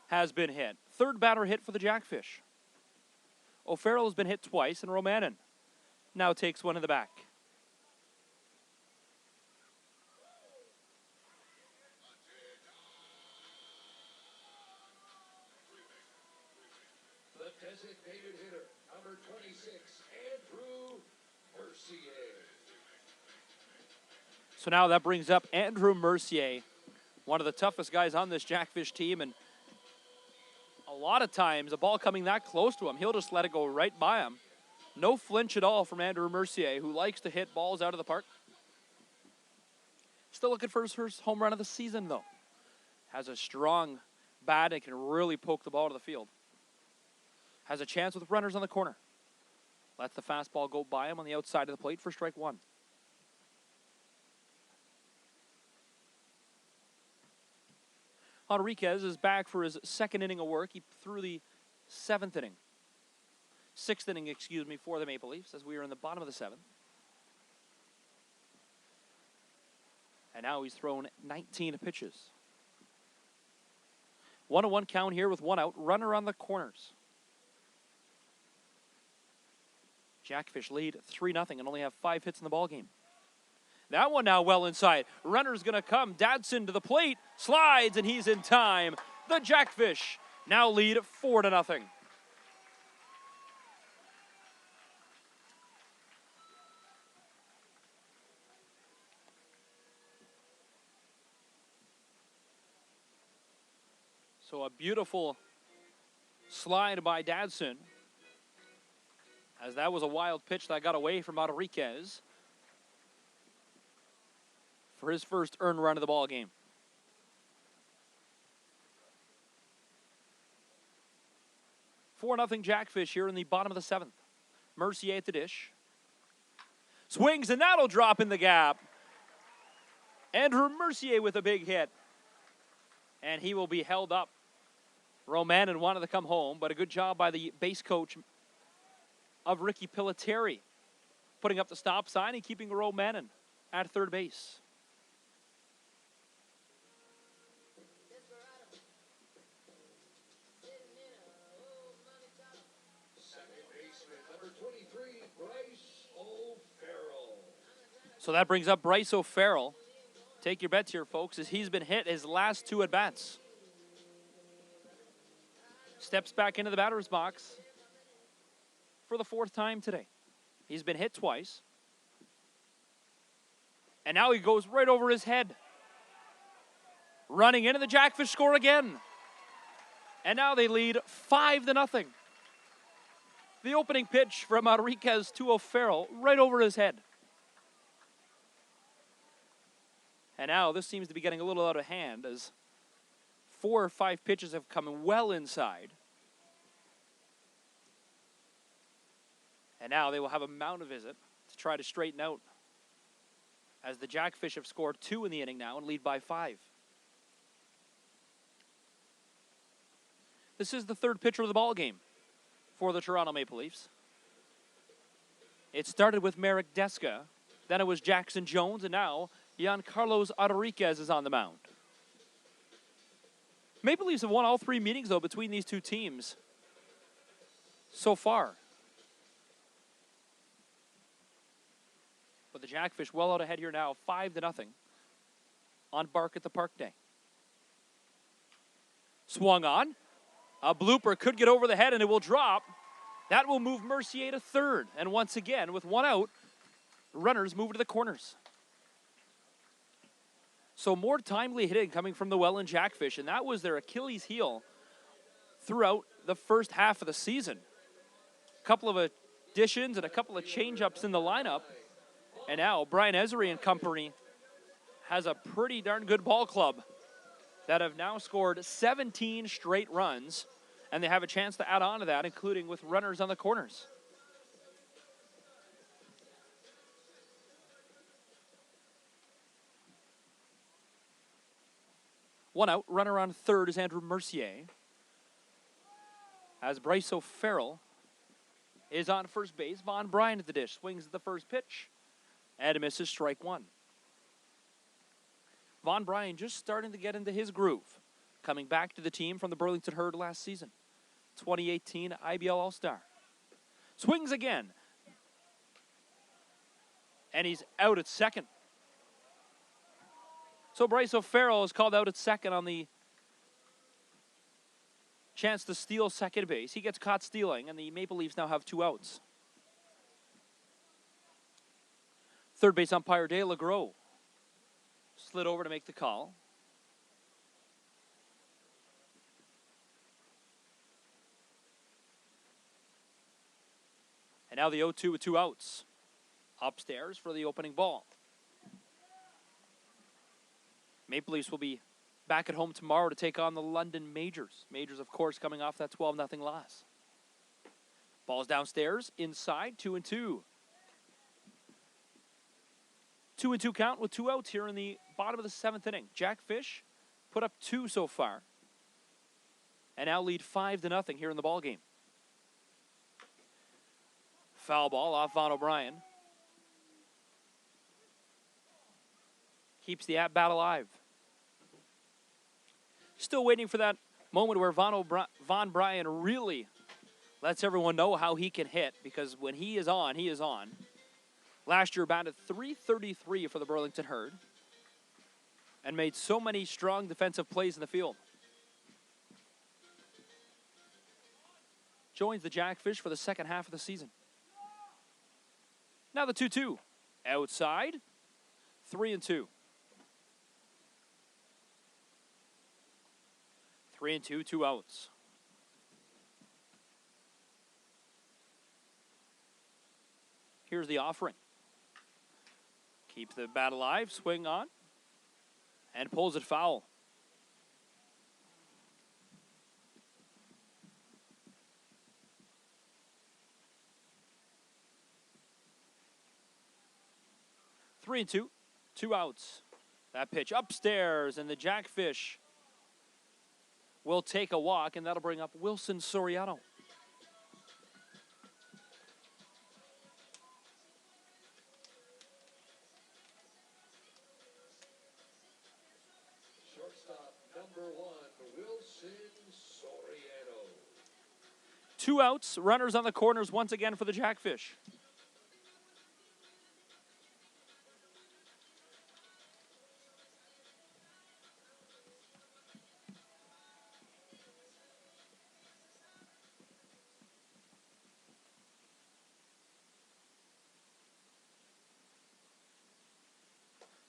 has been hit. Third batter hit for the Jackfish. O'Farrell has been hit twice, and Romanen now takes one in the back. The designated hitter, number 26, Andrew Mercier. So now that brings up Andrew Mercier, one of the toughest guys on this Jackfish team, and a lot of times, a ball coming that close to him, he'll just let it go right by him. No flinch at all from Andrew Mercier, who likes to hit balls out of the park. Still looking for his first home run of the season, though. Has a strong bat and can really poke the ball to the field. Has a chance with runners on the corner. Lets the fastball go by him on the outside of the plate for strike one. Enriquez is back for his second inning of work. He threw the sixth inning, for the Maple Leafs as we are in the bottom of the seventh. And now he's thrown 19 pitches. 1-1 count here with one out. Runner on the corners. Jackfish lead 3-0 and only have 5 hits in the ballgame. That one now well inside. Runner's going to come. Dadson to the plate. Slides, and he's in time. The Jackfish now lead 4-0. So a beautiful slide by Dadson, as that was a wild pitch that got away from Enriquez for his first earned run of the ball game. Four 0 Jackfish here in the bottom of the seventh. Mercier at the dish. Swings, and that'll drop in the gap. Andrew Mercier with a big hit. And he will be held up. Romanen wanted to come home, but a good job by the base coach of Ricky Pilateri, putting up the stop sign and keeping Romanen at third base. So that brings up Bryce O'Farrell. Take your bets here, folks, as he's been hit his last 2 at-bats. Steps back into the batter's box for the 4th time today. He's been hit twice. And now he goes right over his head. Running into the Jackfish score again. And now they lead 5-0. The opening pitch from Enriquez to O'Farrell right over his head. And now this seems to be getting a little out of hand as 4 or 5 pitches have come well inside. And now they will have a mound visit to try to straighten out as the Jackfish have scored 2 in the inning now and lead by 5. This is the 3rd pitcher of the ball game for the Toronto Maple Leafs. It started with Marek Deska, then it was Jackson Jones, and now Giancarlos Enriquez is on the mound. Maple Leafs have won all 3 meetings, though, between these 2 teams so far. But the Jackfish well out ahead here now, 5-0 on Bark at the Park Day. Swung on. A blooper could get over the head, and it will drop. That will move Mercier to 3rd. And once again, with 1 out, runners move to the corners. So more timely hitting coming from the Welland Jackfish, and that was their Achilles heel throughout the first half of the season. A couple of additions and a couple of change-ups in the lineup. And now Brian Ezery and company has a pretty darn good ball club that have now scored 17 straight runs, and they have a chance to add on to that, including with runners on the corners. One out, runner on 3rd is Andrew Mercier. As Bryce O'Farrell is on first base, Von Bryan at the dish, swings at the first pitch, and misses strike 1. Von Bryan just starting to get into his groove, coming back to the team from the Burlington Herd last season. 2018 IBL All-Star. Swings again. And he's out at second. So Bryce O'Farrell is called out at second on the chance to steal second base. He gets caught stealing, and the Maple Leafs now have 2 outs. Third base umpire Dale LeGros slid over to make the call. And now the 0-2 with 2 outs. Upstairs for the opening ball. Maple Leafs will be back at home tomorrow to take on the London Majors. Majors, of course, coming off that 12-0 loss. Ball's downstairs, inside, 2-2. 2-2 count with 2 outs here in the bottom of the 7th inning. Jackfish put up 2 so far, and now lead 5-0 here in the ball game. Foul ball off Von O'Brien. Keeps the at-bat alive. Still waiting for that moment where Von Bryan really lets everyone know how he can hit, because when he is on, he is on. Last year batted .333 for the Burlington Herd and made so many strong defensive plays in the field. Joins the Jackfish for the second half of the season. Now the 2-2. Outside, 3-2. 3-2, 2 outs. Here's the offering. Keeps the bat alive, swing on, and pulls it foul. Three and two, 2 outs. That pitch upstairs, and the Jackfish will take a walk, and that'll bring up Wilson Soriano. Shortstop number 1, Wilson Soriano. 2 outs, runners on the corners once again for the Jackfish.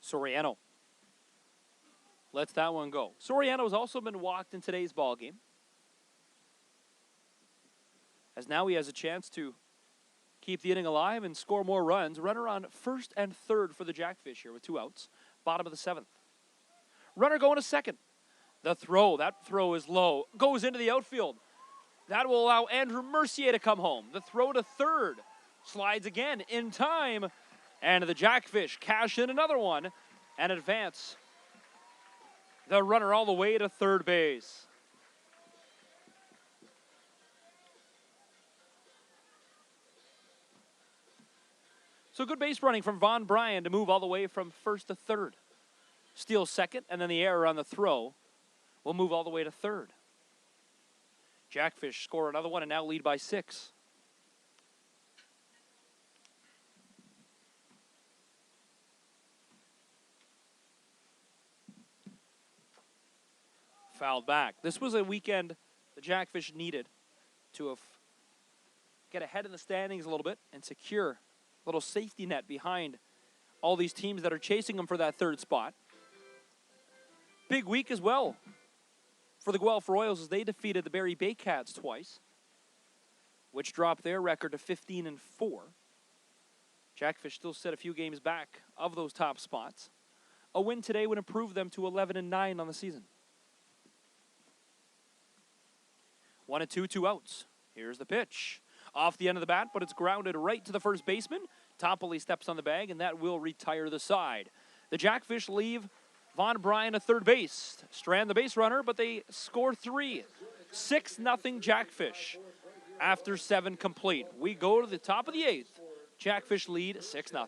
Soriano lets that one go. Soriano has also been walked in today's ball game, as now he has a chance to keep the inning alive and score more runs. Runner on first and third for the Jackfish here with 2 outs. Bottom of the 7th. Runner going to second. The throw, that throw is low. Goes into the outfield. That will allow Andrew Mercier to come home. The throw to third. Slides again in time. And the Jackfish cash in another one and advance the runner all the way to third base. So good base running from Von Bryan to move all the way from first to third. Steals second, and then the error on the throw will move all the way to third. Jackfish score another one and now lead by 6. Fouled back. This was a weekend the Jackfish needed to get ahead in the standings a little bit and secure a little safety net behind all these teams that are chasing them for that third spot. Big week as well for the Guelph Royals as they defeated the Barrie Baycats twice, which dropped their record to 15-4. Jackfish still sit a few games back of those top spots. A win today would improve them to 11-9 on the season. 1-2, 2 outs. Here's the pitch. Off the end of the bat, but it's grounded right to the first baseman. Topley steps on the bag, and that will retire the side. The Jackfish leave Von Bryan at third base. Strand the base runner, but they score 3. 6-0 Jackfish after 7 complete. We go to the top of the 8th. Jackfish lead 6-0.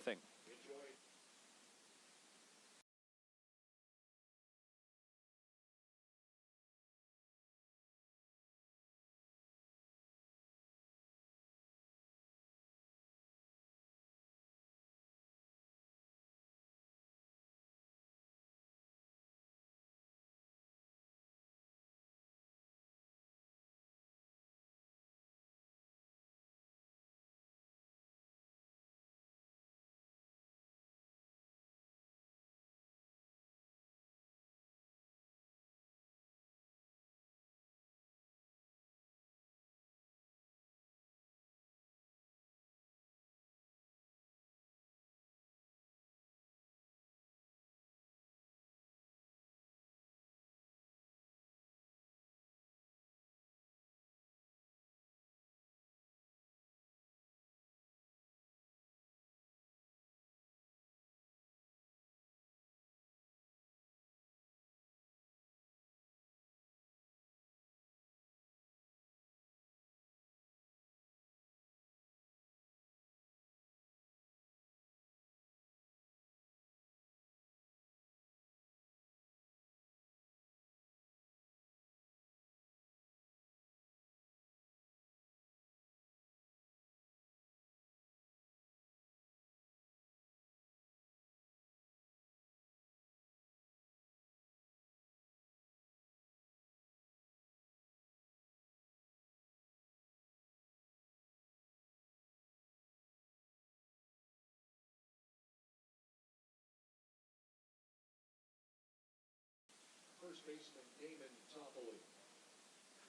First baseman Damon Topley.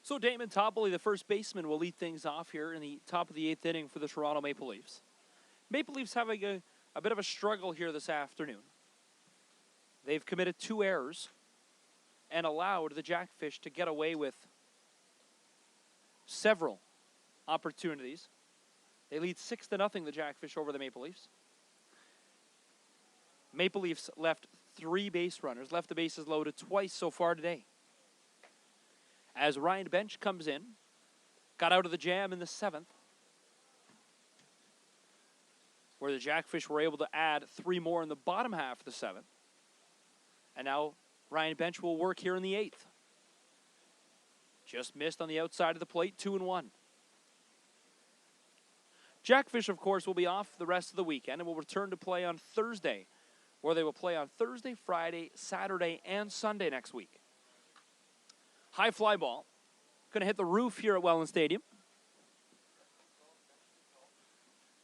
So Damon Topley, the first baseman, will lead things off here in the top of the 8th inning for the Toronto Maple Leafs. Maple Leafs having a bit of a struggle here this afternoon. They've committed 2 errors and allowed the Jackfish to get away with several opportunities. They lead 6-0, the Jackfish, over the Maple Leafs. Maple Leafs left 3 base runners, left the bases loaded twice so far today. As Ryan Bench comes in, got out of the jam in the 7th, where the Jackfish were able to add 3 more in the bottom half of the 7th. And now Ryan Bench will work here in the 8th. Just missed on the outside of the plate, 2-1. Jackfish, of course, will be off the rest of the weekend and will return to play on Thursday, where they will play on Thursday, Friday, Saturday, and Sunday next week. High fly ball. Going to hit the roof here at Welland Stadium.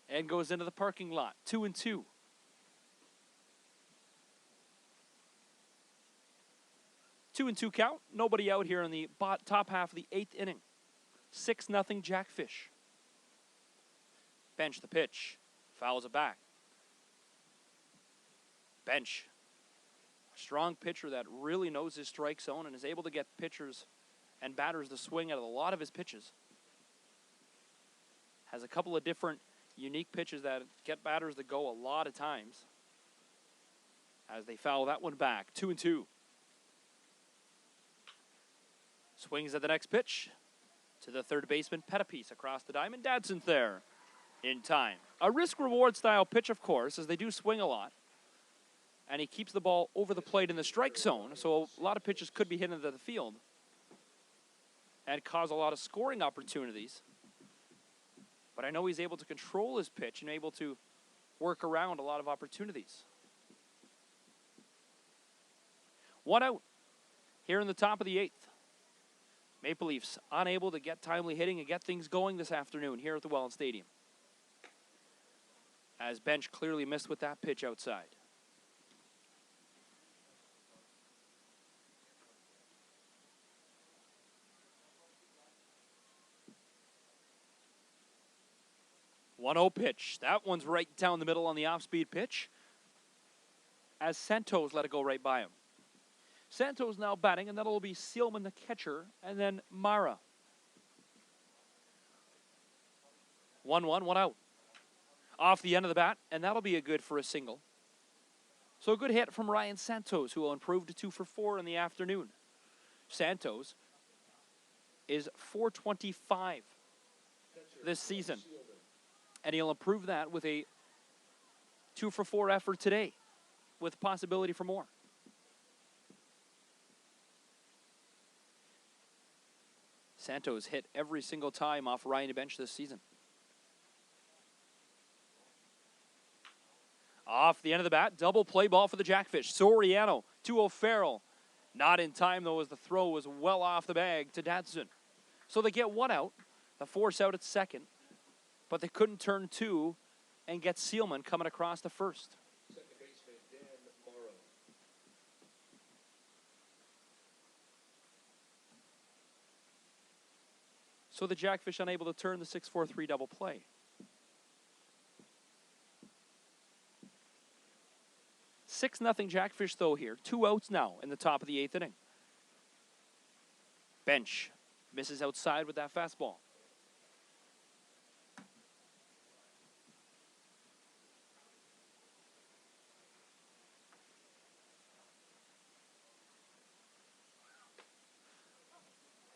And goes into the parking lot. 2-2. 2-2 count. Nobody out here in the top half of the 8th inning. 6-0 Jackfish. Bench the pitch. Fouls it back. Bench. A strong pitcher that really knows his strike zone and is able to get pitchers and batters to swing out of a lot of his pitches. Has a couple of different unique pitches that get batters to go a lot of times. As they foul that one back. 2-2. Swings at the next pitch to the third baseman, Pettipiece across the diamond. Dadson's there in time. A risk-reward style pitch, of course, as they do swing a lot. And he keeps the ball over the plate in the strike zone, so a lot of pitches could be hit into the field and cause a lot of scoring opportunities. But I know he's able to control his pitch and able to work around a lot of opportunities. 1 out here in the top of the 8th. Maple Leafs unable to get timely hitting and get things going this afternoon here at the Welland Stadium. As Bench clearly missed with that pitch outside. One 1-0 pitch. That one's right down the middle on the off-speed pitch. As Santos let it go right by him. Santos now batting, and that'll be Seelman, the catcher, and then Mara. 1-1, 1 out. Off the end of the bat, and that'll be a good for a single. So a good hit from Ryan Santos, who will improve to 2 for 4 in the afternoon. Santos is .425 this season, and he'll improve that with a 2 for 4 effort today, with possibility for more. Santos hit every single time off Ryan Bench this season. Off the end of the bat, double play ball for the Jackfish. Soriano to O'Farrell. Not in time, though, as the throw was well off the bag to Dadson. So they get 1 out, the force out at second, but they couldn't turn 2 and get Seelman coming across the first. Second baseman Dan Morrow. So the Jackfish unable to turn the 6-4-3 double play. Six 0 Jackfish, though, here. 2 outs now in the top of the 8th inning. Bench misses outside with that fastball.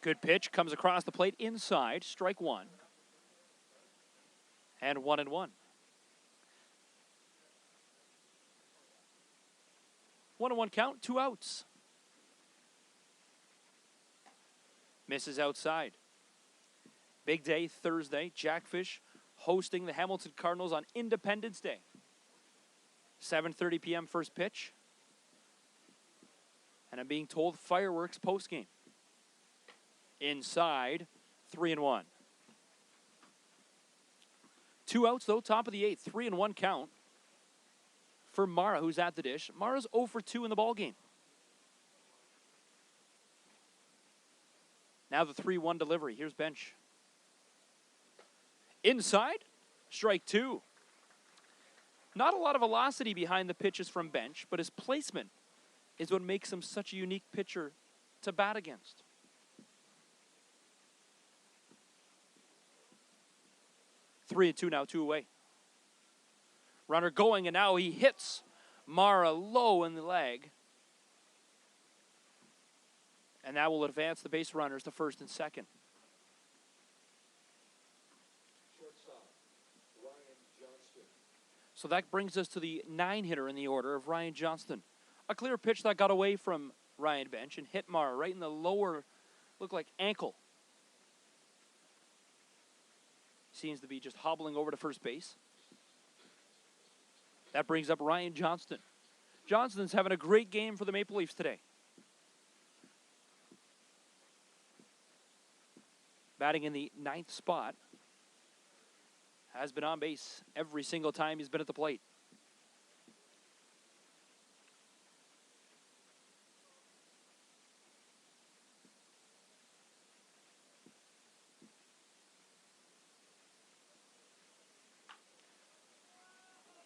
Good pitch, comes across the plate inside, strike 1. And 1-1. 1-1 count, 2 outs. Misses outside. Big day Thursday. Jackfish hosting the Hamilton Cardinals on Independence Day. 7:30 p.m. first pitch. And I'm being told fireworks postgame. Inside, 3-1. 2 outs, though, top of the 8th. 3-1 count for Mara, who's at the dish. Mara's 0 for 2 in the ballgame. Now the 3-1 delivery. Here's Bench. Inside, strike 2. Not a lot of velocity behind the pitches from Bench, but his placement is what makes him such a unique pitcher to bat against. 3-2 now, 2 away. Runner going, and now he hits Mara low in the leg. And that will advance the base runners to first and second. Shortstop, Ryan Johnston. So that brings us to the 9-hitter in the order of Ryan Johnston. A clear pitch that got away from Ryan Bench and hit Mara right in the lower, looked like ankle. Seems to be just hobbling over to first base. That brings up Ryan Johnston. Johnston's having a great game for the Maple Leafs today. Batting in the 9th spot. Has been on base every single time he's been at the plate.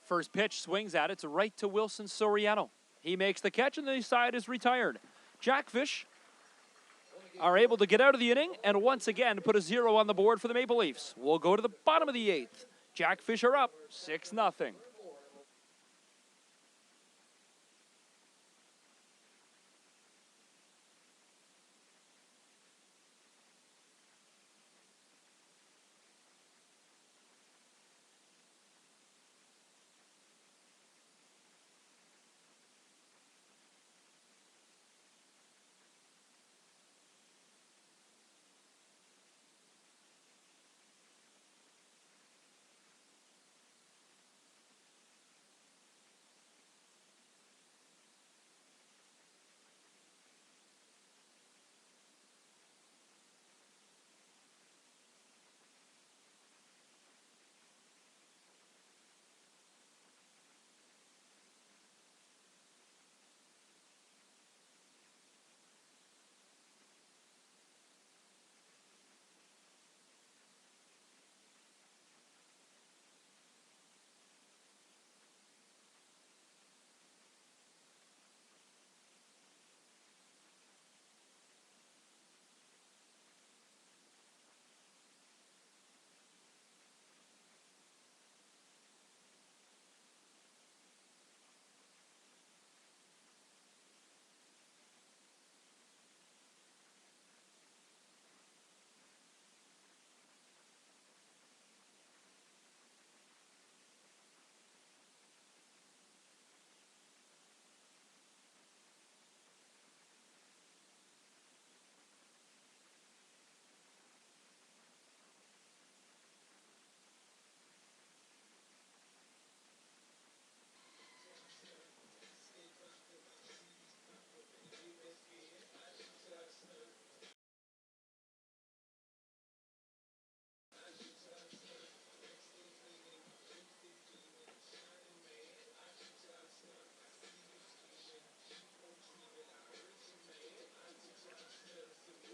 First pitch, swings at it. It's right to Wilson Soriano. He makes the catch, and the side is retired. Jackfish are able to get out of the inning and once again put a 0 on the board for the Maple Leafs. We'll go to the bottom of the 8th. Jackfish are up 6-0.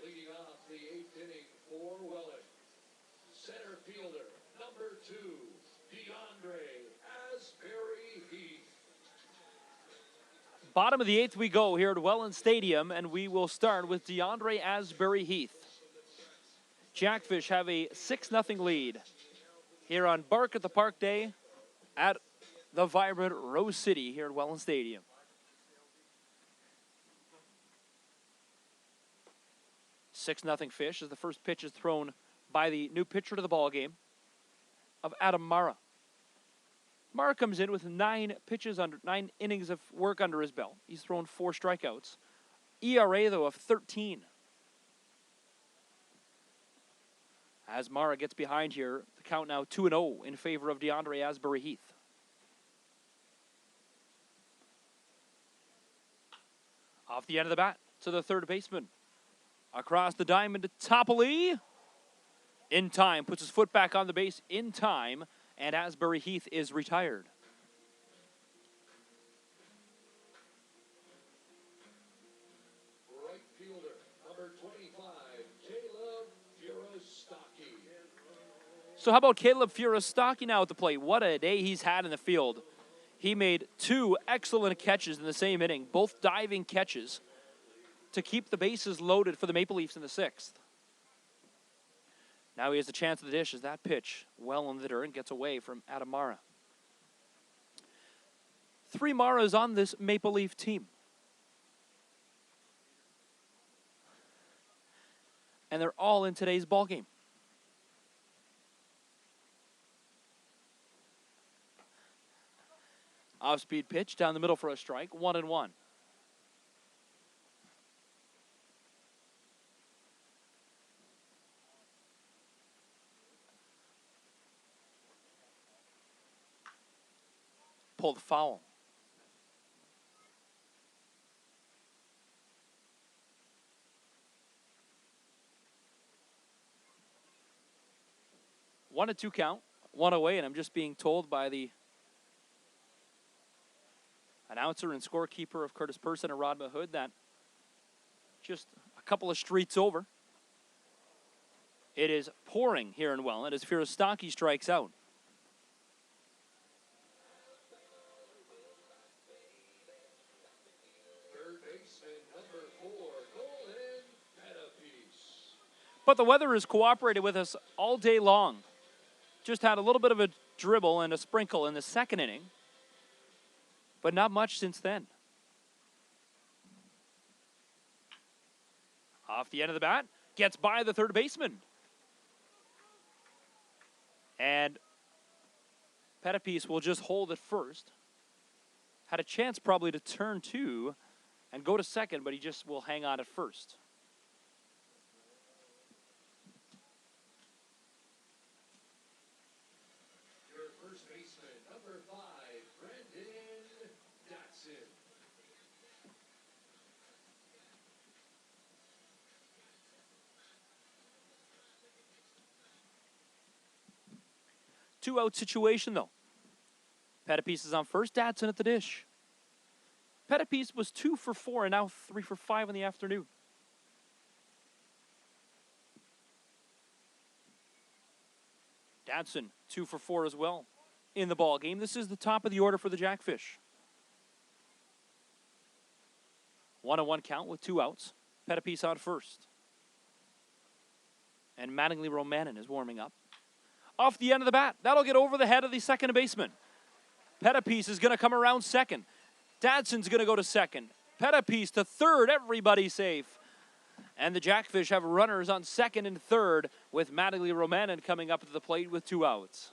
Leading off the 8th inning for Welland, center fielder, number 2, DeAndre Asbury Heath. Bottom of the 8th we go here at Welland Stadium, and we will start with DeAndre Asbury Heath. Jackfish have a 6-0 lead here on Bark at the Park Day at the vibrant Rose City here at Welland Stadium. Six-0 Fish as the first pitch is thrown by the new pitcher to the ball game of Adam Mara. Mara comes in with 9 innings of work under his belt. He's thrown 4 strikeouts. ERA, though, of 13. As Mara gets behind here, the count now 2-0 in favor of DeAndre Asbury Heath. Off the end of the bat to the third baseman. Across the diamond to Topley. In time, puts his foot back on the base in time, and Asbury Heath is retired. Right fielder, number 25, Caleb Furostaki. So how about Caleb Furostaki now at the plate? What a day he's had in the field. He made 2 excellent catches in the same inning, both diving catches, to keep the bases loaded for the Maple Leafs in the 6th. Now he has a chance at the dish as that pitch well on the dirt and gets away from Adam Mara. 3 Maras on this Maple Leaf team. And they're all in today's ball game. Off-speed pitch down the middle for a strike, 1-1. Pulled foul. One and 2 count, 1 away, and I'm just being told by the announcer and scorekeeper of Curtis Person and Rod Mahood that just a couple of streets over, it is pouring here in Welland as Furostaki strikes out. But the weather has cooperated with us all day long. Just had a little bit of a dribble and a sprinkle in the second inning, but not much since then. Off the end of the bat, gets by the third baseman. And Pettipies will just hold at first. Had a chance probably to turn two and go to second, but he just will hang on at first. Your first baseman, number 5, Brandon Dotson. Two-out situation, though. Pettipies is on first, Datsun at the dish. Pettipies was 2 for 4 and now 3 for 5 in the afternoon. Datsun 2 for 4 as well in the ball game. This is the top of the order for the Jackfish. 1-1 count with 2 outs. Pettipies on first. And Mattingly Romanen is warming up. Off the end of the bat, that'll get over the head of the second baseman. Pettipies is going to come around second. Dadson's going to go to second. Pettipies to third. Everybody safe. And the Jackfish have runners on second and third with Mattingly Romanen coming up to the plate with 2 outs.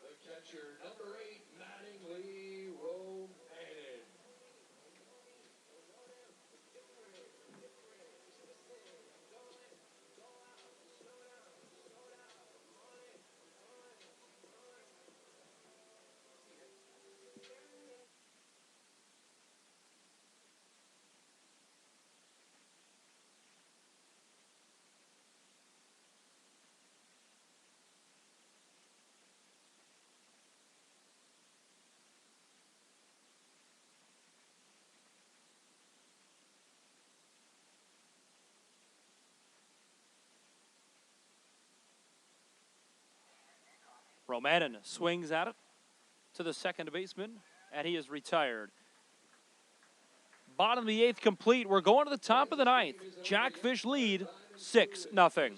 The catcher, number 8, Mattingly Romanen. Romanen swings at it to the second baseman, and he is retired. Bottom of the 8th complete. We're going to the top of the 9th. Jackfish lead 6-0.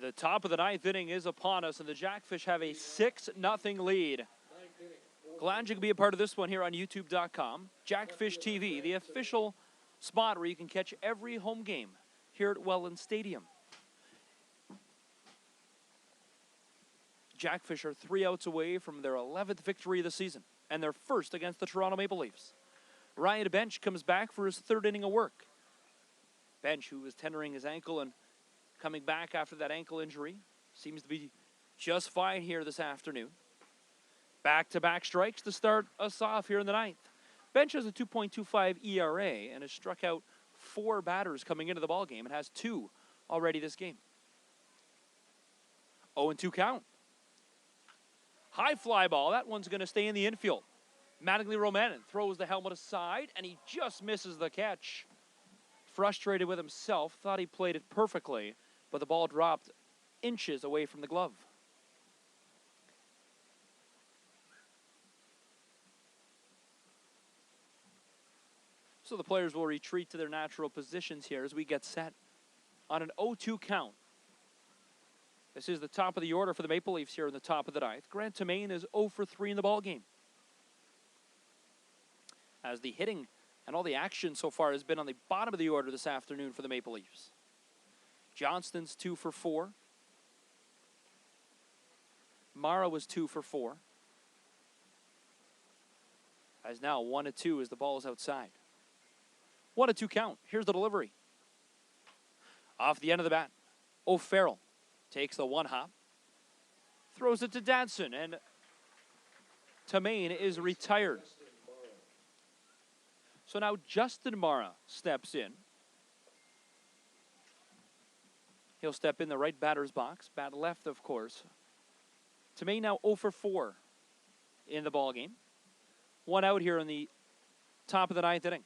The top of the ninth inning is upon us, and the Jackfish have a 6-0 lead. Glad you can be a part of this one here on YouTube.com. Jackfish TV, the official spot where you can catch every home game here at Welland Stadium. Jackfish are 3 outs away from their 11th victory of the season, and their first against the Toronto Maple Leafs. Ryan Bench comes back for his 3rd inning of work. Bench, who was tendering his ankle and coming back after that ankle injury, seems to be just fine here this afternoon. Back-to-back strikes to start us off here in the 9th. Bench has a 2.25 ERA and has struck out 4 batters coming into the ballgame and has 2 already this game. 0-2 count. High fly ball. That one's going to stay in the infield. Mattingly Romanen throws the helmet aside, and he just misses the catch. Frustrated with himself, thought he played it perfectly, but the ball dropped inches away from the glove. So the players will retreat to their natural positions here as we get set on an 0-2 count. This is the top of the order for the Maple Leafs here in the top of the 9th. Grant Tamain is 0 for 3 in the ballgame. As the hitting and all the action so far has been on the bottom of the order this afternoon for the Maple Leafs. Johnston's 2 for 4. Mara was 2 for 4. As now 1-2 as the ball is outside. 1-2 count. Here's the delivery. Off the end of the bat, O'Farrell takes the 1 hop. Throws it to Dadson, and Tamain is retired. So now Justin Mara steps in. He'll step in the right batter's box. Bat left, of course. Tamain now 0 for 4 in the ballgame. 1 out here in the top of the 9th inning.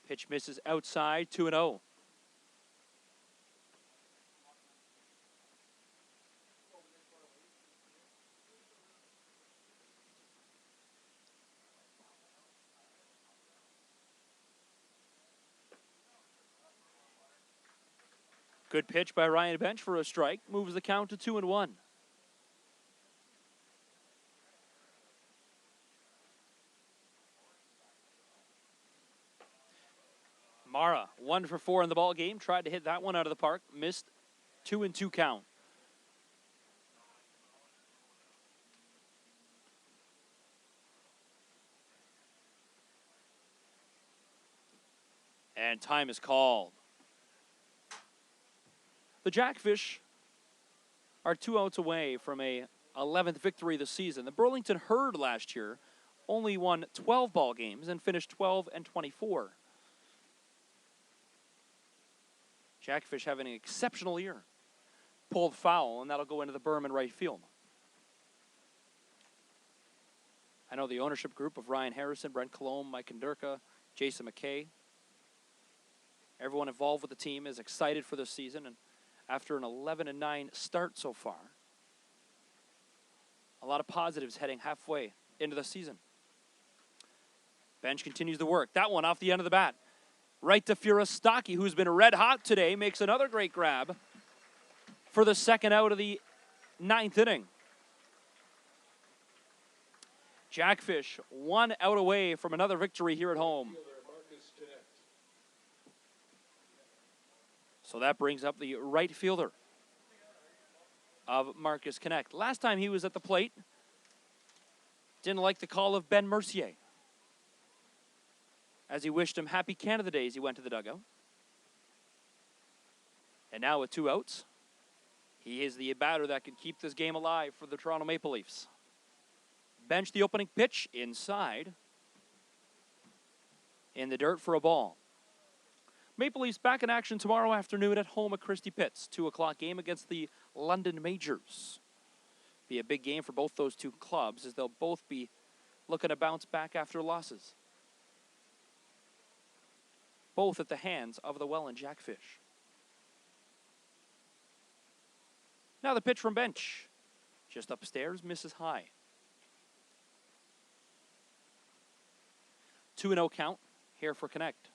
Pitch misses outside, 2-0. Good pitch by Ryan Bench for a strike. Moves the count to 2-1. Mara, 1 for 4 in the ball game. Tried to hit that one out of the park. Missed. 2-2 count. And time is called. The Jackfish are 2 outs away from a 11th victory this season. The Burlington Herd last year only won 12 ball games and finished 12-24. Jackfish having an exceptional year. Pulled foul, and that'll go into the berm in right field. I know the ownership group of Ryan Harrison, Brent Colomb, Mike Kondurka, Jason McKay. Everyone involved with the team is excited for this season, and after an 11-9 start so far, a lot of positives heading halfway into the season. Bench continues to work. That one off the end of the bat. Right to Furastaki, who's been red hot today, makes another great grab for the 2nd out of the 9th inning. Jackfish 1 out away from another victory here at home. So that brings up the right fielder of Marcus Connect. Last time he was at the plate, didn't like the call of Ben Mercier, as he wished him happy Canada Day as he went to the dugout. And now with 2 outs, he is the batter that can keep this game alive for the Toronto Maple Leafs. Bench the opening pitch inside. In the dirt for a ball. Maple Leafs back in action tomorrow afternoon at home at Christie Pitts. 2 o'clock game against the London Majors. Be a big game for both those 2 clubs as they'll both be looking to bounce back after losses. Both at the hands of the Welland Jackfish. Now the pitch from bench. Just upstairs, misses high. 2-0 count here for Connect.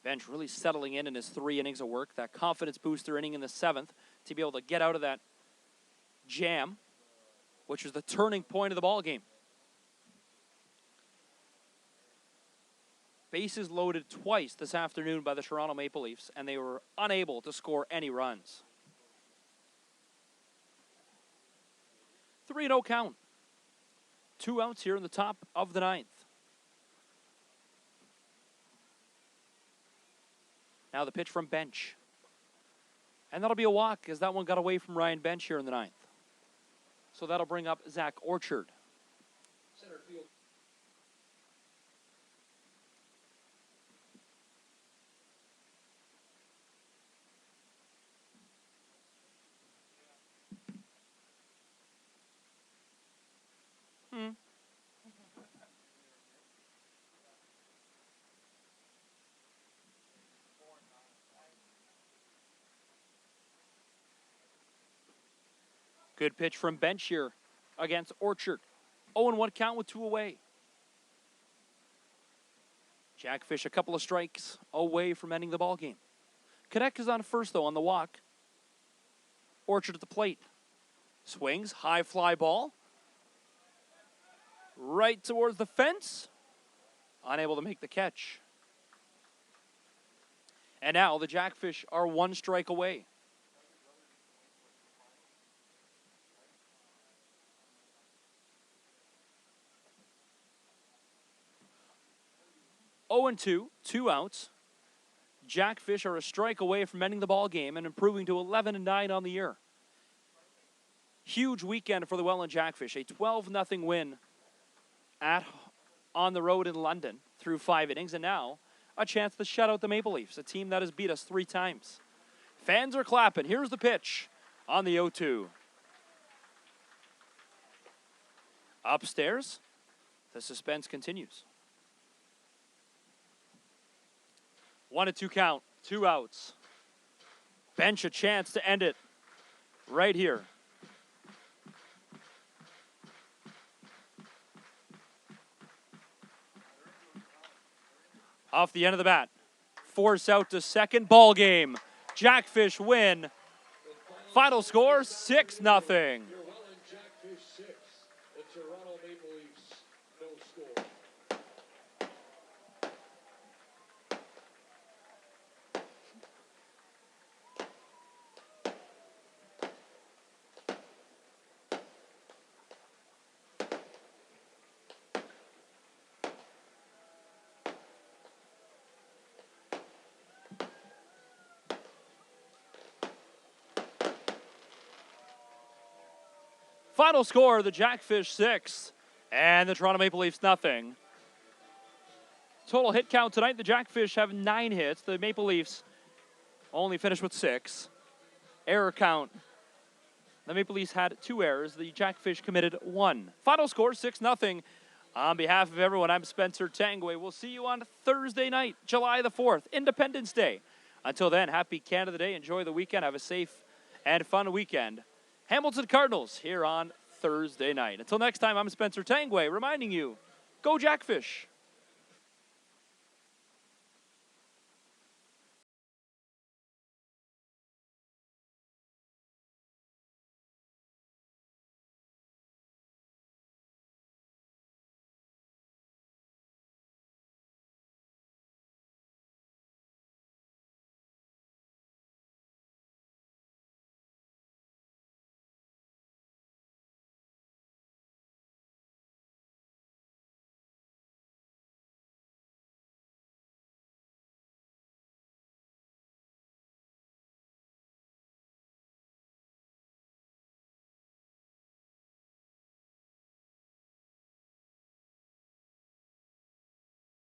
Bench really settling in his 3 innings of work. That confidence booster inning in the 7th to be able to get out of that jam, which was the turning point of the ball game. Bases loaded twice this afternoon by the Toronto Maple Leafs, and they were unable to score any runs. 3-0 count. 2 outs here in the top of the 9th. Now the pitch from bench. And that'll be a walk, as that one got away from Ryan Bench here in the 9th. So that'll bring up Zach Orchard. Center field. Good pitch from bench here against Orchard. 0-1 count with 2 away. Jackfish a couple of strikes away from ending the ball game. Cadet is on first, though, on the walk. Orchard at the plate. Swings, high fly ball. Right towards the fence. Unable to make the catch. And now the Jackfish are 1 strike away. Oh, 2 outs. Jackfish are a strike away from ending the ball game and improving to 11-9 on the year. Huge weekend for the Welland Jackfish. A 12-0 win on the road in London through 5 innings, and now a chance to shut out the Maple Leafs, a team that has beat us 3 times. Fans are clapping. Here's the pitch on the 0-2. Upstairs, the suspense continues. 1-2 count, 2 outs. Bench a chance to end it right here. Off the end of the bat. Force out to second. Ball game. Jackfish win. Final score 6-0. Your Welland Jackfish 6. The Toronto Maple Leafs no score. Final score, the Jackfish 6 and the Toronto Maple Leafs nothing. Total hit count tonight, the Jackfish have 9 hits. The Maple Leafs only finished with 6. Error count, the Maple Leafs had 2 errors. The Jackfish committed 1. Final score, 6-0. On behalf of everyone, I'm Spencer Tangway. We'll see you on Thursday night, July the 4th, Independence Day. Until then, happy Canada Day. Enjoy the weekend. Have a safe and fun weekend. Hamilton Cardinals here on Thursday night. Until next time, I'm Spencer Tangway reminding you, go Jackfish.